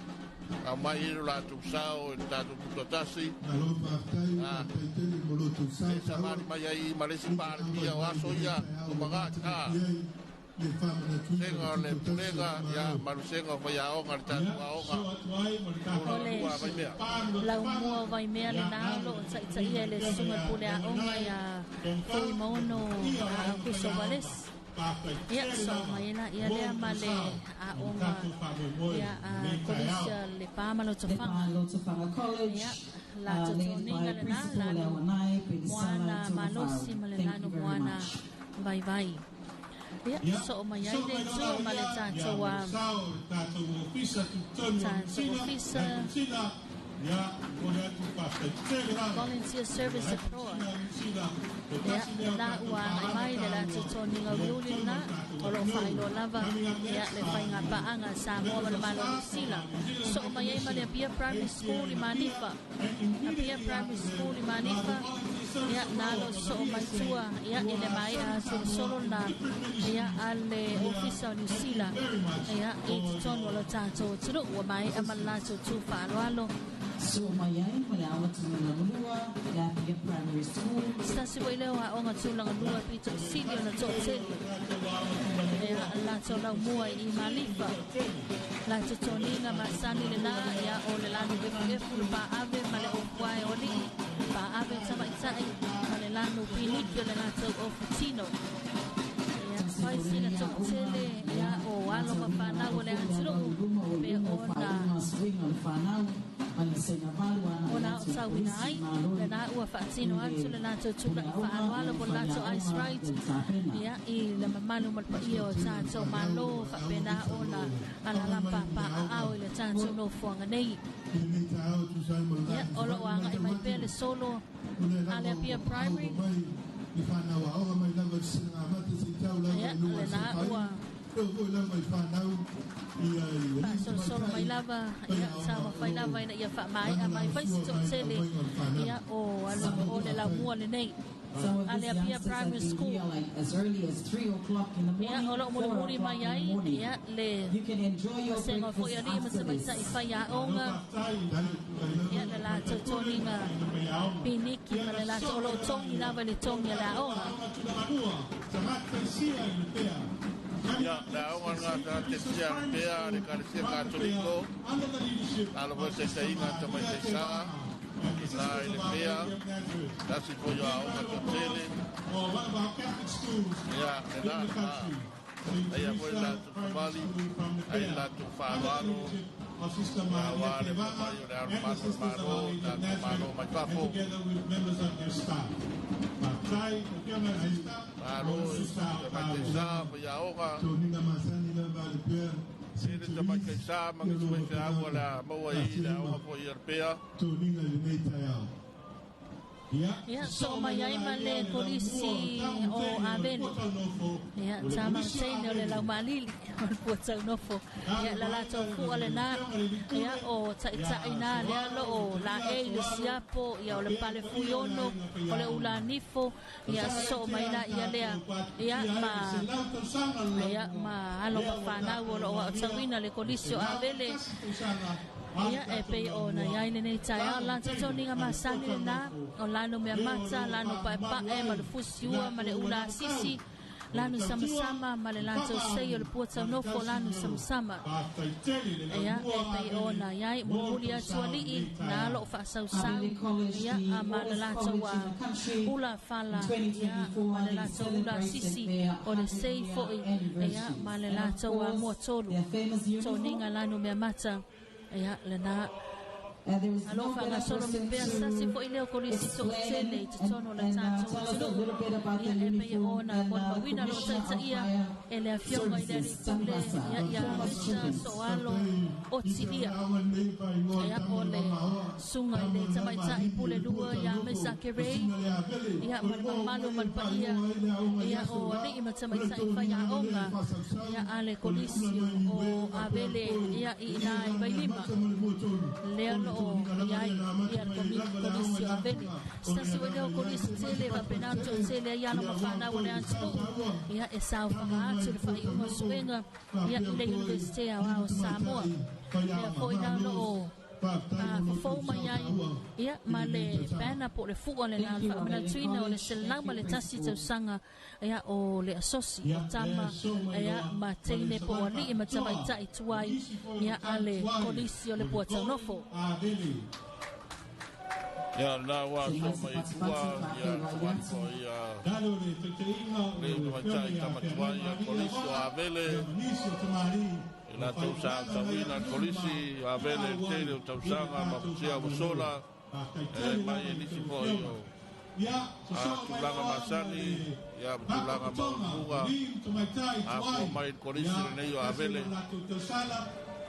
a mai la tu sao ta tu Tutoatasi Savali mai ai malesi par dia waso ya tu maga senga le pulega ya marusenga fa ya o ngarta o Vaimea la mua Vaimea le nalo tsai ele sunga pule a onga ya foi mono ku Savales ya so maina ya le male a onga ya kolisia le Faamanatuina College ya la toninga le na la mwana malosi male nano mwana vai ya so maina le so male tanto wa officer volunteer service abroad ya la wa mai de la toni ngululi na olo fai lo lava ya le fai nga paanga Samoa Malo sila so mai male pia primary school i Manifa pia primary school i Manifa ya nalo so mai tua ya ile mai a solo na ya ale officer ni sila ya it ton wala tanto tru wa mai amala tu fa lo So mayai malawa tumalua ya pia primary school. Stasi wa ile wa onga tulang lua pito sili na toteli. Ya la tola mua I Malifa. La totoninga masani le na ya ole la ni befu pa ave male okwai oli pa ave sama itai male la no pinito le na to ofutino. Ya fai sila totele ya o alo mafana wale atiro pe ona Ona o sauina ai, le nā ua whaatino atu le nā tūtula I whaanoala po lato ice ride. Ia I le mamalu malpa ia o tātou Malo, whapena o na alalampa pa a au I le tātou no fuanga nei. Ia, olo o anga I mai pēr le solo, ale apia primary. Ia, le nā ua solo mai lava ia sama fai lava ina ia fa mai a mai fai so tele ia o o le la mua le nei ale apia primary school as early as 3 o'clock in the morning. Ia o lo muri mai ai ia le se ma foi ali ma se mai sai fai a onga ia le la toninga piniki ma le la lo tongi lava le tongi la onga Ya, la onga nga te tia pea le Kalesia Katoliko. Ala mo se sainga te mai se saa. La ile pea. Tasi po yo onga te tele. Ya, na. Ai mo la tu Savali, ai la tu Faamanatuina. Ya wale mo mai o le Malo mai papo. Malo, matesa ya oga. Sini te matesa mangi te awala mo ai la o po yerpea. Ia so mai ai ma le polisi o aveni ia tama tene o le lau malili o le puatau nofo ia la lato fu ale na ia o taʻitaʻina lea loo la e le siapo ia o le pale fuiono o le ula nifo ia so mai la ia lea ia ma alo ma fanau o loo aʻotauina le kolisi o avele ia e pei ona ia ile nei tae la toninga masani le na o lano mea mata lano paepae ma le fusiua ma le ula asisi lano samasama ma le lantou sei o le puatau nofo lano samasama ia e pei ona ia mumuli atu alii na loo faasausau ia a ma le latou ula fala ia ma le latou ula asisi o le sei foʻi ia ma le latou mua tolu toninga lano mea mata ia lena alo fa na solo me pensa se foi leo kolisi so tele te tono la tanto ia e me ona mo wina lo tsa ia ele afio mai dali tule ia misa so alo otilia ia ole sunga ile tsa tsa ipule lua ia mesa kere ia malo malpaia ia o le ima tsa tsa fa ia onga ia ale kolisi o avele ia ina vai lima leo ia kolisi aveni stasi wele kolisi tele va penato tele ia no mafana wale antu ia e sao famaatu le fai uma suenga ia ile university a Samoa ia foi na lo fo mai ia ma le pena po le fuga le na Faamanatuina o le selanga ma le tasi Tausaga ia o le asosi o tama ia ma teine po ali ma tamaita tuai ia ale kolisi o le puatau nofo Ya na wa so mai tua ya ko ya le tamaita tamatuai ya kolisi o avele la Tausaga wina kolisi avele tele Tausaga ma pusia sola mai ni si foi tulanga masani ya tulanga maunga ako mai kolisi nei avele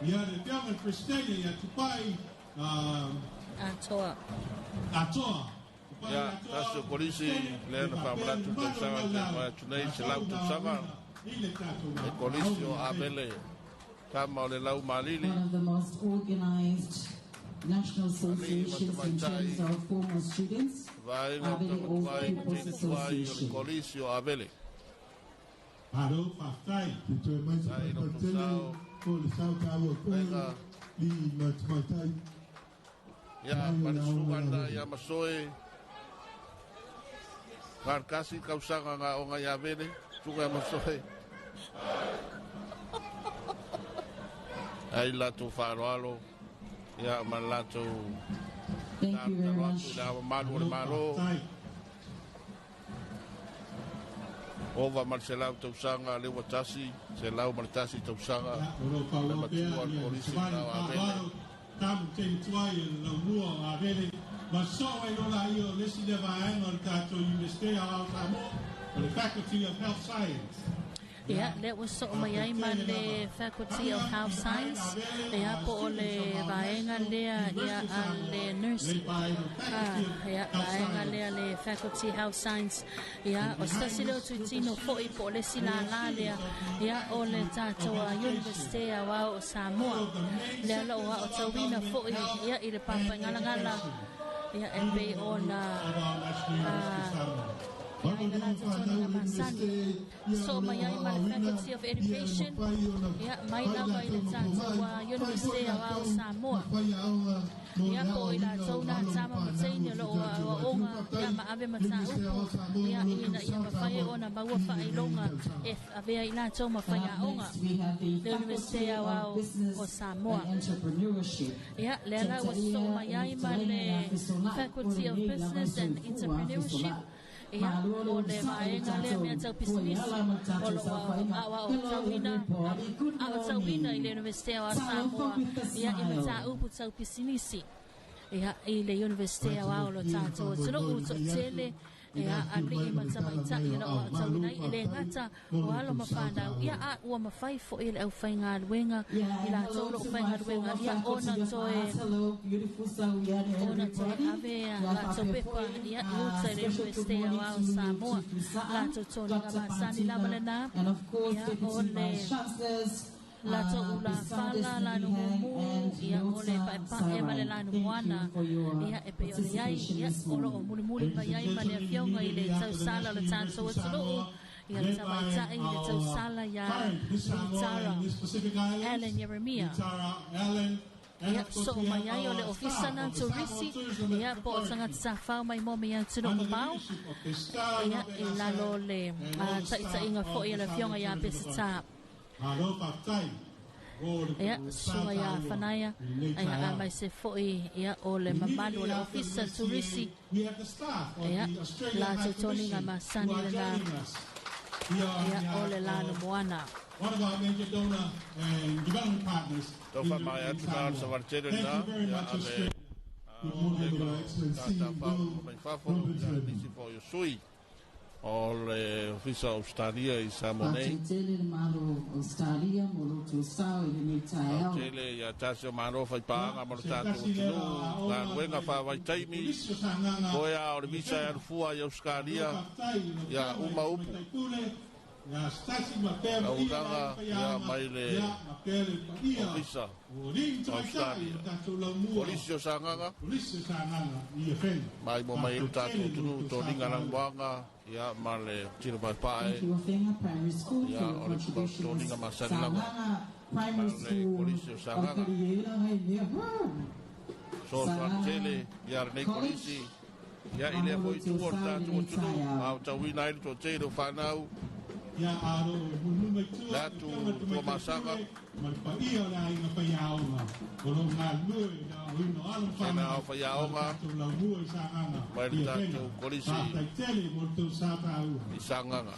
ya de piama kristeni ya tupai atoa ya taso kolisi le na Faamanatuina Tausaga tunai se lau Tausaga kolisi o avele kama le lau malili. One of the most organized national associations in terms of former students, Avele Old People's Association. Colisio Avele. Ya, palisuanda ya masoe. Karkasi kausanga nga onga ya Avele, tuga masoe. Ai lato faroalo ya malato malo ova Marcelo Tausaga le watasi se lau Martasi Tausaga le matua polisi na avele tamu te tuai na mua a vele ma so ai no la io le si deva ai tato university a Samoa the Faculty of Health Science. Yeah, that was so my the Faculty of Health Science. Yeah, po le vaenga lea le nursing. Yeah, vaenga lea le Faculty Health Science. Yeah, o stasilo tuitino fo I po le sila la lea. Yeah, o le tato University wa Samoa. Le lo wa o tawina fo yeah I le papa ngala. Yeah, and be on so my Faculty of Education, yeah, my number is University of Samoa. Yeah, boy, that's all that Samoa Matania or yeah, my Ave Matau, yeah, in a fire on a Bawa Failonga, if a very Latoma Fire, the University of Samoa. Yeah, Lela was so my Faculty of Business and Entrepreneurship. Yeah, o le vaenga le mea tau pisinisi o lo awa o tauina I le University of Samoa ia I me tau pu tau pisinisi ia I le University of o lo tātou tino u to tele ia ali I matamaita I lo o tauina I le ngata o alo mawhanau ia a ua mawhai fo I le au whainga luenga I la tau lo whainga luenga ia ona toe ave la tau pepa ia I uta I le University of Samoa la tau tōni ngā masani la malena ia o le la tau la fala la numu ia o le paipa e male la numuana ia e pe o le iai ia o lo o muli pa iai ma le fionga I le tau sala le tātou atulu ia le tawaitai le tau sala ia Tara Ellen Yeremia ia so mai ai o le ofisa na turisi ia po o tangata sa whao mai momi ia tino umau ia I lalo le taitai inga fo ia le fionga ia pesita ia sunga ia whanaya ia a mai se fo ia o le mamalu o le ofisa turisi ia la tutoni ngā masani le nā ia o le lana moana. One of our major donor and development partners. Thank you very much. O le ofisa Australia I Samoa. Tele Malo Australia mo to sao I ni tae. Tele ya tasio mano fai panga mo tato tino na wenga fa vai taimi. Koia o le visa ya fua I Australia ya uma upu. Na udanga ya mai le ofisa Australia. Polisio sanganga. Mai mo mai tato tino to linga lang wanga. Ya male tiro mai pae ya ora to ninga masani lama male polisi sanganga so tele ya ne polisi ya ile foi tuorta tu au tawina ile to tero fanau ya aro la tu masanga ia la inga paiaonga o lo ngā lue na hino alu whanau paiaonga mai tatu polisi I sanganga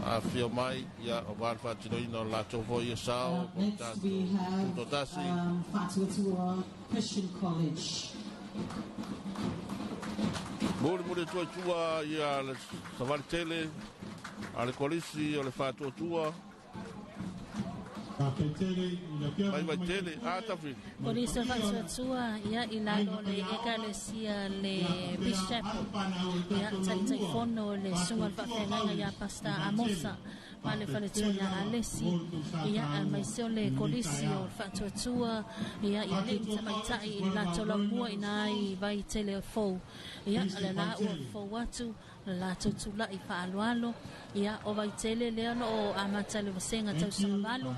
a fio mai ia o wan fatino ino la tofo ia sao Next we have Faamanatuina Christian College. Mure tua ia le Savali tele ale polisi o le Faamanatuina vai tele tafi polisi Faamanatuina ia I lalo le ekalesia le bishop ia tai fono le sunga whawhenga ia pasta amosa ma le Faamanatuina alesi ia mai seo le polisi o Faamanatuina ia le tamaitai I lato la mua ina I vai tele fou ia le la ua fou atu la tutula I whaalualo ia o vai tele lea no o amata le vasenga Tausaga Malo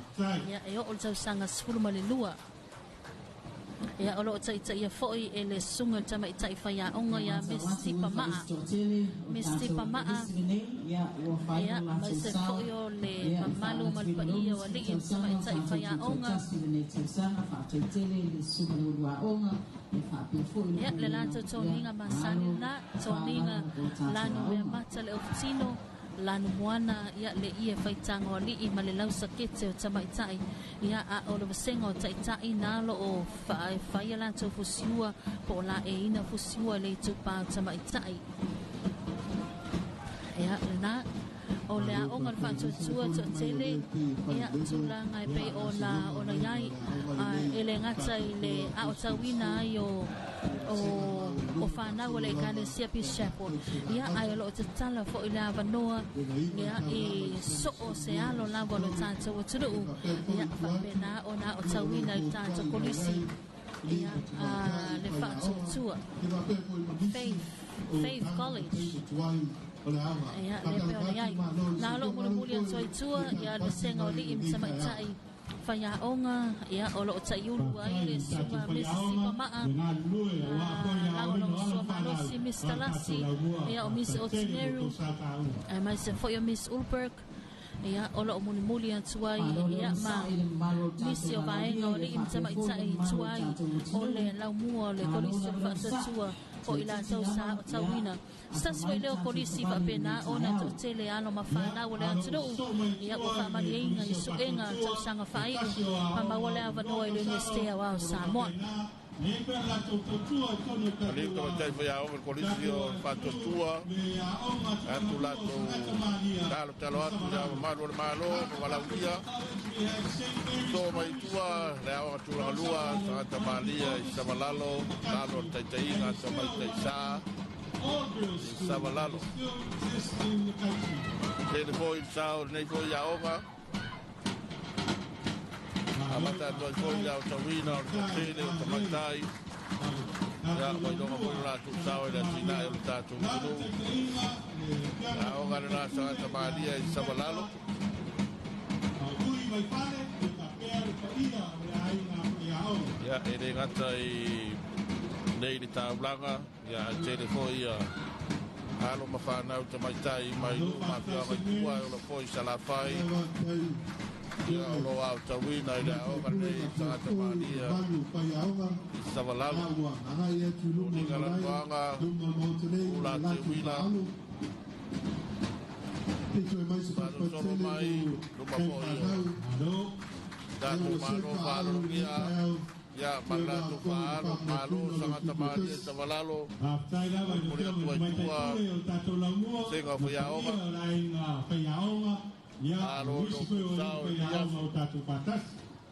ia e o Tausaga sfulu ma le lua ia o lo tai ia foi e le sunga tama I whaia onga ia Misti Pamaa ia mai se foi o le mamalu malpa ia o li tama I whaia onga ia le lato toninga masani na toninga lano mea mata le ofitino lanu moana ia le ia faitanga o li'i ma le lau sakete o tamaitai ia a o le vasenga o taitai na lo o whaia lanto fusiua po la e ina fusiua le tupa o tamaitai ia le na o le aonga le whaatuatua to tele ia tulanga e pe o la iai e le ngata i le a o tawina ai o whanau le kane siapi shepherd ia ai lo te tala fo i le avanoa ia i so o se alo lava lo tātou o turu ia whapena o na o tawina i tātou kolisi ia le whaatuatua Faith College ia le pe o iai na lo muli o toitua ia le senga o li im samaitai Faya onga ia o lo taiulu ai le suga Mississippi maa lawa so malo si Mr. Lassi ia o Miss Otineru ai mai se foi o Miss Ulberg ia o lo muli atuai ia ma Miss o vaenga o le imtama itai tuai o le laumua o le kolisi o whatatua o ila tausa o tauina Stasi wai leo kolisi fa pena ona to tele ano mafana wale atudo ia ko fa malienga i suenga tausanga fai pamba wale avanoa ile nestea wa Samoa ali ko tai foi a o kolisi o fatotua atu lato talo atu ya malo wala uia so mai tua le o tu lua sa malia i savalalo talo taitaina sa mai taisa Savalalo. Ele foi sao nei foi a oga. Amata do foi a tawina o tele o tamatai. Ya foi do mo la tu sao e la tina e o tatu. A oga na sa tamalia i Savalalo. Ya ele gata i nei di Tausaga ya tele foi alo mafana o tamaitai mai no mafia mai tua o lo foi salafai ya lo au tawina ila o nei Santa Maria Savalalo ni kala wanga ula tewila solo mai no mafoio dato malo dia ya mana tu Malo sangat temani Savalalo kemudian tua sehingga Faaoma Malo Tau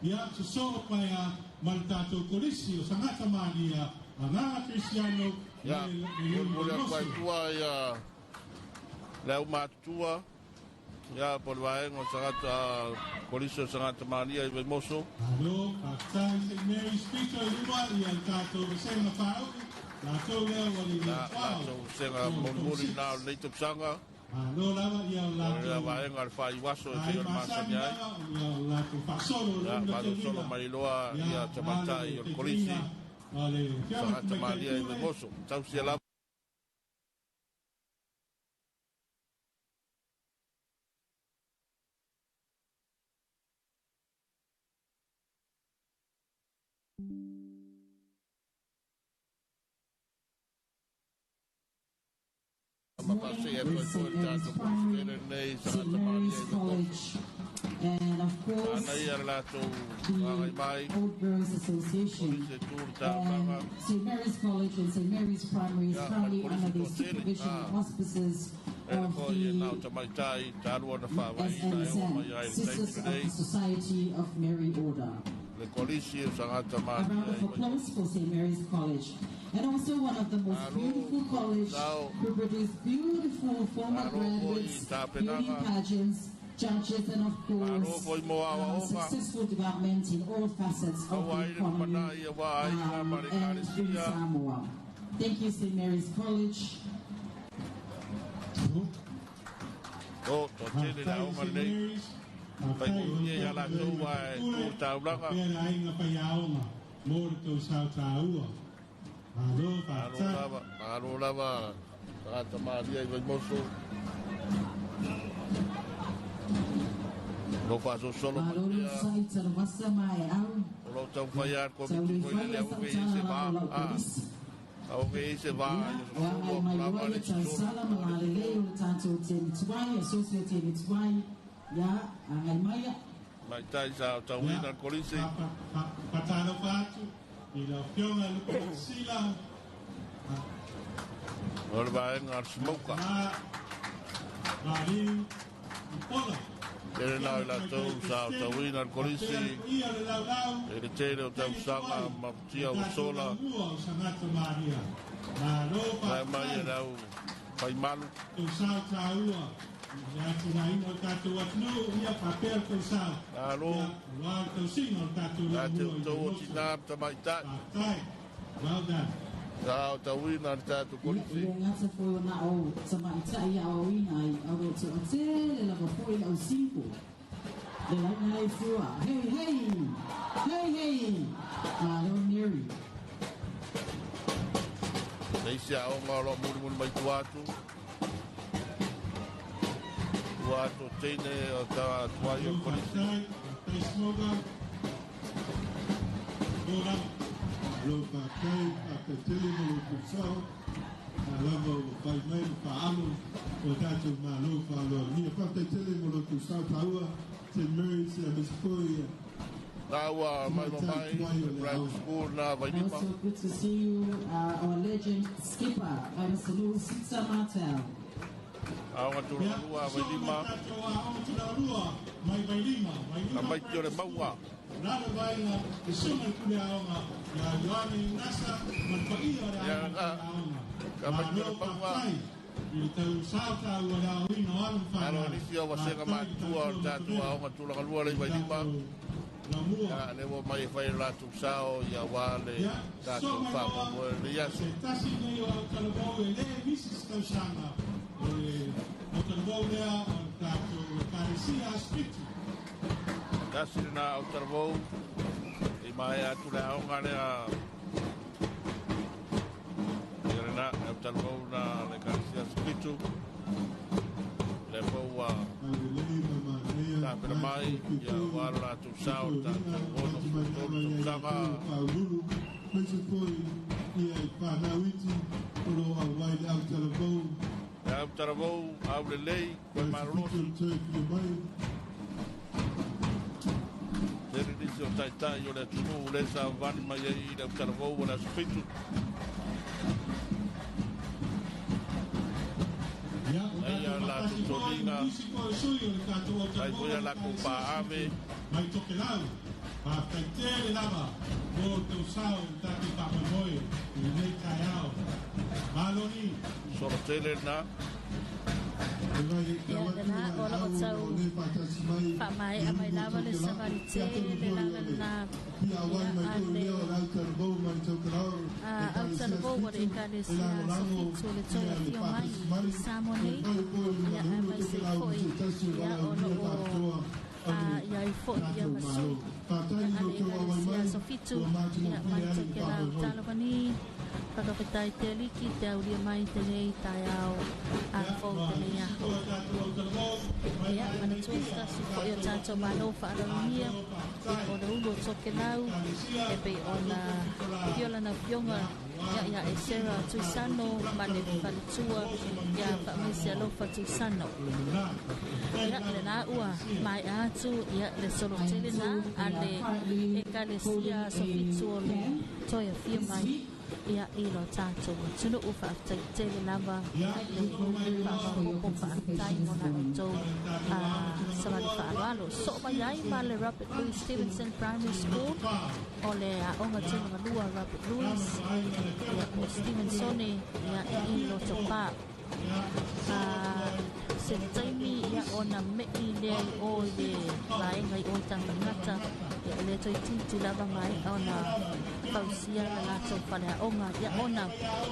ya sosok kaya maltato kolisi sangat temani ya anak Cristiano ya kemudian tua ya lau matua ya por vaengo sangat kolisi sangat temani ya moso Halo, Pastor Mary Speaker luar yang tato bersama Faaoma. Lato leo wali Faaoma. Lato senga mongoli na le Tausaga. Halo lava yang lato. Ya vaenga al fai waso e te masanya. Lato fasolo ya vado solo mai loa ya tamatai o kolisi. Sangat temani ya moso. Tausia la St. Mary's College, and of course the Old Girls Association. St. Mary's College and St. Mary's Primary is currently under the supervision and auspices of the SNSM, Sisters of the Society of Mary Order. A round of applause for St. Mary's College, and also one of the most beautiful colleges who produce beautiful former graduates, beauty pageants, judges, and of course successful development in all facets of the economy and in Samoa. Thank you, St. Mary's College. Pai ia ya la tu vai tu Tausaga alo lava Santa Maria i moso lo faço solo lo tau faiar ko mi foi le o que se va o que se va solo lava le solo le tātou tēni tuai, asosio tēni tuai, ia, ngai maia. Mai tai sa tauina kolisi. Pataro patu, I la pionga lupa sila. Ora vai ngar smoka. Mari, pola. Ele na la tau sa tauina kolisi. Ele tele o Tausaga ma tia o sola. Mai mai rau pai Malo. Alo. Tuto'atasi mai tai. Well done. Sao tauina tatu kolisi. Ia ngata fo na o sama itai au ina au to ate la ko fo ina o cinco. De la na fua. Hey hey. Hey hey. Malo Mary. Nei sia o ngalo murmur mai tuatu. Tuatu tene o ta tuai o kolisi. Lupa kai apetele mo kusao alava o pai mai Paalo o tatu Malo Paalo ni apetele mo kusao taua te Mary se miskoi Tawa mai right school na vai lima. Also good to see you, our legend skipper, Mr. Louis Sitsa Martel. Awa tulua vai lima. Na mai tore maua. Nada vai na isuma kule aonga ya Yohani nasa manpaia ya kama tore maua. Itu sauta wala wino alam fa. Alo ni sio wasenga matua tatu aonga tulanga lua le vai lima. Ya le wo mai fai la tu sao ya wale tatu fa mo le yasu. Tasi ne yo talabo le misis Tausaga. O talabo le tatu parecia aspecto. Tasi na utarvo I mai atu le aonga le a na utarvo na le karisia spitu le foua ta pera mai ya wala tu sao ta ono tu sanga ya utarvo au le lei ko marosu Ele disse o taitai o le tunu le Savali mai ai le taravou o le spitu. Ai a la tutoringa. Ai foi a la copa ave. Mai toke lau. Pa taitele lava. O teu sao tati papamoe. I nei kai au. Malo ni. Solo tele na. Ia na ola o tau whamai a mai lawa le Savali le langa na ia ane au taravou wale e kare si a sofitu le toia fio mai I Samoa nei ia a mai se foi ia ono o ia I foi ia masui ane e kare si a sofitu ia mai toke lau talavani Pagkapitai te liki te aulia mai te nei tai au a fau te nei aho. Ia, mana tuasta si fo ia tātou Malo whaaraunia, ia o na ulo toke lau, e pei o na piola na pionga, ia e sera tuisano, mane whalitua, ia whaamesi alofa tuisano. Ia, le nā ua, mai atu, ia le solo tele nā, ale e kale sia sofitu o le toia fia mai. Ia ilo tātou tunu ufa aftai tele lava le whaamahopo whaaftai mona o tau Savali whaaloalo. So mai ai ma le Robert Louis Stevenson Primary School o le onga tunu manua Robert Louis ia o Stevensone ia ilo tapa se taimi ia ona mei le o le laenga I o tangangata ia le toi titi lava mai ona pausia la lato whale aonga ia ona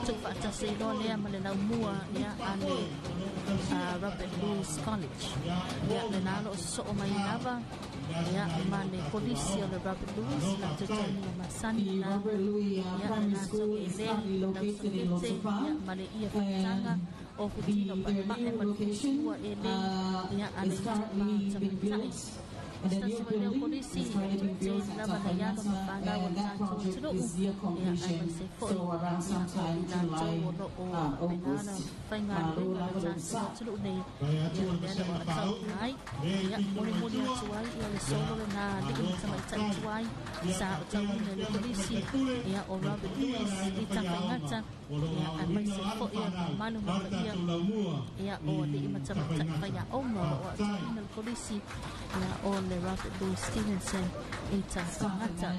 tuto'atasi loa lea ma le lau mua ia ale Robert Louis College ia le nalo o so o mai lava ia ma le polisi o le Robert Louis la tutoni o masani na ia le nato e le lau sakete ia ma le ia whaitanga o kutino pa e ma le kusua e le ia ale tutama tamitai And the new building is going to be built at Tausaga, and that project is near completion. So around sometime July, August, Malo lava don sa. Stevenson ita sangata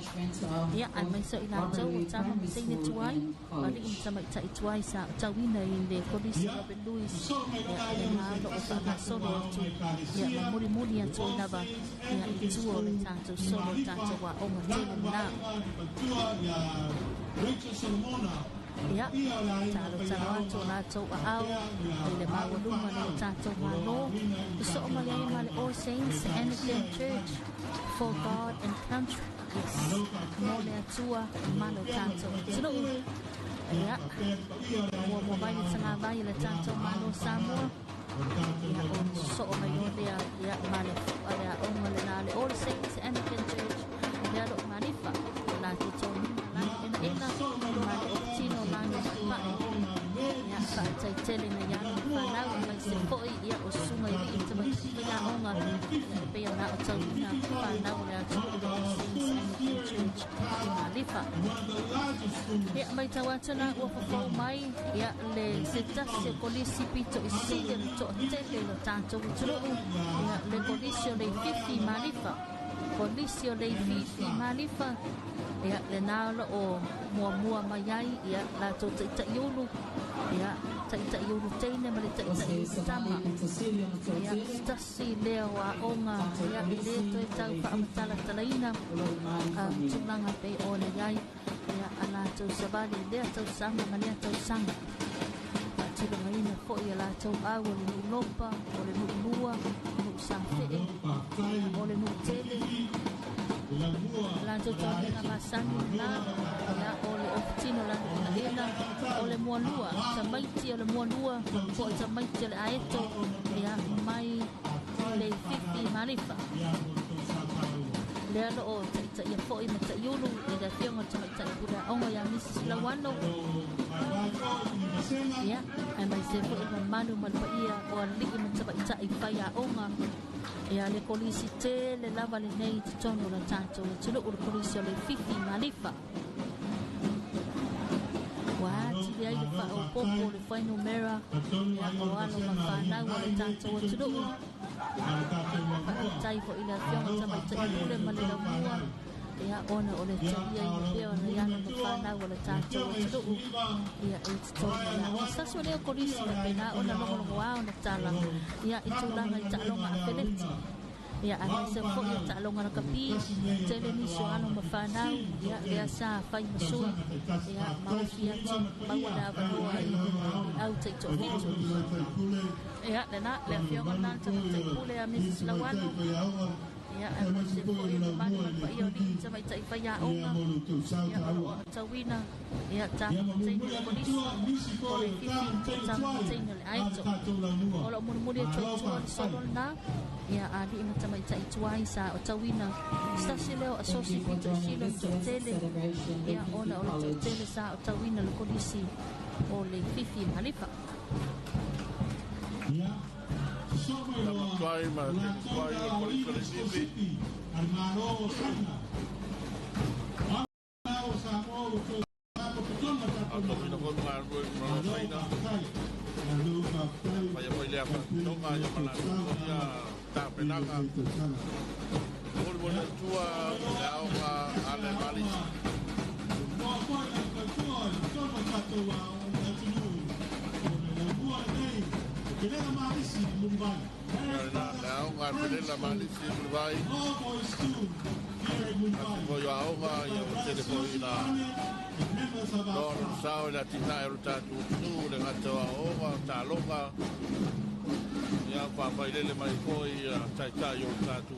ya ai mai so ina jo tama sai ne tuai ali in sama ita tuai sa tawina in the police Robert Louis ya na lo fa solo tu ya muri muri ya tu na ba ya tuo le tanto solo tanto wa o matele na ya talo talo na to au le mawaluma le tanto malo so malay mal all saints and the church for God and country mole tua malo tanto sino ya mo bai sana bai le tanto malo Samoa ya on so mayo ya malo ya on male na le all saints and the church ya do manifa la to ina mali optino mani pa ya sa tele na ya pa na mai se foi ya o suma i ita mai ya onga pe ya na o na pa na ya church malifa ya mai tawatana o fa mai ya le se polisi pito isile to tele lo tanto ya le polisi le fifi malifa polisi le fifi malifa ya le nalo o mua mai ya la to ta yulu ya ta yulu tene mali ta tama ya stasi le wa onga ya le to ta fa amtala talaina tunanga pe ole yai ya ala to Savali le to sanga mali to sanga ti lo mai na fo ya la to awo le lopa ole lua no safe ole no tele la totoni na masani na ya ole optino la na ole mualua tamaiti ole mualua po tamaiti le aeto ya mai le fifi manifa le alo o ta ya fo i mata yulu le da fionga ta pura onga ya Mrs. Lawano ya ai mai se fo i manu malpaia o ali mata ta i fa ya onga ya le polisi te le lava le nei tono la tanto tulo o polisi le fifi malifa wati le ai fa o popo le fa numera ya o ano mafana o le tanto tulo tai fo ila fiona tama le malela mua ya ona o le tabia i pe ona ya no mafana o le tanto tulo ya it's tono ya saso le polisi le pena ona lo lo wa ona tala ya itulanga italonga apeleti ya ana se fo ya talonga na kapi tele ni so ano mafana ya sa fai masu ya mafia ti bawala ba au te to ya na le fiona na te pule ya Mrs. Lawano ya ana se fo ya mani pa yo ni se mai tai fa ya onga ya tawina ya ta te ni polisi o le fifi ta te ni ai to o lo mo le to solo na ya ali mata mai tai tuai sa o tawina sta sile o asosi pito silo tele ya ona o tele sa o tawina le polisi o le fifi malifa ya tuai ma tuai o polisi le fifi al Malo sana o Samoa o to a to no con ma no sai na vaya voy le apa no ma yo para ya ta penaga por bona tua la hoja ale vali la hoja la malisi vai voy a hoja y a usted voy la Don sao la tina e ruta tu le gato a oga ta longa ya pa pa ile mai foi ta yo ta tu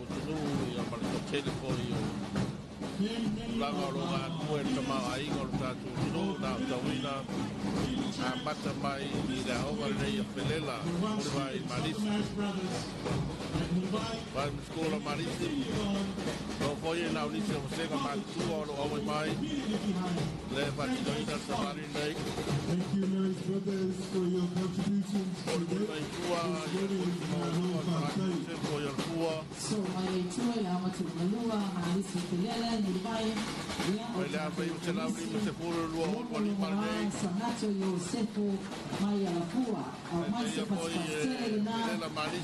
ya para to tele foi Langa o longa atua e tamau ainga o tātou tino nā tawina a mata mai I le aonga nei a Pelela ule vai Marisi vai mskola Marisi no foi e nau nisi o senga matua o lo awe mai le patinoina Savali nei Thank you, Mary's brothers, for your contributions today. So mai tua la matu malua Marisi Pelela ni vai Mai le awai o te lauri mo te poro lua o wali marnei. Sanato Yosefu mai a pua au mai se pasele na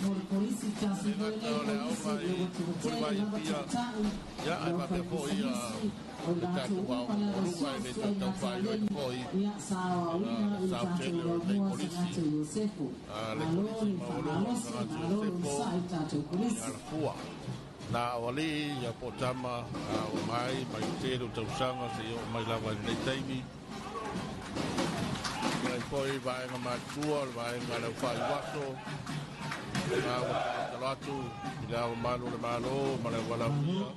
mo polisi tasi vele o vai pia. Ya ai ma te foi a o tatu wa o lua e le tatu whai o i foi. Ya sawa una i tatu wa Sanato Yosefu. Malo ni Malo sai tatu polisi. Pua. Na wali ya potama o mai te ro Tausaga se o mai lava nei taimi. Mai foi vai nga matua, vai nga le fai waso. Na o talatu, ila o Malo le Malo, male wala.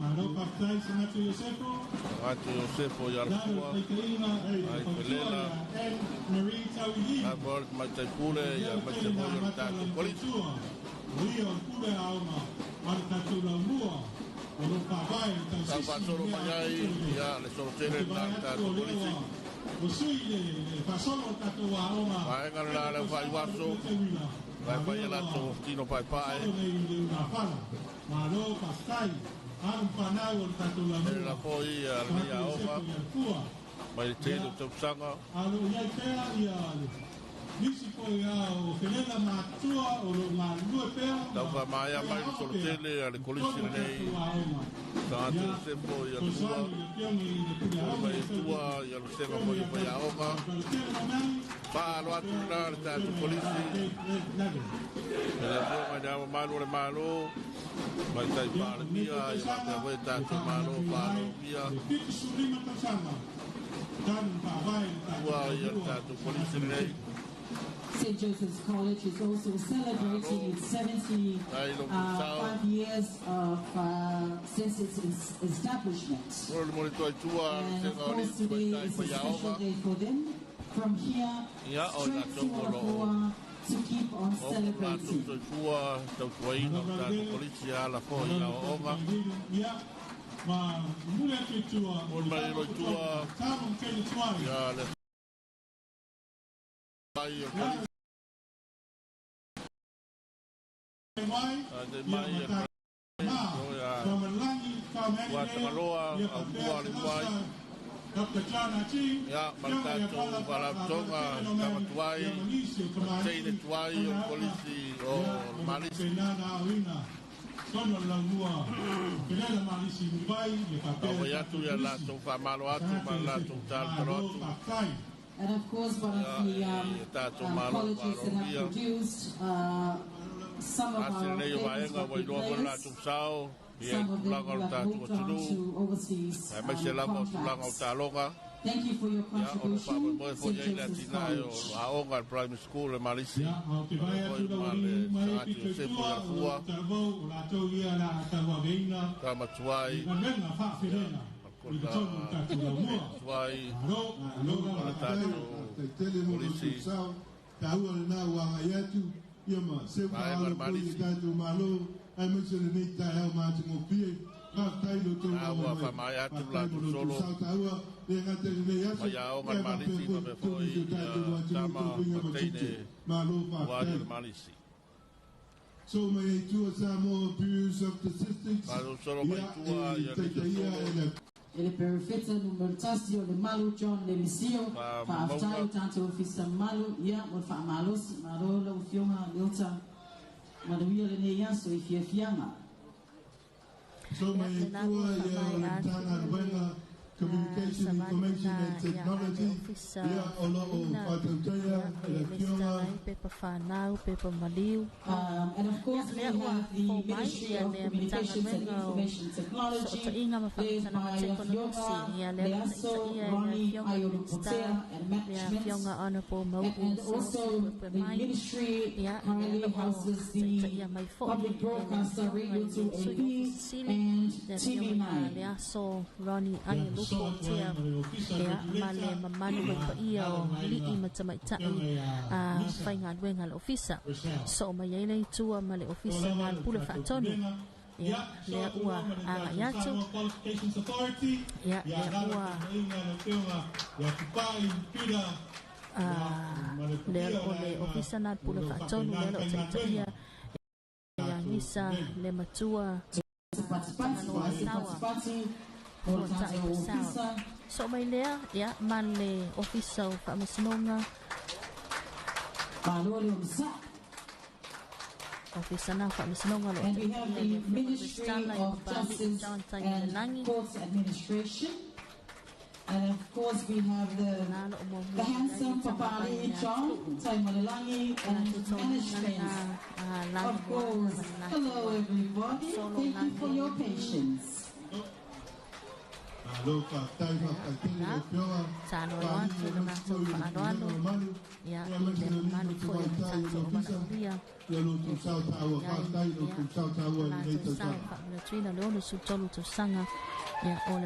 Malo pastai Sanato Yosefu. Sanato Yosefu ya pua. Ai Pelela. Na bol mai te pule ya mai te mo tatu polisi. Rio pule auma. Salvatore Magnai, ya le sortele na tatu polisi. Vai ngala le vai waso. Vai vai la to tino pai pai. Malo pastai, an panau tatu la. La foi a mia ova. Mai te do Tausaga. Alo ia pea ia. Nisi ko ia o Pelela matua o lo malua pea. Tau ka mai a mai sortele a le kolisi nei. Tātou Yosefu ia tua. Mai tua ia lo sema foi o pai a ova. Palo atu na le tātou kolisi. Ele foi mai dawa Malo le Malo. Mai tai pāle mia ia mate a wei tātou Malo pāle mia. Tua ia tātou kolisi nei. St. Joseph's College is also celebrating its 75 years since its establishment. And of course today is a special day for them. From here, straight to Alapoa to keep on celebrating. Ya, maltatu balaptonga tamatuai, teine tuai o polisi o malisi. Awa yatu ya lato Faamanatuina malato taltarotu. And of course, one of the colleges that have produced some of our players from the players. Some of them have moved on to overseas contracts. Thank you for your contribution, St. Joseph's College. Primary school in Malisi. So may two Samoa abuse of the statistics. Ele perfeita número tasio le Malo John le misio fa aftai tanto ofisa Malo ia mo fa malos Malo lo fiona lota madawia le neia so ifia fianga. So may two ya tana rubenga Communication, Information and Technology. Paper whanau, paper maliu. And of course we have the Ministry of Communications and Information Technology led by Leaso, Ronnie, Ayorupotea and Management. And also the ministry currently houses the public broadcaster Radio 2AB and TV9. So Ronnie Ayorupotea male mamani ia o li'i matamaitai whainga wenga le ofisa. So maile tua male ofisa ngā pule whaatonu. Lea ua anga yatu. Lea ua lea o le ofisa ngā pule whaatonu. Lea lo taitaia ia ngisa le matua manoa sawa. So mai lea man le ofisa o Faamanatuina ofisa na Faamanatuina lo. And we have the Ministry of Justice and Courts Administration. And of course we have the handsome Papali John Taimalelangi and management. Of course, hello everybody, thank you for your patience.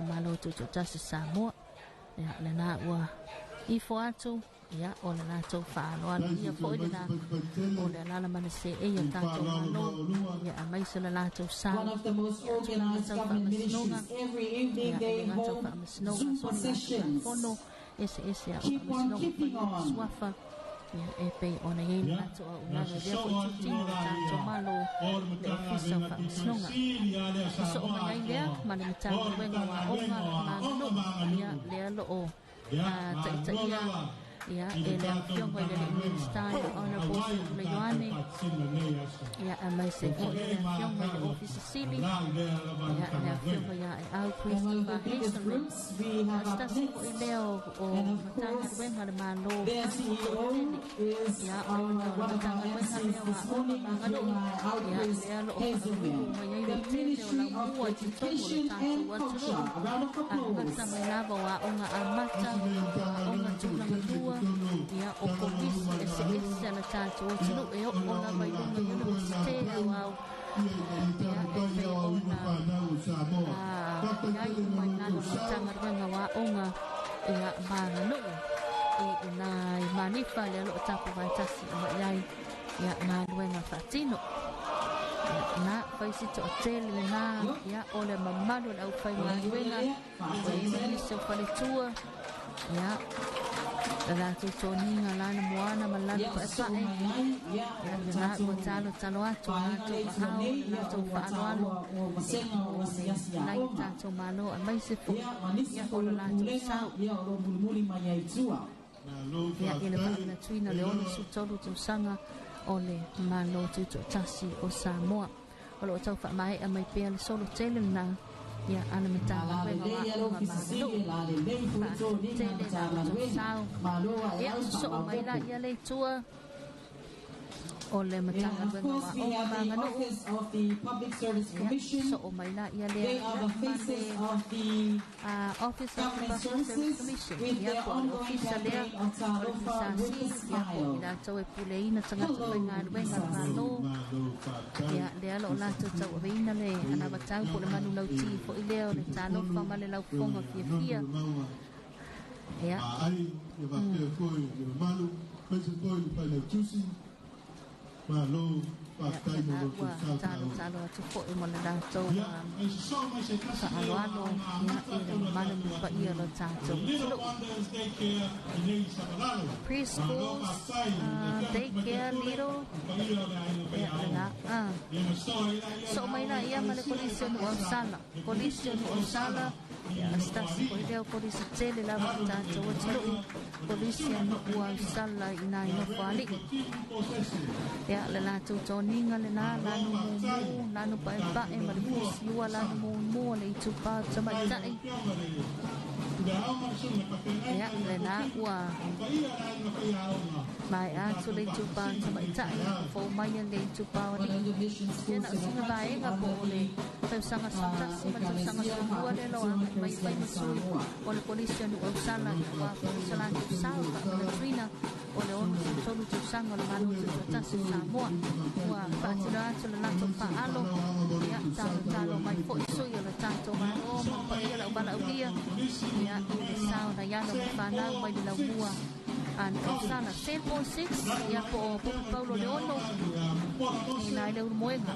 Malo Tutoatasi Samoa. Ya ona na to whaanoa ia fo i na ona lana mana se e ia tātou malo ia a mai se la lātou sā. One of the most organized government ministries every evening they hold Zoom sessions. Keep on keeping on. E pei ona i na to o na ia fo i tino tātou malo le ofisa o Faamanatuina. So o mai lea mana mitanga wenga wa onga mangano ia lea lo o taitaia. Ya, ele fiongo ele minister honorable Leoane. Ya, mai se fiongo ele office Sili. Ya, ele fiongo ya au Christopher Hastings. Sta sipo ileo o matanga wenga le Malo. Ya, o matanga wenga le wa mangano. Ya, ele o mai ile tete o la mua titomo tanto watu. Amata mai lava wa onga amata onga tuna matua. Ya o komisi ese ana tātou o tino e o ona mai lunga universite au ya e pe ona ya i mai nano matanga ranga wa onga ya mana no e na manifa le lo tapu vai tasi ma yai ya na luenga fatino na paisito hotel na ya ole mamado au fai luenga o ni so paletua ya la tutoninga lana moana malana pa pae ya na ko talo atu na to whaanoalo na i tātou malo a mai se fo ya o la tu sau ya ele Faamanatuina le ona sutolu tu sanga o le Malo Tutoatasi o Samoa o lo tau whaamae a mai pea le solo tele na ya ana metala wenga wa ya so mai la ya le tua o le matanga wenga wa the Office of the Public Service Commission. So mai la ya le they are the faces of the Office of the Public Service Commission with their ongoing campaign on Talofa with a smile. Ya to e puleina tanga wenga malo ya le lo la to tau veina le ana batau po le manu lauti po ileo le Talofa male lau fonga fia ya ai va pe ko malu pese ko le tusi Malo pakai mo ko talo tu po mo le da to sa alo ya e manu pa ia lo tato preschools daycare little so mai na ia male polisi o sala sta si poideo polisi tele la tato o tilo polisi no ua sala ina no fali ya le la tu toninga le na la no pa e male polisi ua la no mo le tu pa tama tai Ya lena ua mai a tu le tupa sama itai fo mai le tupa ni ya na singa vai nga po le Tausaga Tuto'atasi ma Tausaga Samoa le lo mai mai masui o le polisi o Usala wa Usala Sau Faamanatuina o le ono tolu Tausaga le Malo Tuto'atasi Samoa wa fatira tu le lato paalo ya talo mai fo isui o le tato malo ma ia la bala ulia ya le sau na ya no fana mai le laua an Usala 10.6 ya po Paulo le ono ina le moenga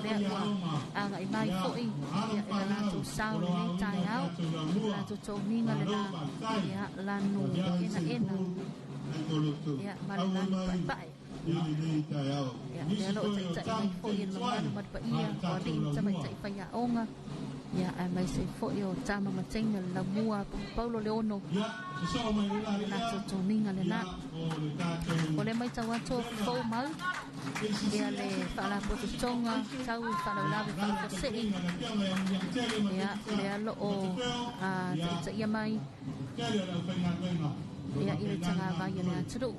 ya le anga mai foi ya la tu sau le tai au la tu toninga le la ya la no ena ya mala pai ya lo tai mai foi no manu mat pa ia ko di sama tai pa ya onga ya ai mai se foi o tama matenga la mua Paulo Leono la tu toninga le na ole mai tawa to fo mal ya le fala potustonga tau fala lave fala sei ya le lo o a ia mai ya ile tanga va ya le atru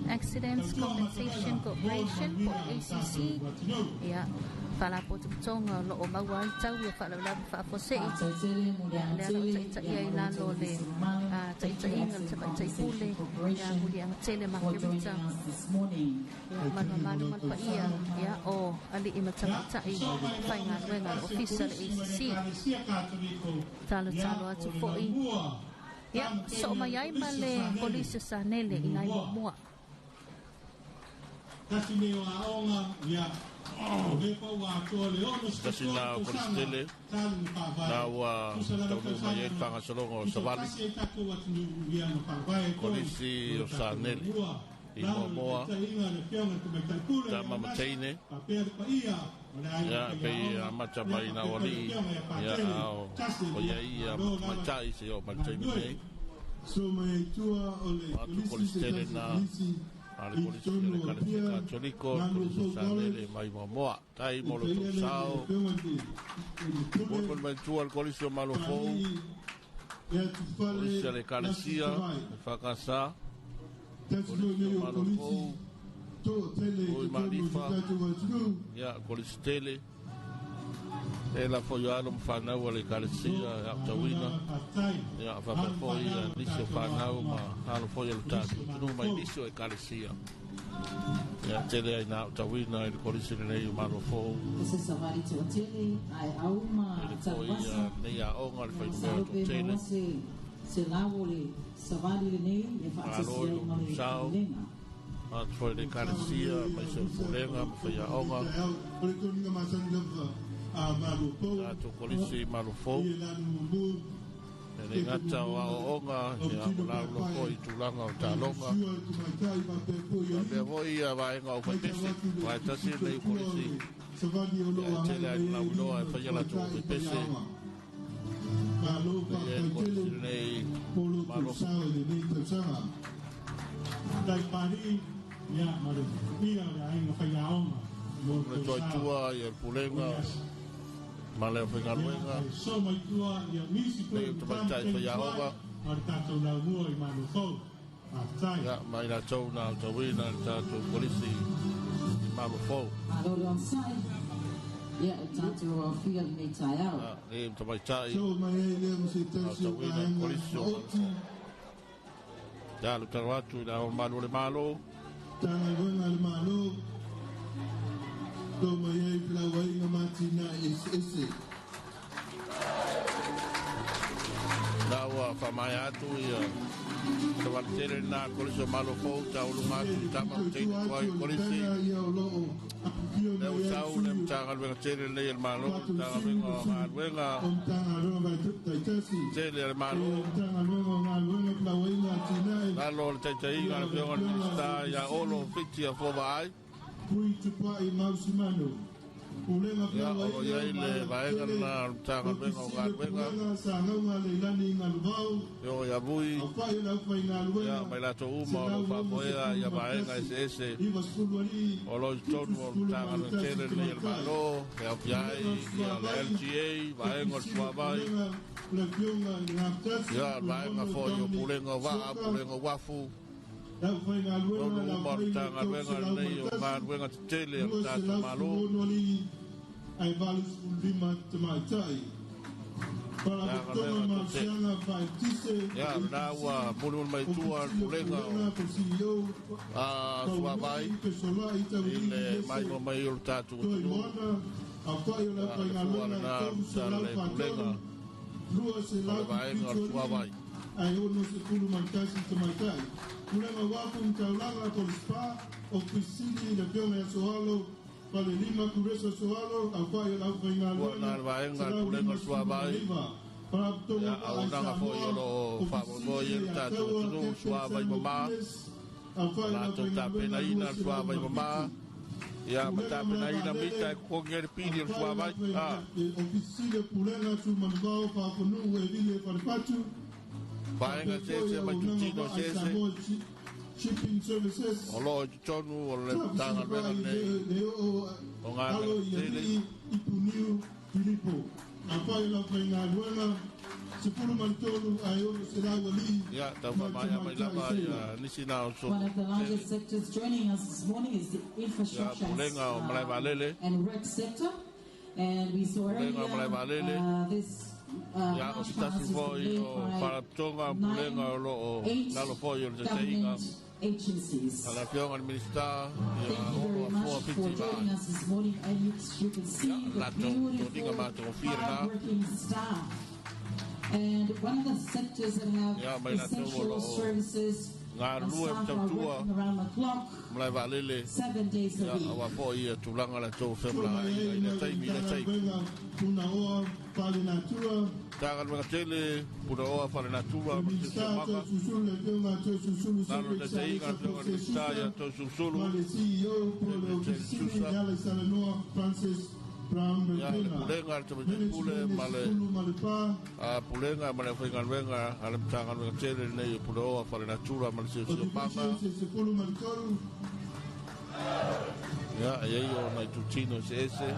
Accidents Compensation Corporation for ACC ya fala potustonga lo o mawai tau ya fala lave fala sei le lo tai ia ina lo le tai ingal tai pule ya muli ang tele makirita ya manu pa ia ya o ali imatsatai fai nga wenga official ACC talo atu foi ya so mayai male polisi sa nele inai mo Kasi na polistele na wa tau mai e tanga solongo Savali polisi o Sanel i Momoa tama mateine ya pe amacha mai na wali ya ao o ya ia matai se o mateine atu polistele na ale polisi le kalesi katoliko polisi sanele mai Momoa tai molo sao mai tu al polisi Malo polisi le kalesia fakasa polisi Malo oi malifa ya polisi tele ela foi alo mfana wale kalesia ya tawina ya foi nisio fana ma alo foi el tatu no mai nisio e kalesia ya tele ina tawina el polisi nei Malo ese Savali to tele ai auma tawasa nei a onga foi to tele se lavole Savali nei e fatisi mai foi de kalesia mai se fulenga foi a onga tu polisi Malo ele ngata wa onga ya Malo foi tulanga o talonga le voi vai nga o pese vai tasi le polisi tele na uno a fa la tu pese el polisi nei Malo dai pari ya Malo ia ai nga fa ya onga le tua ya pulenga male foi galuenga so mai tua ya misi le tu patai foi ya oga marta to na mo i Malo ya mai la tau na tawina tatu polisi Malo Malo on side ya tatu fia ni tayao le tu patai so mai le misi tawina polisi ya lu tarwatu la Malo le Malo tanga le Malo do mai fla wai na matina ese dawa Faamanatu ya tawatele na polisi Malo tau lunga tama tei koi polisi le usau le mtanga le tele le el Malo tanga venga venga tele el Malo Malo le tei ga le venga sta ya olo fiti a fo vai kui tupa i mausimano Ya o ya ile vaenga na tanga venga o venga. Yo ya bui. Ya mai la to uma o fa moya ya vaenga ese. O lo tonu o tanga na tere ni el Malo, ya piai, ya LGA, vaenga o Savali. Ya vaenga fo yo pulenga wafu. No uma tanga venga nei o venga tele ta Malo. Ai valu lima tamatai. Para kutonga marsianga vai tise. Ya nawa pulu mai tua pulenga. Savali. Ile mai o tatu. Apai la painga na sale pulenga. Lua se la Savali. Ai ono se pulu mantasi tamatai. Pulenga wapu mtaulanga kwa spa o pisini na pionga ya sohalo. Pale lima kuresa soalo akwai la fainga na vaenga pulenga Savali ya aunanga fo yo lo Faamanatuina tatu tunu Savali mama la to tapena ina Savali mama ya tapena ina mita ko ngeri pidi Savali ofisile pulenga su manbao pa konu wevile farpatu vaenga sese mai tutino sese shipping services olo tonu o le tanga venga nei o ngana tele ipuniu Filipo apai la fainga luena sepulu mantolu ayo sera wali ya tapa maya mai lava ya nisina so one of the largest sectors joining us this morning is the infrastructure and rec sector, and we saw earlier this ya o stasi foi o para tonga pulenga lo nalo foi o government agencies. Thank you very much for joining us this morning, and you can see the beautiful hard-working staff. And one of the sectors that have essential services and staff are working around the clock, 7 days a week. Tangan mengatele pura oa para natura manusia maka nalo na seinga tangan mistaya to susulu ya le pulenga to pule male pulenga male fingal venga ale tangan mengatele nei pura oa para natura manusia maka ya ayo na tutino ese.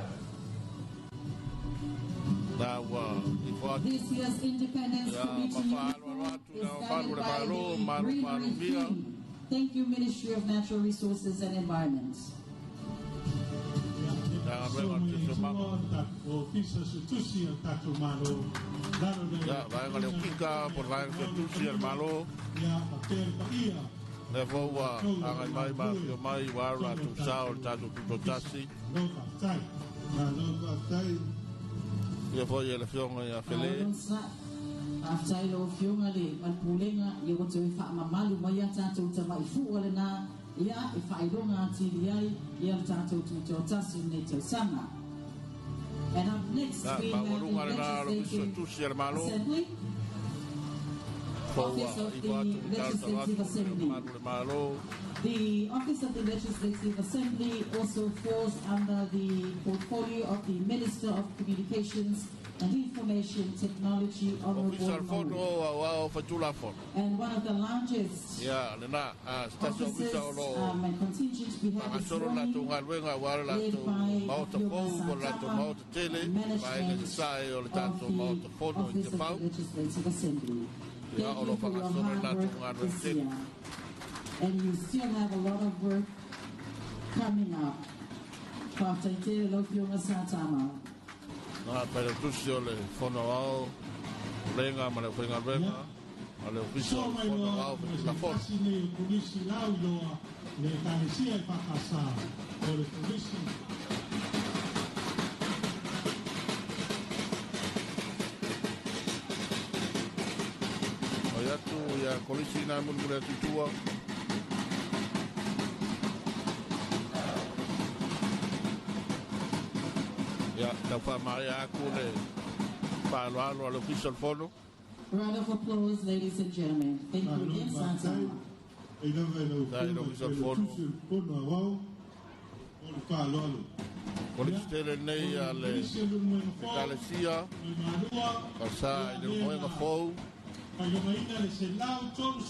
This year's Independence Committee is guided by the greenery theme. Thank you, Ministry of Natural Resources and Environment. Ya foi ele fionga ya fele. After ilo fionga le malpulenga ye go tse fa mamalu mo ya tatu tama ifu ole na ya ifa idonga tiliai ya tatu Tutoatasi ne Tausaga. And up next we have the Legislative Assembly. Office of the Legislative Assembly. The Office of the Legislative Assembly also falls under the portfolio of the Minister of Communications and Information Technology, Honorable Malo. And one of the largest offices and contingents we have this morning, led by management of the Office of the Legislative Assembly. Thank you for your hard work this year. And you still have a lot of work coming up. Whātaite lo fionga sātama. Nā pere tusi o le whono au, renga ma le whenga renga, a le ofisa o le whono au, la whono. Le polisi lau loa, le kānesia e whakasā, o le polisi. O iatu, ia kolisi nā mulmure tutua. Ya, tau whamare aku le whaaloalo al official whono. Round of applause, ladies and gentlemen. Thank you again, Santana. Dai, official whono. Pono awau, o le whaaloalo. Polisi tele nei ale kalesia pasa ile moenga fou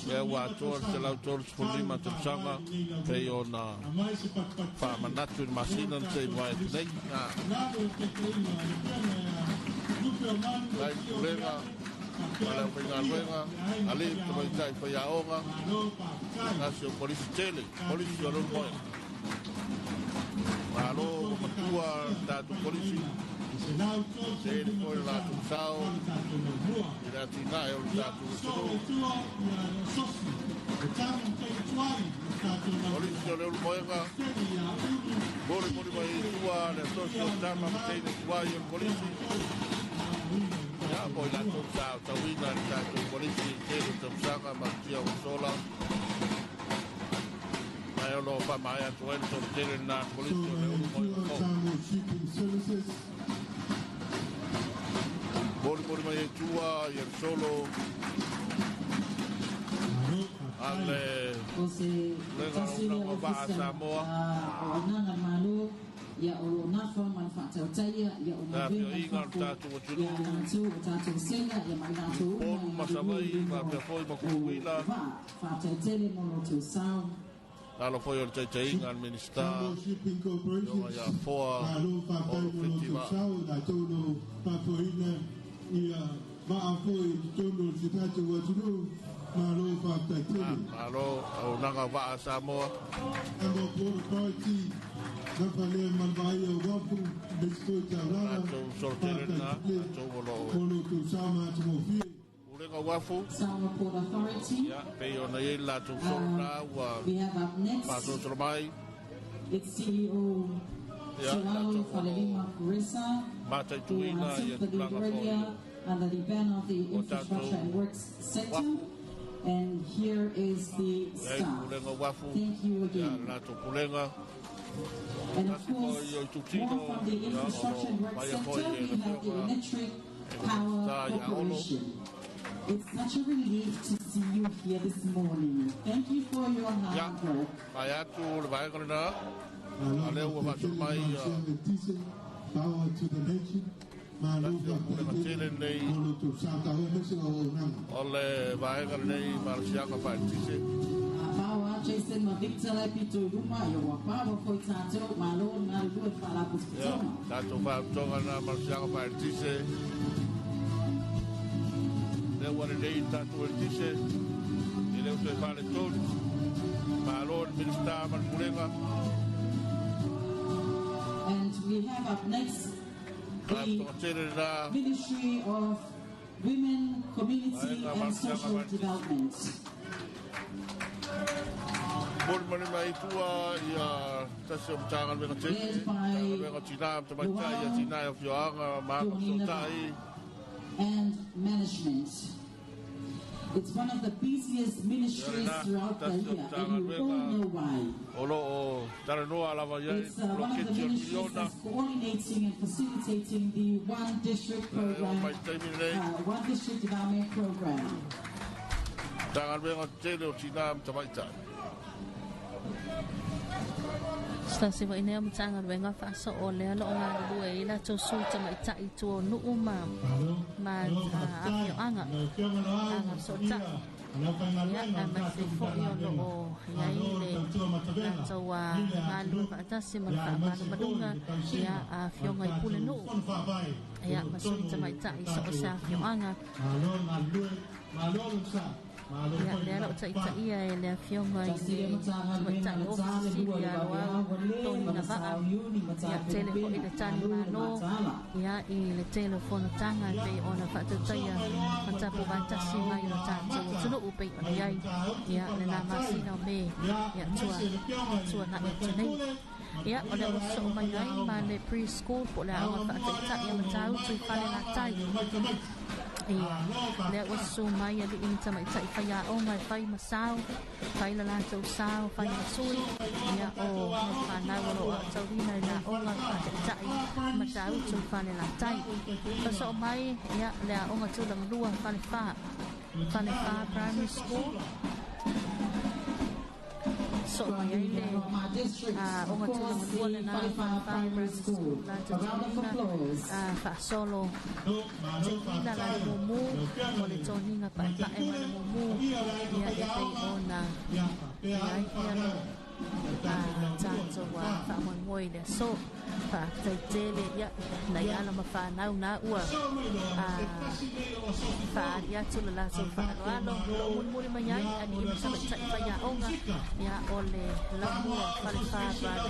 e wator se lautor spolima tsanga pe ona Faamanatuina masina se vai nei lai kulenga ala pinga luenga ali mai tai pa yaonga nasio polisi tele polisi lo moenga Malo matua datu polisi se foi lá do sal e da tina eu datu polisi lo moenga bori mai tua le sosio tama tem tuai polisi ya poi la sal tawina datu polisi te Tausaga matia sola Ai lo fa mai a tu ento tele na polisi le Bori mai tua e solo alle le va a Samoa ona Malo ya o na fa man fa Tausaga ya o na tatu senga ya mai na tu ma Savali ma pe foi ma kuila fa tele mo tu sound Alo foi o tei ngal minister yo ya foa o fitima Malo o nanga va a Samoa Samoa Port Authority. We have up next. It's CEO Malo Falelima Kurisa, who has the lead area under the banner of the Infrastructure and Works Sector. And here is the staff. Thank you again. And of course, more from the Infrastructure and Works Sector, we have the Electric Power Corporation. It's such a relief to see you here this morning. Thank you for your hard work. Power to the nation. Jason Victor Pito Luma, your power for Tato, Malo, Nalu, Falapus. Tato Tonga, Marciaga Partise. What a day that will teach it. You know, to find it told my Lord Minister Mankureva. And we have up next the Ministry of Women, Community and Social Development. And management. It's one of the busiest ministries throughout the year, and you all know why. It's one of the ministries that's coordinating and facilitating the One District Program, One District Development Program. Stasi wa ina mtanga wenga faso ole lo nga luwe la to su ta mai tai to nu ma afio anga so ta ya na ma se fo yo lo ya ile na to wa malu fa ta si ma fa ma madunga ya afio ngai pule nu ya ma su ta mai tai so sa afio anga ya le lo tai tai ya le afio ngai mai tai ofisi ya wa toni na va ya telefon ile tani Malo ya ile telefon tanga pe ona fa tai ya mata po va ta si mai no ta tunu upe ya ya le na masina me ya tua na nei ya ole so mai ai ma le preschool po la ona fa tai ya mata tu fa le na tai le so mai ya in ta mai tai fa ya o mai fai masao fai la la so sao fai masui ya o fa na lo so ri na na o la fa tai masao tu fa le la tai so mai ya le o nga tu lang lua fa le fa primary school so mai le o nga tulu le na primary school la fa solo ina la mumu o le toninga pa e ma mumu ia e pe ona ia tanto wa fa moi le so fa tele ya na ya la ma fa na ua fa ya tulu la so fa lo mo mai ani ma sa fa ya onga ya ole la mo fa fa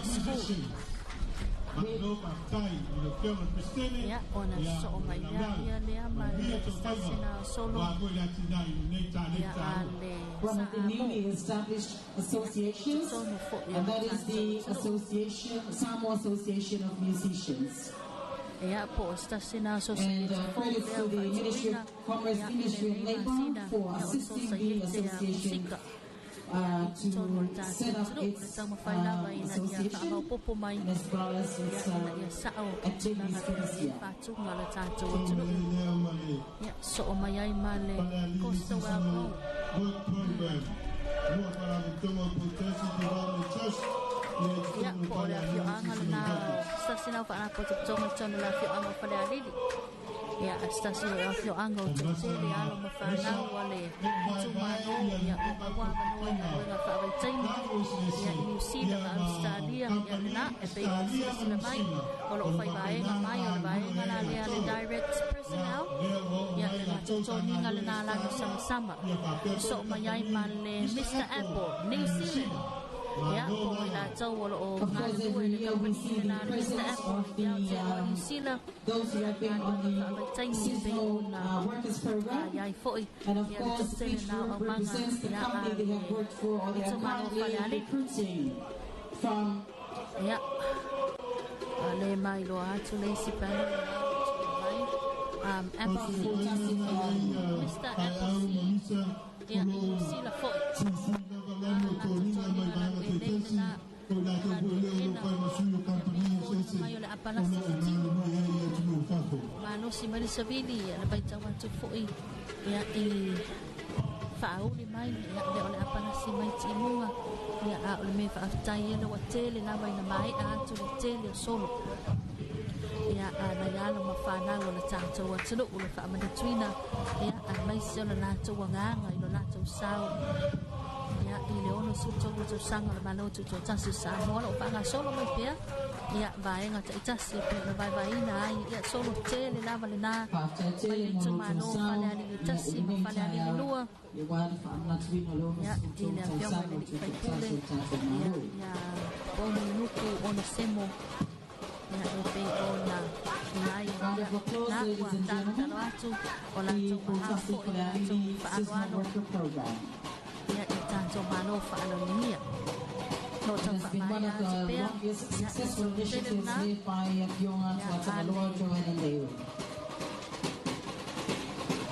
school ya ona so mai ya le ama le stasina solo ya ale one of the newly established associations, and that is the Samoa Association of Musicians. And credit to the Ministry of Commerce, Ministry of Labor for assisting the association to set up its association as well as its activities for this year. Ya, por la fioanga na stasina fa na poto tonga tona la fioanga fa le alili. Ya, stasina la fioanga o tele alo ma fa na wale. Tumano ya umawa no na fa va taimi. Ya New Zealand Australia ya na e pe stasina mai. Olo fa vai na mai o vai na le direct personnel. Ya na toninga le na la sama. So mai male Mr. Apple New Zealand. Yeah, Of course, every year we see the presence of those who have been on the seasonal workers program, and of course each group represents the company they have worked for or they are currently recruiting from. Mr. Mano si mari Savali na baitawa tu foi ya I fa'au le mai ya le ole apana si mai timunga ya a ole me fa'atai le watele na mai na mai a tu le tele solo ya ana ya lo mafana lo le tanto wa tulu le Faamanatuina ya a mai se lo na tu wanga lo na tu sau ya I le ono su tu sanga le Malo Tutoatasi Samoa lo fa solo mai pe ya vai nga Tausaga pe le vai na ya solo tele lava le na mai tu mano fa le ali tasi fa le ali lua ya ile avio mai le fai pule ya ono nuku ono semo ya pe ona nai ya na kwa talo atu ola tu afo ya tu fa ano ya tanto mano fa ano nia. It has been one of the longest successful initiatives led by Fiona Tuataloa, Joanne and David.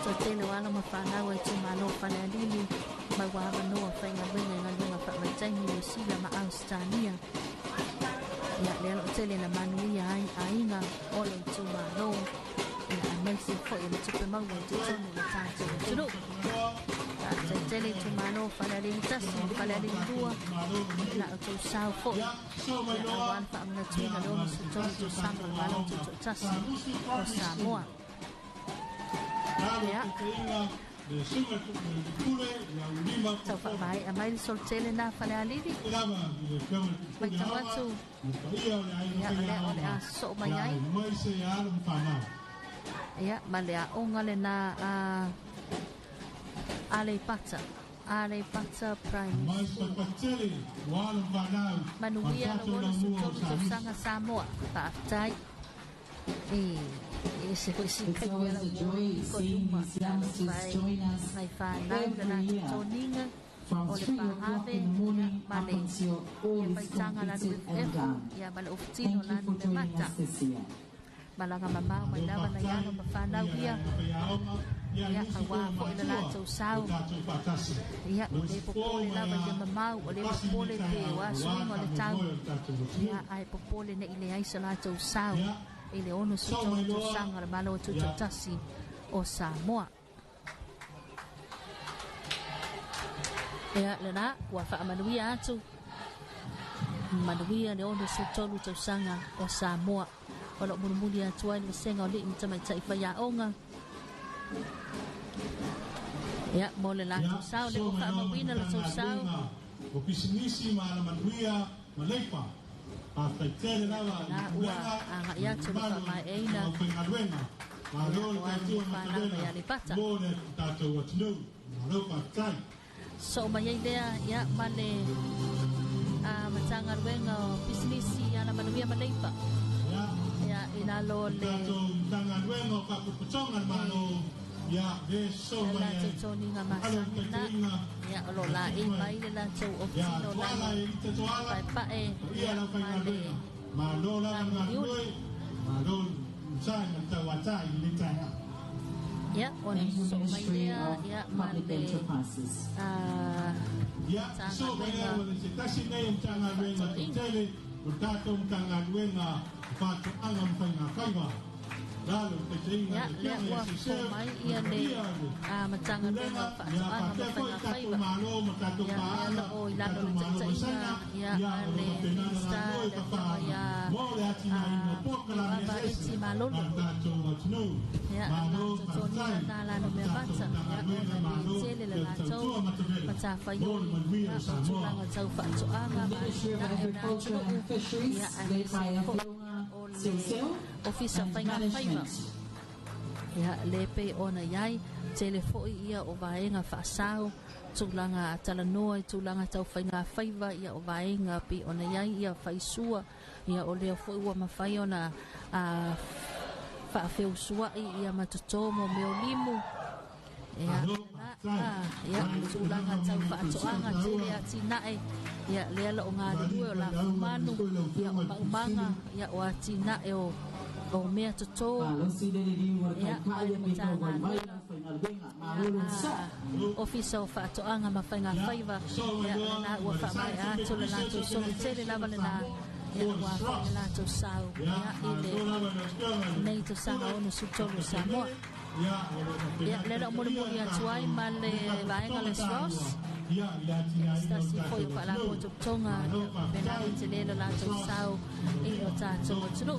So tele wala mafana wa tu malo fana dili mai wa no fa nga fa mai tai ni sila ma Australia. Ya le lo tele na manu ya ai nga ole tu malo. Ya mai se fo ya tu pe mau tu tonu na tanto tu. Tele tu mano fana dili tasi fana dili dua. La tu sao fo. Ya wan Faamanatuina do tu sama malo tu tasi o Samoa. Ya. So fa mai amai sol tele na fale alili. Mai tawatu. Ya ole a so mai ai. Ya male a onga le na ale pata prime manuia wala su sanga Samoa pa tai It's always a joy seeing these youngsters join us every year. From 3 o'clock in the morning up until all is completed and done. Thank you for joining us this year. Malanga mama mai lava na yana mafana ia ya awa po ina la tau sau ya ole popole lava ya mama ole popole te wa swing ole tau ya ai popole na ile ai sala tau sau ile ono su tu sanga le Malo Tutoatasi o Samoa ya lena wa Faamanuia atu manuia le ono se tolu Tausaga o Samoa o lo muni atua le senga o li tamaita i whaiaonga ia mo le lato sao le oka mawina le tausao o pisinisi ma la manuia ma leipa a whaitele rawa na ua anga ia tulu whamai eina ma lo le tatua matawena mo le tatou atinu ma lo whaitai so mai lea ia ma le matanga ruenga o pisinisi ana manuia ma leipa ia ina lo le tatou matanga ruenga o kakuputonga ma lo ia ve so mai toni nga masana ia lo la e mai le la tau ofisino la pai pae ia ma lo la nga roi ma lo sai na Tuto'atasi ni tana ia on so mai ia ma le ia so mai le se tasi nei tanga venga tele o tatou tanga venga fa anga mfanga kaiwa ya le wa fo mai ia le matanga venga fa anga mfanga kaiwa ya le o ila le tsaina ya le sta le ya baba iti malo ya toni na la no me bata ya o tele le la to pata fa yo ya tulanga tau fa to anga ma ya ofisa whainga whaiva ia lepe ona iai telefoi ia o vaenga whaasau tūlanga talanoa i tūlanga tau whainga whaiva ia o vaenga pi ona iai ia whaisua ia o leo foi ua mawhai ona whaafeu suai ia matutomo meo limu ia tūlanga tau whaatoanga tele ati nae ia lea la o ngā rue o la fumanu ia o maumanga ia o ati nae o mea toto ia mai matanga ofisa o whaatoanga ma whainga whaiva ia na ua whamai atu le lato solo tele lava le na ia ua whainga lato sau ia ile nei to sanga ono sutolu Samoa ia le rao mori mori atuai ma le vaenga le Ross stasi foi o whala koto tonga pena i te lelo lato sau i o tātou o tunu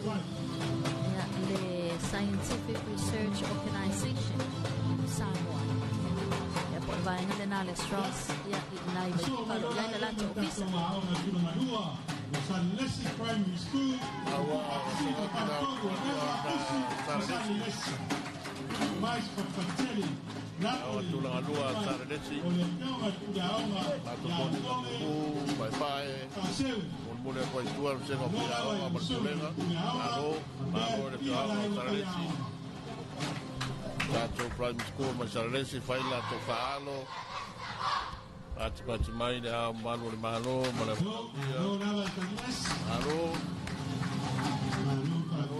ia le Scientific Research Organization Samoa ia po vaenga le na le Ross ia i nai me whalo ia le lato ofisa Salesi Primary School mais papateli tulanga lua Saradesi pai pai mule ko tuar se no pia o martulenga alo malo le pia Saradesi tato Primary School ma Saradesi faila to faalo ati mai le malo le malo mala alo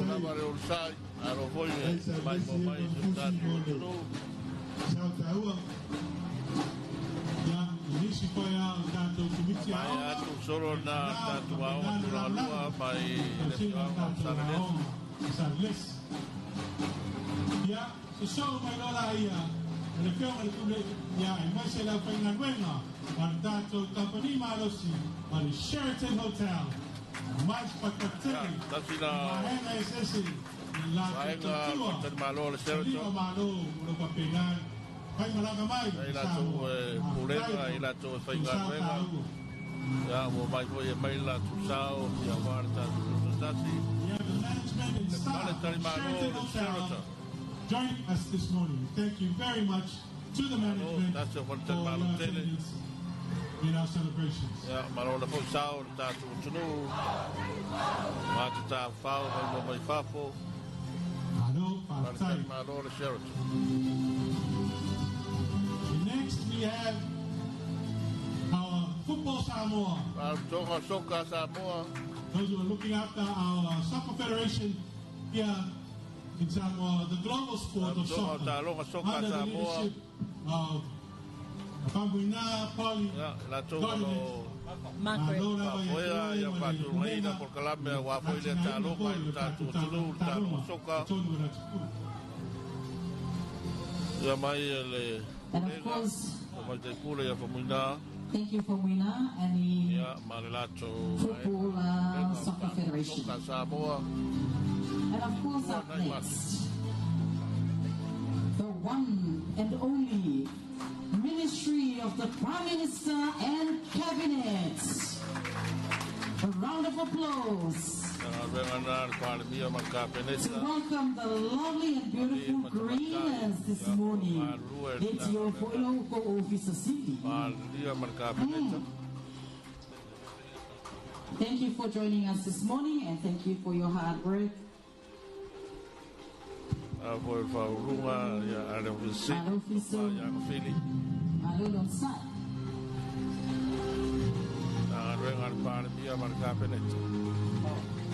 na mare ulsai alo foi mai tato no mai atu solo na tatu au tulanga mai le tulanga Saradesi ya so mai lola ia le feo le tule ya mai se la faina buena al tato company Malosi al Sheraton Hotel mais patateli tasina la Hotel Malo le Sheraton Malo lo papegan vai malaga mai ila tu pulena ila tu fainga buena ya mo mai foi mai la tu sao ya marta Tuto'atasi join us this morning. Thank you very much to the management for in our celebrations. Yeah, Malo la foi sao tatu tunu mata fao mai fafo Malo le Sheraton. Next we have our football Samoa. Soka Samoa. Those who are looking after our soccer federation here in Samoa, the global sport of soccer, under the leadership of Faamanatuina, Poli, ya mai le mai te pule ya Faamanatuina Thank you for Wina and the Football Soccer Federation. Samoa. And of course up next, the one and only Ministry of the Prime Minister and Cabinet. A round of applause to welcome the lovely and beautiful greeners this morning into your local officer city. Thank you for joining us this morning and thank you for your hard work.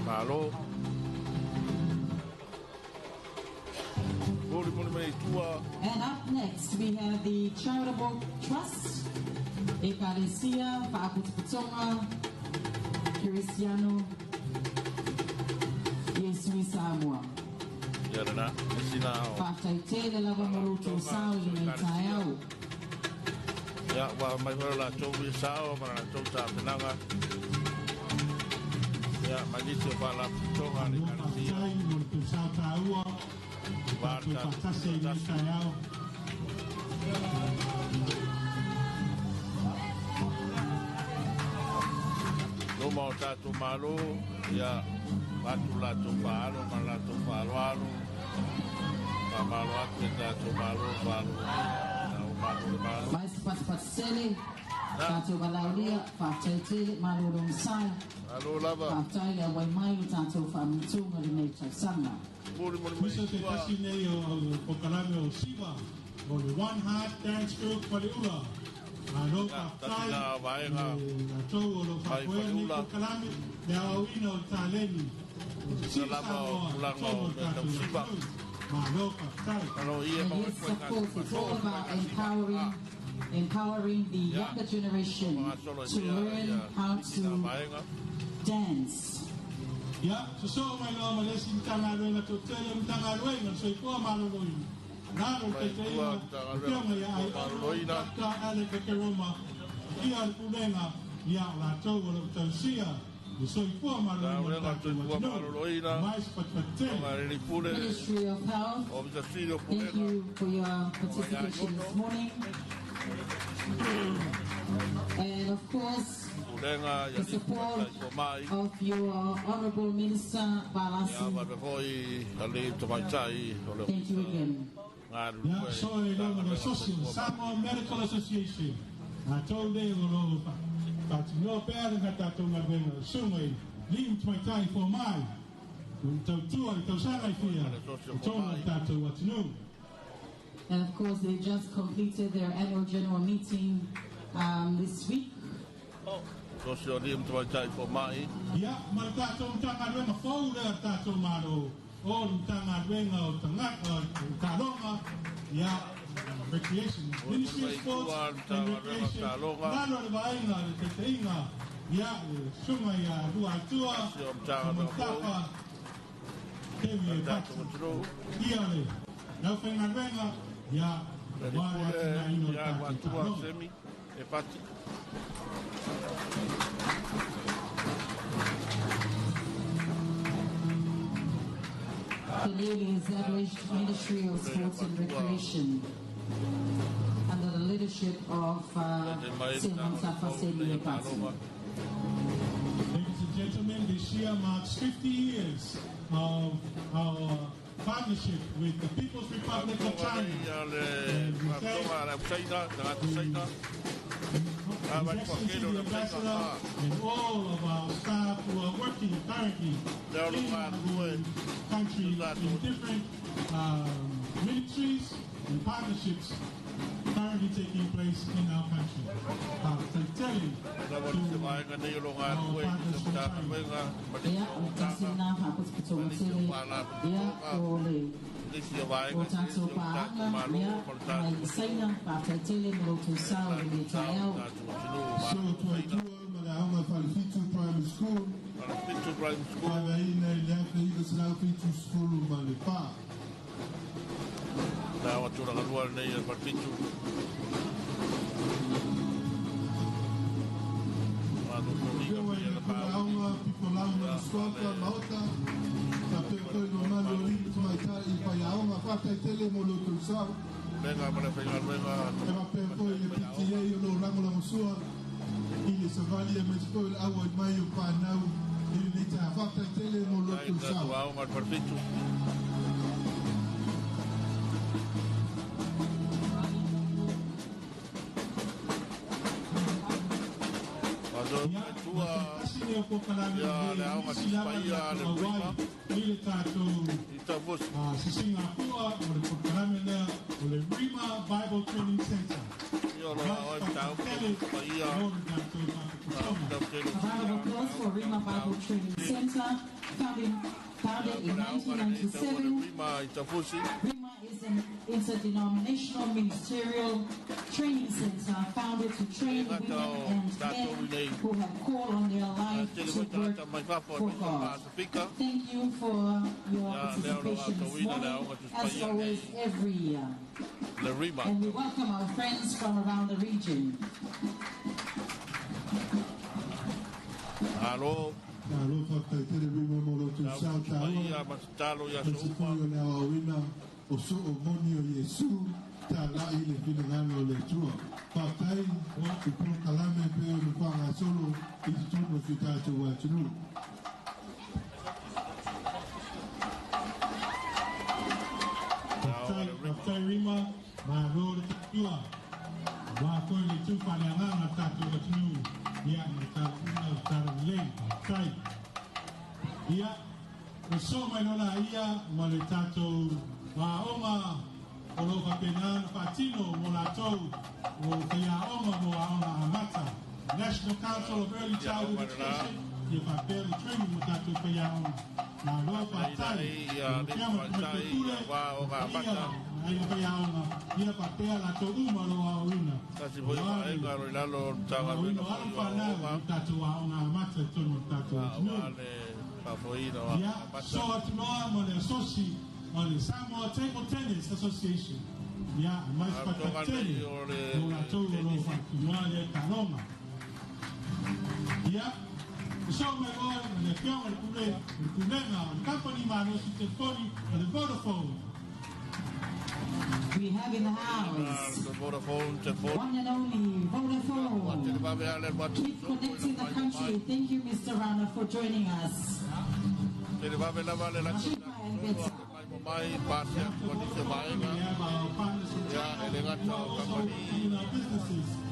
Malo. And up next we have the Charitable Trust, Ekaresia, Faamanatuina, Cristiano, Yesui Samoa. Whaktaitele lava maruto sao i me tai au. Ya, wa mai wala tau i sao, mana tau ta penanga. Ya, mai ni te wala tonga ni Ekaresia. Tutoatasi i me tai au. No mau tatu Malo, ya, watu la tu Malo, mana tu Malo. Malo atu tatu Malo, Mai sepat-sepat sele, tatu balaulia, whaktaitele, Malo rong sai. Malo lava. Whaktaile awai mai o tatu Faamanatuina le nei Tausaga. Miso te kasi nei o pokalame o Siva, o le One Heart Dance Group Paliula. Alo whaktai, a tau o lo whakoe ni pokalame, le awina o taleni. Samoa, tau tatu Siva. And yes, of course, it's all about empowering the younger generation to learn how to dance. Ya, so mai lo malesi tanga luenga to tele tanga luenga so ko malo luenga. Nalo te te ia, tema ya ai ta ale ke Roma. Ia kulenga ya la to lo tansia. So ko malo luenga. Ministry of Health, thank you for your participation this morning. And of course, the support of your Honorable Minister Balasi. Thank you again. Yeah, so the Samoa Medical Association. I told them, but no parent got that on my way. So I leave my time for mine. Tausaga here. Told that what to know. And of course, they just completed their annual general meeting this week. So she only him to try for my. Yeah, Maltato Tanga Renga Folder Tato Malo, all Tanga Renga, Talonga, yeah, recreation, ministry sports, and recreation. Nano Vaina, the Tainga, yeah, Sumaya, Luatua, Mutaka, Kemi, Iale, Nothing Renga, yeah, The newly established Ministry of Sports and Recreation under the leadership of Ladies and gentlemen, this year marks 50 years of our partnership with the People's Republic of China. And we thank Excellency the Ambassador and all of our staff who are working currently in the country in different ministries and partnerships currently taking place in our country. Telling to our partners from no liga pia na pau. Aunga pipolaunga swaka maota. Tape koi no malo rindu mai tai pai aunga fata tele mo lo tulsau. Venga, para pegar venga. Ema pe koi le pitie yo lo rango la musua. Ile Savali e mais koi awa mai o pa nau. Ile ni ta fata tele mo lo tulsau. Wow, mas perfeito. le au ngati paia le prima ile tato ita vos si Singapore o le programa lea o le Rima Bible Training Center io lo ho tau paia applause for Rima Bible Training Center founded in 1997. Rima is an interdenominational ministerial training center founded to train women and men who have called on their life to work for God. Thank you for your participation this morning, as always, every year. And we welcome our friends from around the region. Hello. Alo whakaitere Rima moro tu sao talo ya sopa na wina o so o moni o Yesu ta la ile fina ngano le tua patai o tu pro kalame pe o kwa nga solo i tu no fita tu wa tunu patai Rima ma ro le tua wa ko le tu pa na nga ta tu wa tunu ya na ta le patai ia o so mai nona ia ma le tatou vaonga o lo kapenana patino mo la tou o kia onga mo aonga amata National Council of Early Childhood Education ia papel training mo tatou kia onga na lo patai ia kia ma kumakutule ia kia onga ia papel la tou uma lo auna kasi voi mai ngaro ilalo tanga no alfa na tatou aonga amata tono tatou yeah, so tomorrow on the associate on the Samoa Table Tennis Association. Yeah, mais para tennis. No la todo no continuare Kaloma. Yeah. So me voy le pion el problema, el company Malo si te poni el Vodafone. We have in the house one and only Vodafone. Keep connecting the country. Thank you, Mr. Rana, for joining us.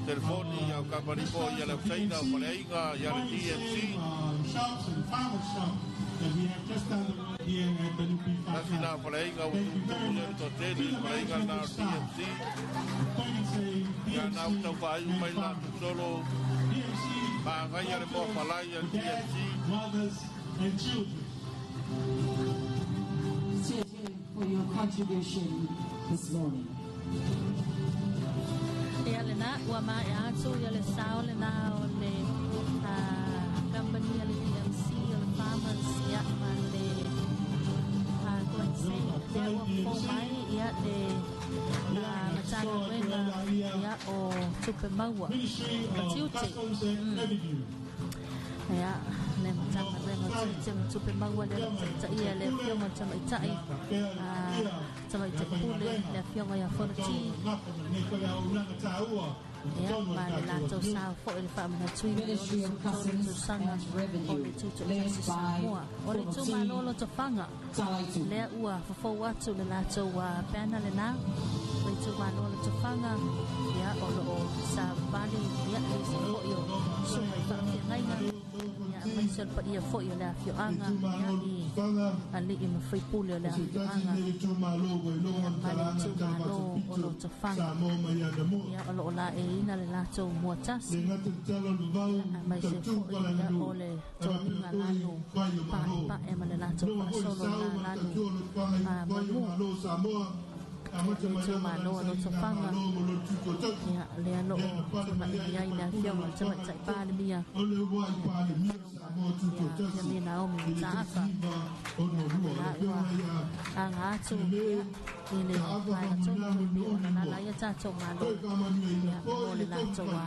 Telefoni au company po ia le China o Malaysia ia le DMC shops and farmer shop that we have just done here at the new P5. Nasina Malaysia o to tele Malaysia na DMC ya na uta vai mai la solo ba ga ia le po Malaysia DMC mothers and children. Thank you for your contribution this morning. Ia le na ua mai atu ia le sao le na o le company ia le DMC o le farmers ia ma le koense le ua po mai ia le matanga wena ia o tupe maua ma tiuti ia le matanga wena tiuti ma tupe maua le ia le fionga tamaitai pule le fionga ia forti ia ma le lato sao fo le Faamanatuina Ministry of Customs and Revenue, led by o le tuma lolo to fanga le ua fo atu le lato wa pena le na le tuma lolo to fanga ia o lo Savali ia le se fo yo so mai fa ngai ia mai se pa ia fo yo la fio anga ia i ali i ma fai pule le anga ia ma le tuma lo o lo to fanga ia o lo la e ina le lato mua tasi mai se fo ia o le toninga lalo pa e ma le lato pa solo na lalo mamu tu Malo lo tofanga ya le ano tu na ya ina fio ma tu mai sai pa le mia ya mi na o mi ta fa anga tu ya ni le na tu mi na la ya ta tu Malo ya mo le la tu wa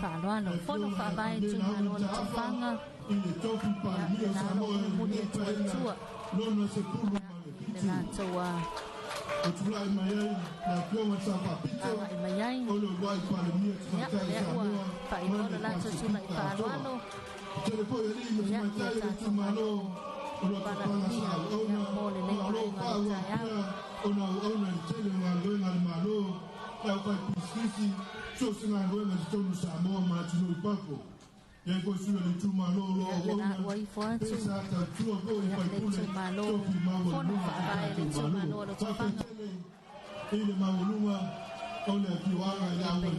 fa lo ano fo lo fa bai tu Malo lo tofanga ya na mo mo ni tu na tu wa Mayai, ya lewa, fa ino la tu tu na fa lo ano, ya ta tu Malo, para dia, ya mo le le mai ma ya, ona tele Malo, ya pa pisisi, so sina ngwe to Samoa ma tu no pako. Ya ko su le tu Malo lo ona wai fo tu, ya le tu Malo, fo no fa bai le tu Malo lo tu fa. Ile mauluma ole kiwanga ya mai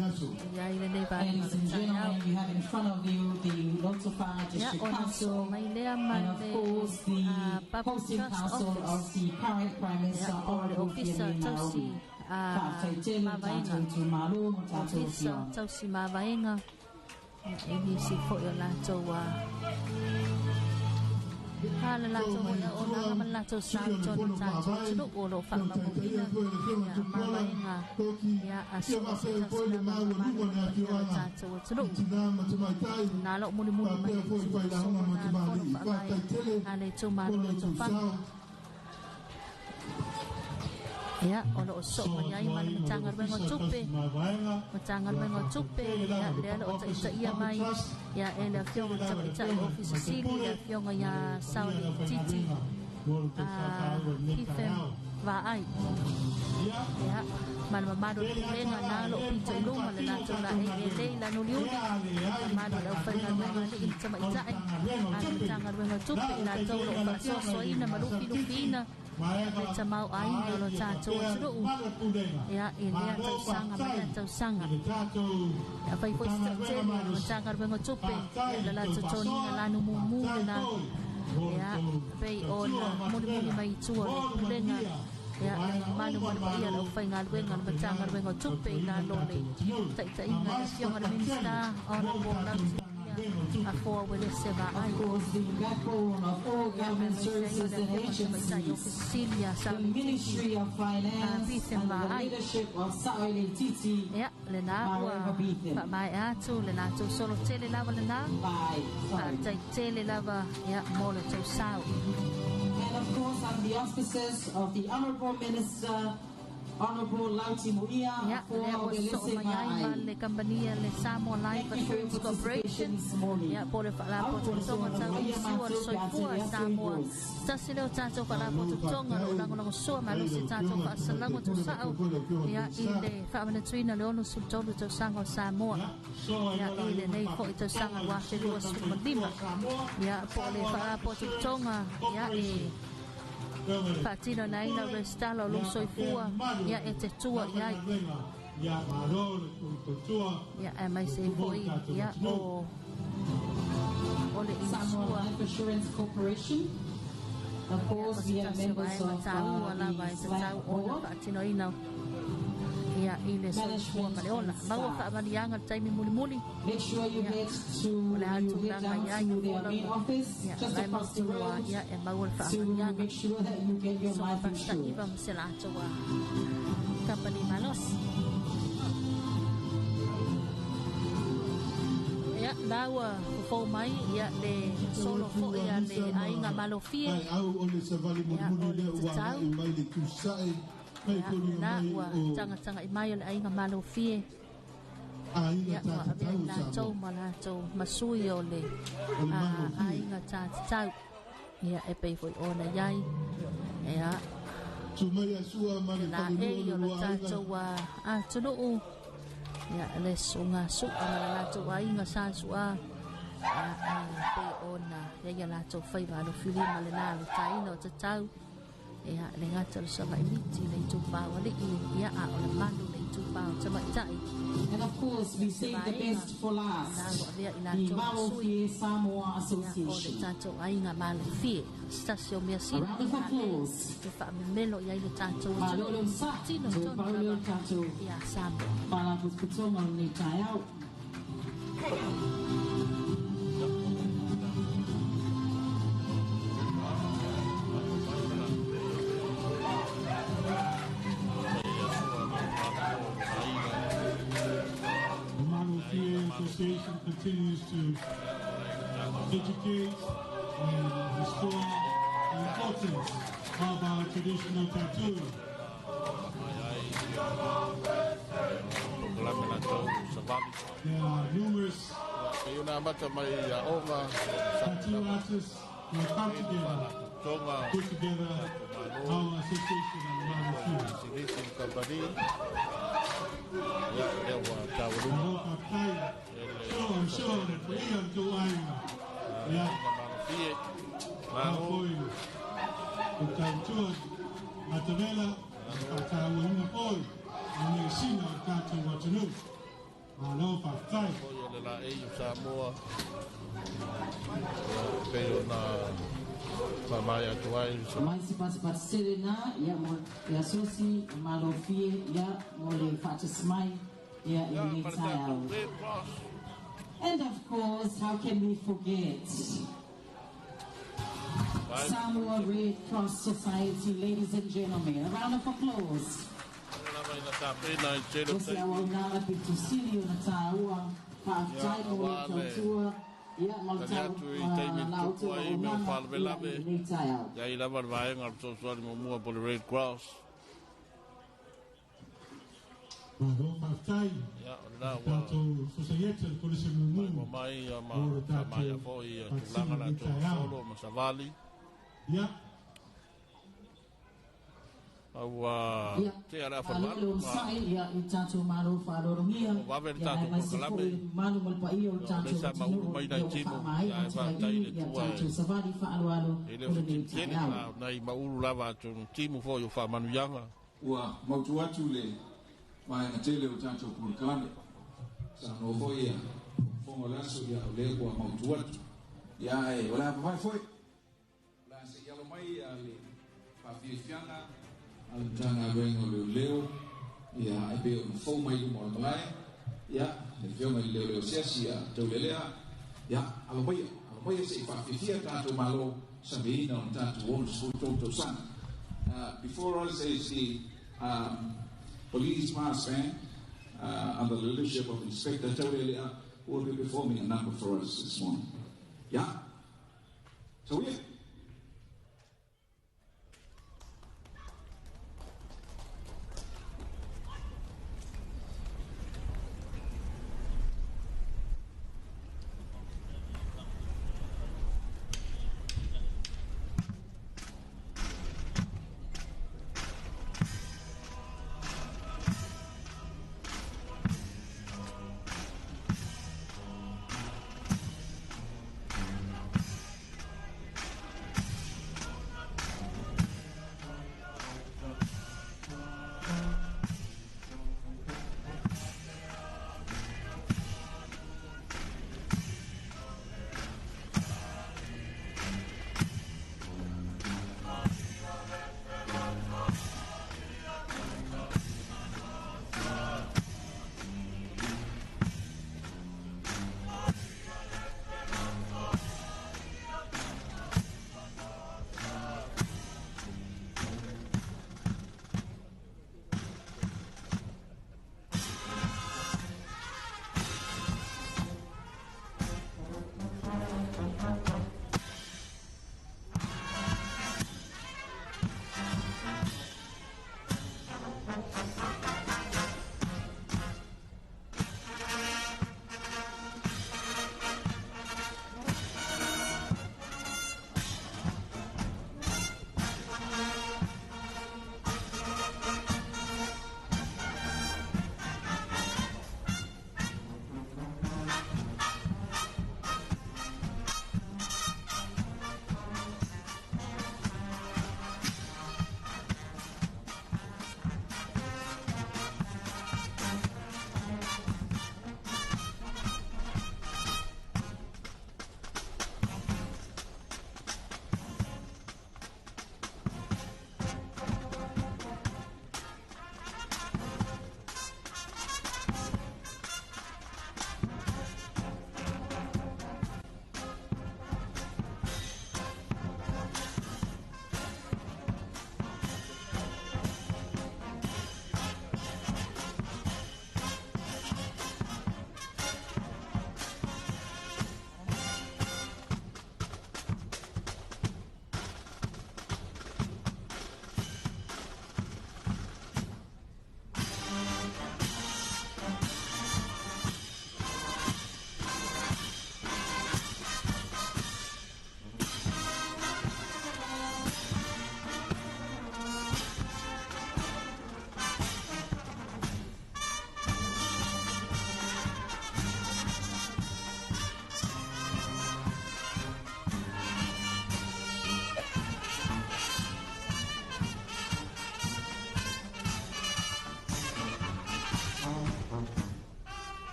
yaso. Ya ile ne ba. Ladies and gentlemen, you have in front of you the Lotofa District Council and of course the hosting council of the current Prime Minister Honorable Fiona Naomi. Tausi Mavaenga. Ini si fo yo la toa. Hala la toa ya ona ngam la toa sa ton sa tu o lo fa ma mobina ya Mavaenga ya aso sa na ma sa toa tu na lo muli muli mai so na fo fa mai ale tu ma lo tu fa ya ono sok manyai man cangar bengo cupe ya le ono ta ia mai ya ele afio ta office sili ya afio ya Savali titi ifem va ai ya man mamado lenga na lo pinto luma le na tola ele la no liu mamado la fa na ma le ta mai ta ai cangar bengo cupe la tolo fa so ina malu filupina Macam mau air kalau cacu tu, ya ini atau sanga mana atau sanga. Apa itu istilah macam kalau bengo cupe, dalam cucu ni lalu mumu na, ya pay on mudi mai cuci dengan, ya malu ia lo fai ngal macam kalau bengo cupe lalu le, tak ingat siapa ada minsta orang bolam. For with the Savali, the backbone of all government services and agencies, the Ministry of Finance and the leadership of Savali Titi. Ya, lena Pak Mai atu lena tu solo tele lava lena. Pak tele lava ya mole tu sau. And of course, on the auspices of the Honourable Minister. Honorable Lauti Muia for the listening le company le Samoa Life Assurance Corporation ya pole fala po tonga tau siwa soifua Samoa tasile tato fala po tonga ulang so malu si tato fa salango tu sao ya ile Faamanatuina le ono sultolo tu sango Samoa ya ile nei fo tu sango wa se lu sumlima ya pole fala po tonga ya Patino na ina restalo lo soifua ya etetua ya mai se foi ya o ole Samoa Life Assurance Corporation. Of course, we have members of Patino ina ya ile soifua maleona bawa fa malianga taimi muli make sure you get to their main office just across the road to make sure that you get your life insurance. Company Malos ya dawa fo mai ya le solo fo ya le ainga Malo fie ya na wa tanga imai le ainga Malo fie ya wa abe na tau mala tau masui ole ainga tau ya e pe foi ona yai ya na e yo la tau wa tunu ya le sunga su ala tau ainga sa su pe ona ya la tau fai va lo fili mala na le tai no tau ya le ngata so mai miti le tu pa wale ya a ole manu le And of course, we save the best for last. The Malo Samoa Association. A round of applause. Malo Sa, Paulo Tato, Palapus Putonga ni Tayao. Association continues to educate and restore the importance of our traditional tattooing. There are numerous tattoo artists who have come together, put together our association and Malo I'm sure that we are doing And of course, how can we forget Samoa Red Cross Society, ladies and gentlemen. A round of applause. Red Cross. Savali. Yeah. Mai na tele o tanto por kalame sa no foi fongo laso ya le ko ma tuat ya e wala vai foi la se ya lo mai ale pa fiana al tanga vengo le leo ya e pe o fo mai mo mai ya e fio mai le sia to le ya alo mai se pa fia tanto malo sabe no tanto o to san before all says the police mass band under the leadership of Inspector Tausaga will be performing a number for us this morning. Yeah? So yeah.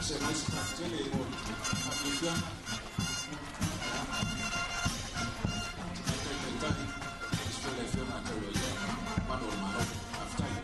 Se mai si parte le volte, abbiamo le firmate lo Malo after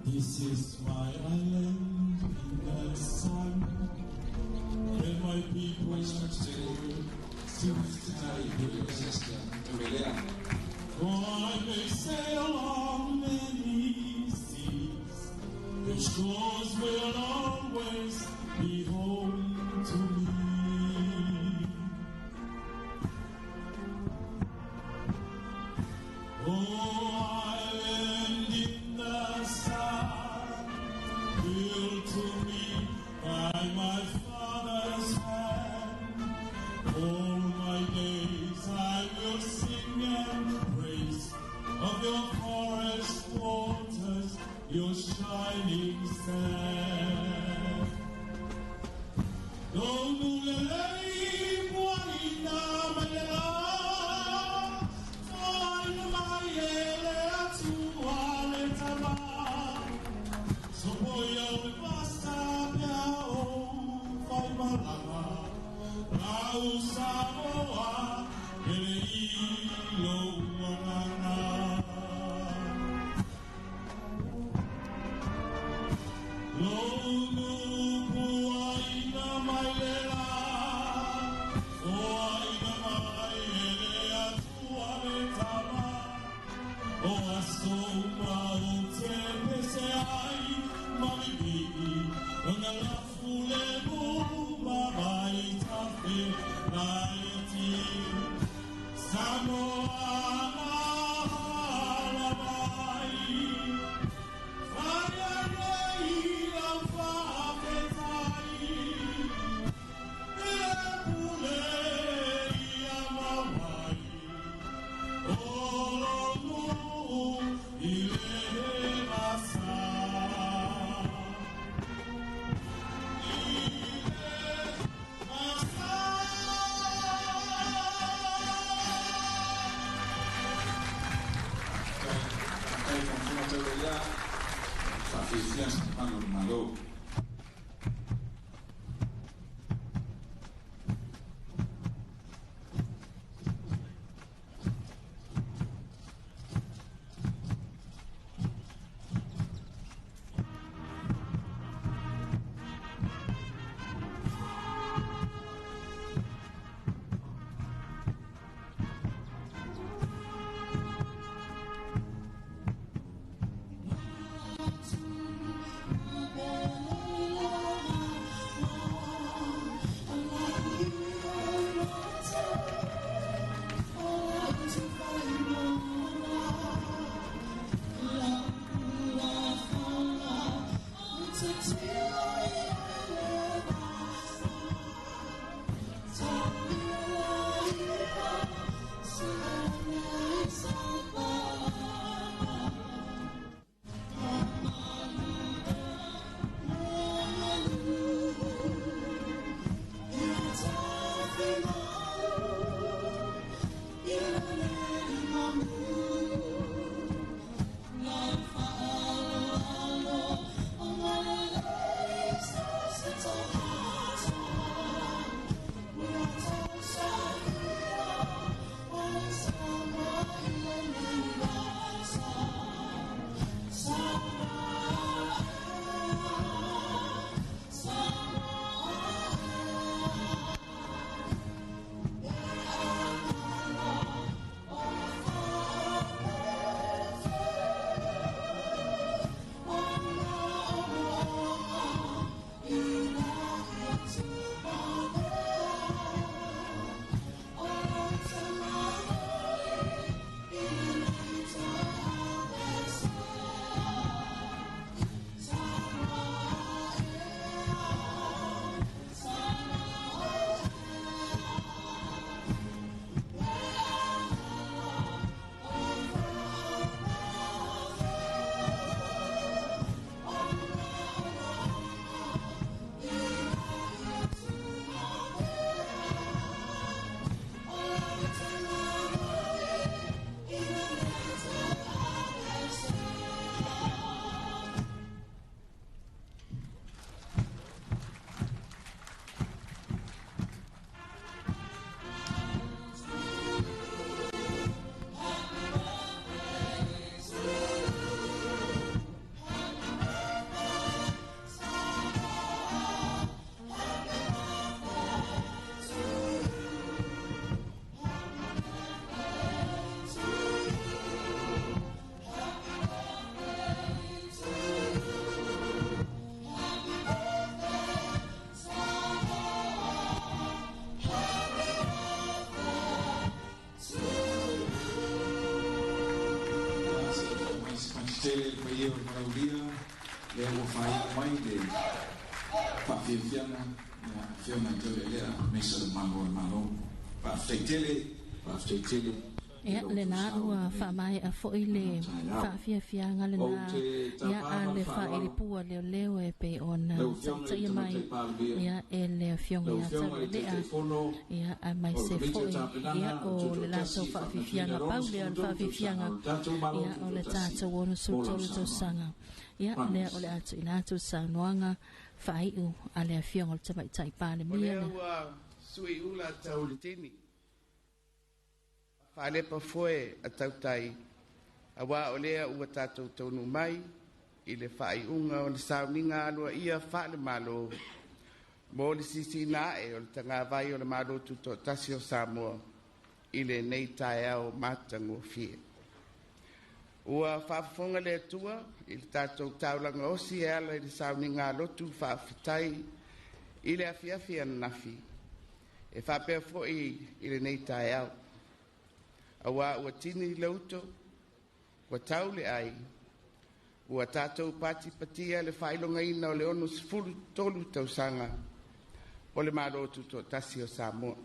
This is my island in the sun, where my people for I may sail on many seas, the shores will always be home to me. Oh, island in the sun, built to me by my father. Samoa, Malo. Tele paia o marauria le o fai mai le pafifiana na fiona tele le mesa de Malo Malo pa feitele ia le na ua whaamai a fo'i le whaafiafianga le na ia a le whairipua leo e pe ona tai mai ia e le fionga ia tau lea ia a mai se fo'i ia o le laso whaafiafianga pau lea le whaafiafianga ia o le tātou ono sutolu tausanga ia lea o le atu i lātou saunoanga whaiu a le fionga o le tamaitai pāle mia le sui ula tau le tini. Whalepa foe a tautai. A wā o lea ua tātou taunu mai. I le whai unga o le sauninga alua ia whale malo. Mō le sisi nā e o le tanga vai o le malo Tutoatasi o Samoa. I le nei tae au mātango fie. Ua whaafonga le atua. I le tātou taulanga osi e ala i le sauninga lotu whaafitai. I le afiafia nafi. E whapea fo'i i le nei tae au. A wā ua tini lauto, ua taule ai, ua tātou pati patia le whailonga ina o le ono sifuru tolu tausanga o le Malo Tutoatasi o Samoa.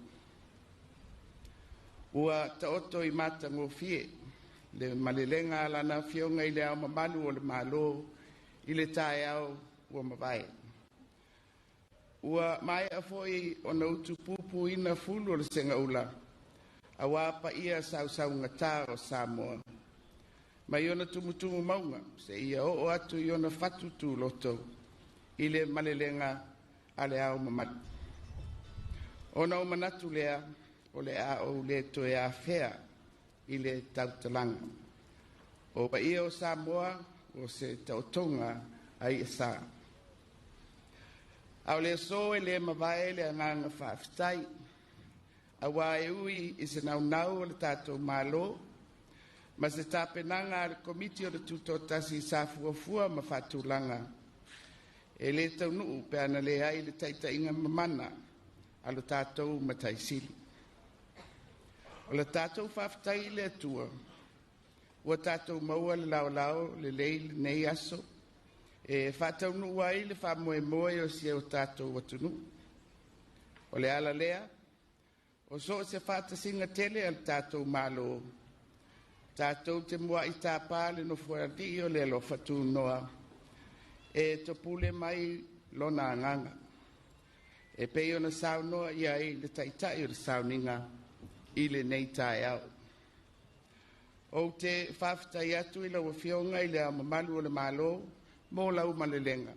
Ua taoto i mata ngofie, le malelenga lana fionga i le au mamalu o le Malo i le tae au ua mawai. Ua mai a foi o na utu pupu ina fulu o le senga ula. A wapa ia sau ngata o Samoa. Mai ona tumutumu maunga, se ia o atu i ona fatu tu loto, i le malelenga a le au mamatu. Ona o manatu lea, o le a o le toe a fea, i le tautalanga. O pa ia o Samoa, o se tautonga ai sa. Au le so e le mawai le anganga whaafitai. A wā e ui i se nau le tātou Malo. Ma se tāpenanga le komiti o le Tutoatasi sa fuafua ma whatulanga. E le tau nuu pe ana le ai le taita inga mamana a le tātou mataisili. O le tātou whaafitai le atua. Ua tātou maua le lao le leili nei aso. E whatau nuu ai le whamoe moe o si o tātou watunu. O le ala lea. O so se whatasinga tele al tātou Malo. Tātou te mua i tāpā le no fuardi o le alo whatu noa. E to pule mai lona anganga. E pei ona sau noa ia i le taitai o le sauninga i le nei tae au. O te whaftai atu i lau fionga i le mamalu o le Malo, mō lau malelenga.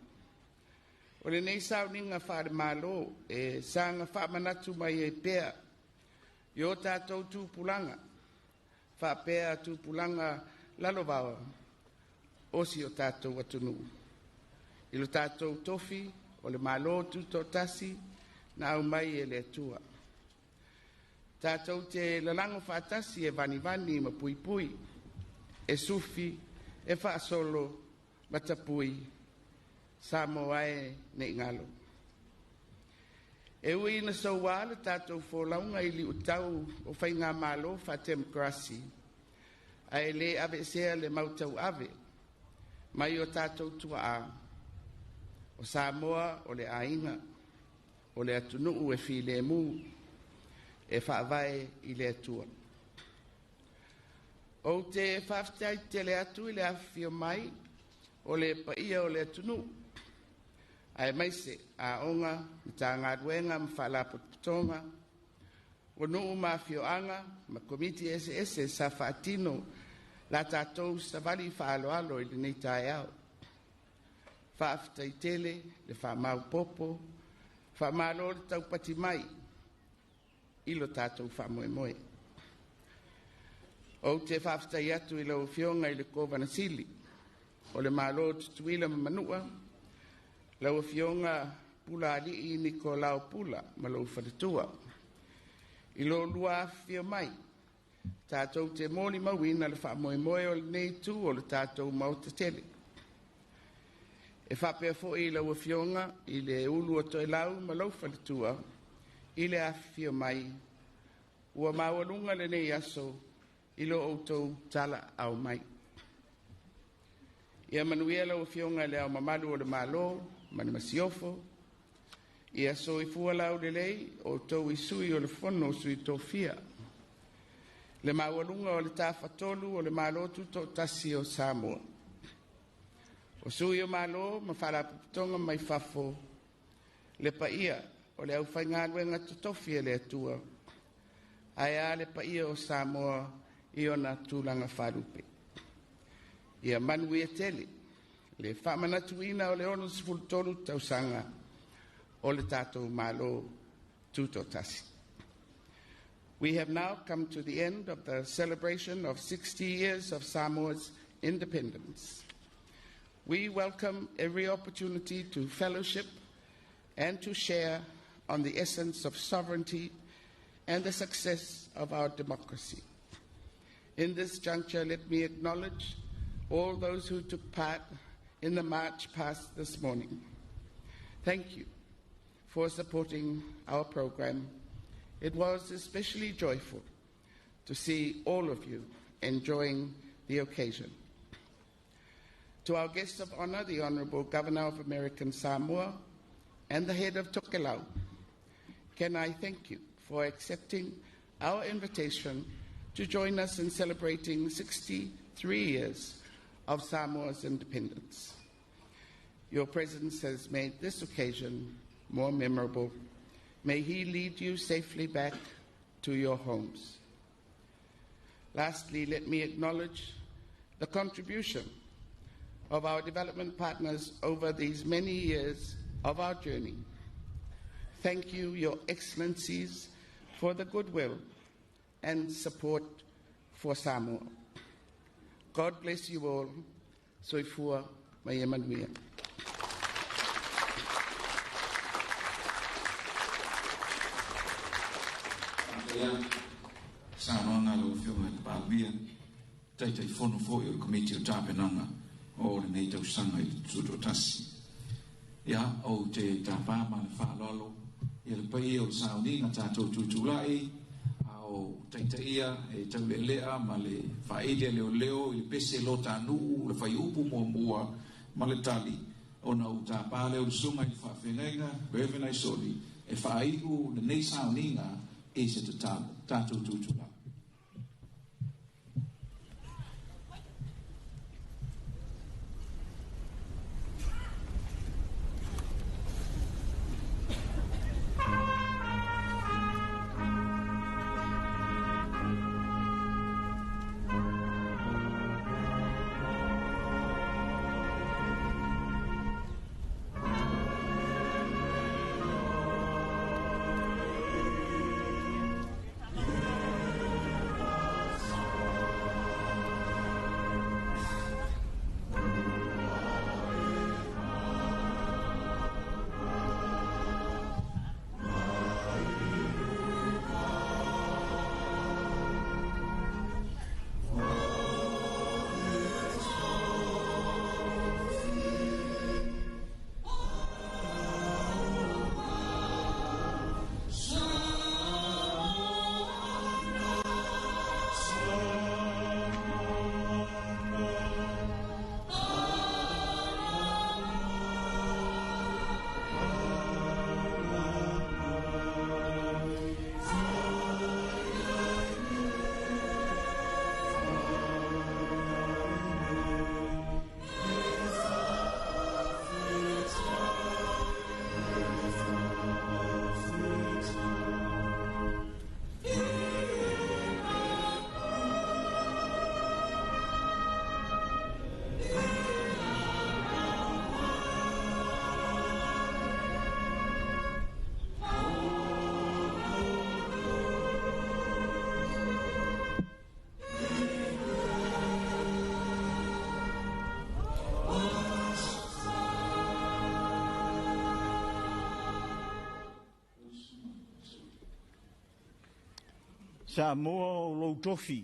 O le nei sauninga whaare Malo, e sanga Faamanatu mai e pea, yo tātou tūpulanga, whapea tūpulanga lalovawa, osi o tātou atunu. I lo tātou tofi, o le Malo Tutoatasi, na au mai e le atua. Tātou te lalango whaatasi e vani ma pui, e sufi, e whaasolo, matapui, Samoa e ne ngalo. E ui na sauwale tātou fōlaunga i li utau o whainga Malo whatemkrasi. A e le ave sea le mautau ave, mai o tātou tua a. O Samoa o le ainga, o le atunuu e fi le mu, e whaavae i le atua. O te whaftai te le atu i le awhio mai, o le paia o le atunuu. Ai maise a onga, i tā ngā ruenga mwhala putonga, o nuu mawhioanga, ma komiti ese sa whaatino, la tātou Savali whaaloalo i le nei tae au. Whaaftai tele, le whaamau popo, whaamalo le taupati mai, ilo tātou whaamoe. O te whaaftai atu i lau whionga i le kovana sili, o le malo tutuila manua, lau fionga pula ali i niko lau pula ma lau whanatua. I lo lua fio mai. Tātou te mōni mawina le whaamoe o le nei tū o le tātou mauta tele. E whapea fo i lau fionga i le ulu o toi lau ma lau whanatua i le awhio mai. Ua mawalunga le nei aso i lo outou tala au mai. Ia manuia lau fionga le au mamalu o le Malo, mani masiofo, ia so i fua lau le lei o tau i sui o le fono sui tofia. Le maualunga o le tāwhatolu o le Malo Tutoatasi o Samoa. O sui o Malo ma wharaputonga mai whafo le paia o le au whaingaluenga tutofi e le atua. Ai a le paia o Samoa i ona tūlanga wharupe. Ia manui e tele, le Faamanatuina o le 13 Tausaga o le tātou Malo Tutoatasi. We have now come to the end of the celebration of 60 years of Samoa's independence. We welcome every opportunity to fellowship and to share on the essence of sovereignty and the success of our democracy. In this juncture, let me acknowledge all those who took part in the march past this morning. Thank you for supporting our program. It was especially joyful to see all of you enjoying the occasion. To our guests of honor, the Honorable Governor of American Samoa and the head of Tokelau, can I thank you for accepting our invitation to join us in celebrating 63 years of Samoa's independence. Your presence has made this occasion more memorable. May He lead you safely back to your homes. Lastly, let me acknowledge the contribution of our development partners over these many years of our journey. Thank you, Your Excellencies, for the goodwill and support for Samoa. God bless you all. Soifua mai emanuia. Samoa ngalo whiunga te pāpia, teitai whono fo i o komiti o tāpenanga o le nei Tausaga i le Tutoatasi. Ia o te tāpā ma le whaalolo, i le pai o le saoninga tātou tūtulai, o taitaia e taulelea ma le whaelia leo i le pese lo tānu, le whai upu mua ma le tali. O na u tāpā leo le sunga i whawhenenga, whewenai soli, e whaiu le nei saoninga e se te tātou tūtulai. Samoa o lou tofi.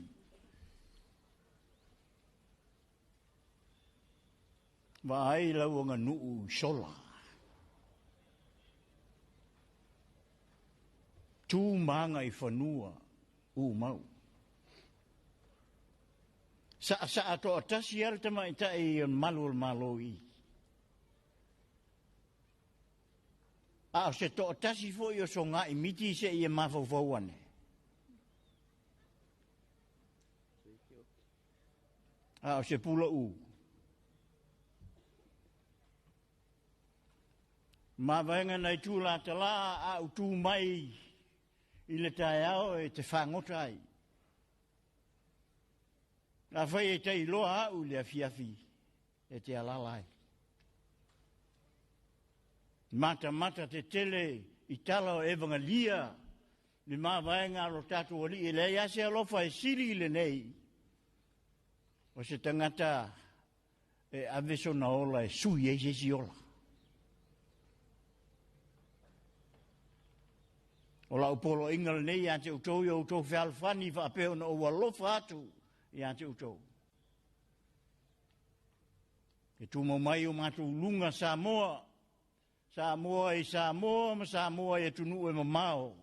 Wa ai lau ngā nuu sola. Tū manga I whanua u mau. Sa TUTO'ATASI ala tama ita I Malo I. A se TUTO'ATASI fo I o so ngā I miti se I mawhauwhauane. o se pula u. Ma vaenga nei tūla te la a utu mai i le tae au e te whangotai. A whai e te iloa au le afiafi e te alalai. Mata te tele i tala o evangelia ni ma vaenga lo tatu oli i le ase alofa e siri le nei. O se tangata e aveso na ola e sui e si ola. O la upolo ingal nei ante utou i utou whalfani wha apeo na ua lofa atu i ante utou. E tumo mai o mātou lunga Samoa. Samoa e Samoa, ma Samoa e tunu e mamao.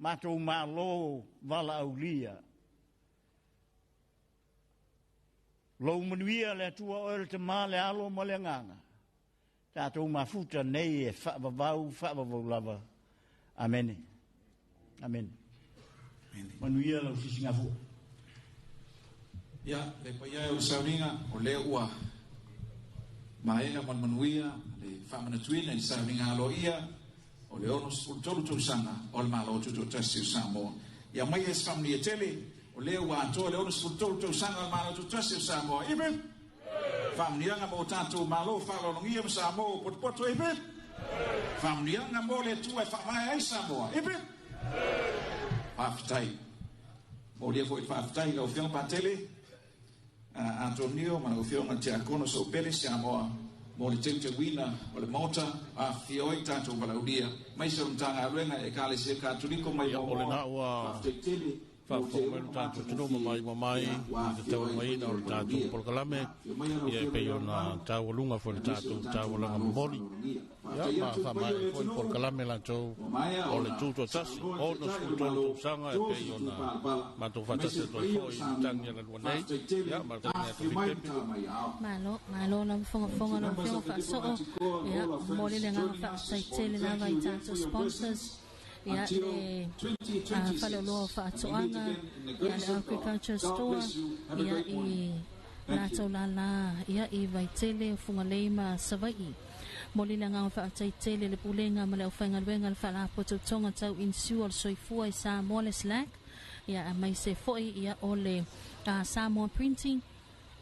Mātou Malo wala aulia. Lau manuia le tua oel te mā le alo ma le nganga. Tātou mafuta nei e whaavavau lava. Amen. Amen. Manuia lau sisinga fua. Ya, le paia o sauringa o le ua. Maenga manuia le Faamanatuina i sauringa alo ia. O le ono tolu Tausaga o le Malo TUTO'ATASI o Samoa. Ia mai e family e tele o le ua antoa le ono tolu Tausaga o le Malo TUTO'ATASI o Samoa. Ibe? Familianga mo tātou Malo whalonongia o Samoa o poto ibe? Familianga mo le tua e whamai ai Samoa. Ibe? Whaafitai. Mo lia fo i whaafitai lau whiong pa tele. Antonio ma lau whiong te akono so pele Samoa. Mo le te wina o le mota a fioi tātou walaudia. Mai se untanga aruenga e kāle se kāturiko mai o le na ua whaafonga tātou tunuma mai te tau mai na o le tātou polkalame ia e pei o na tāwalunga fo le tātou langa mori. Ia ma whamai fo le polkalame lantou o le TUTO'ATASI o na skutolo sanga e pei o na mātou whatase toi fo i tangi ala lua nei. Ia ma tangi ata whipepe. Malo na fonga na whionga whaaso'o. Ia mori le ngā whaasaitele na vai tātou sponsors. Ia le whaloloa whaatoanga, ia le agriculture store, ia i nātou lala, ia i vaitele o funga leima Savali. Moli le ngā whaataitele le pulenga ma le au whaingaruenga le whalapo tautonga tau insu o le soifua i Samoa le slack. Ia a mai se foi ia o le Samoa printing.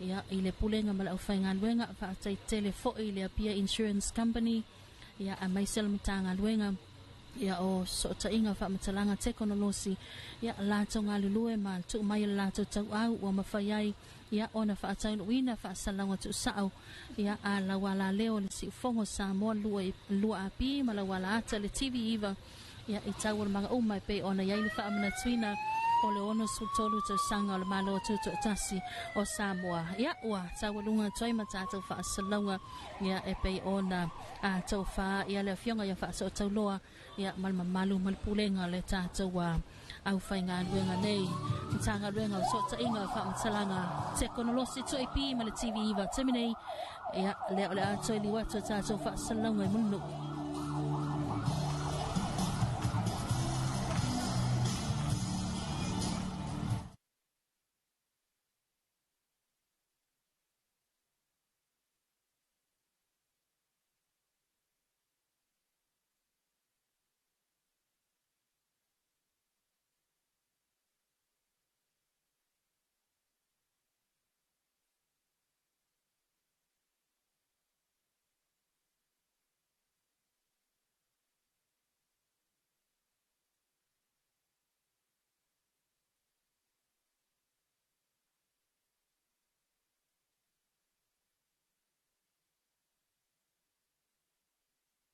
Ia i le pulenga ma le au whaingaruenga whaataitele foi le apia insurance company. Ia a mai se le matangaruenga. Ia o so tainga whamatalanga teknolosi. Ia lato ngā lulue ma tu mai lato tau au o mawhaiai. Ia ona whaataunuina whaasalanga tu sao. Ia a lawala leo le si ufongo Samoa lua api ma lawala ata le TV iwa. Ia i tau o mga umai pe ona iai le Faamanatuina o le ono sultolu Tausaga o le Malo TUTO'ATASI o Samoa. Ia ua tau lunga toi ma tātou whaasalanga. Ia e pe ona a tau wha ia le fionga ia whaasau tau loa. Ia malma malu malpulenga le tātou au whainga ruenga nei. Tanga ruenga o sota inga whaamatalanga. Teknolosi to ipi ma le TV iwa. Taminei ia le o le atoi liwato tātou whaasalanga i munu.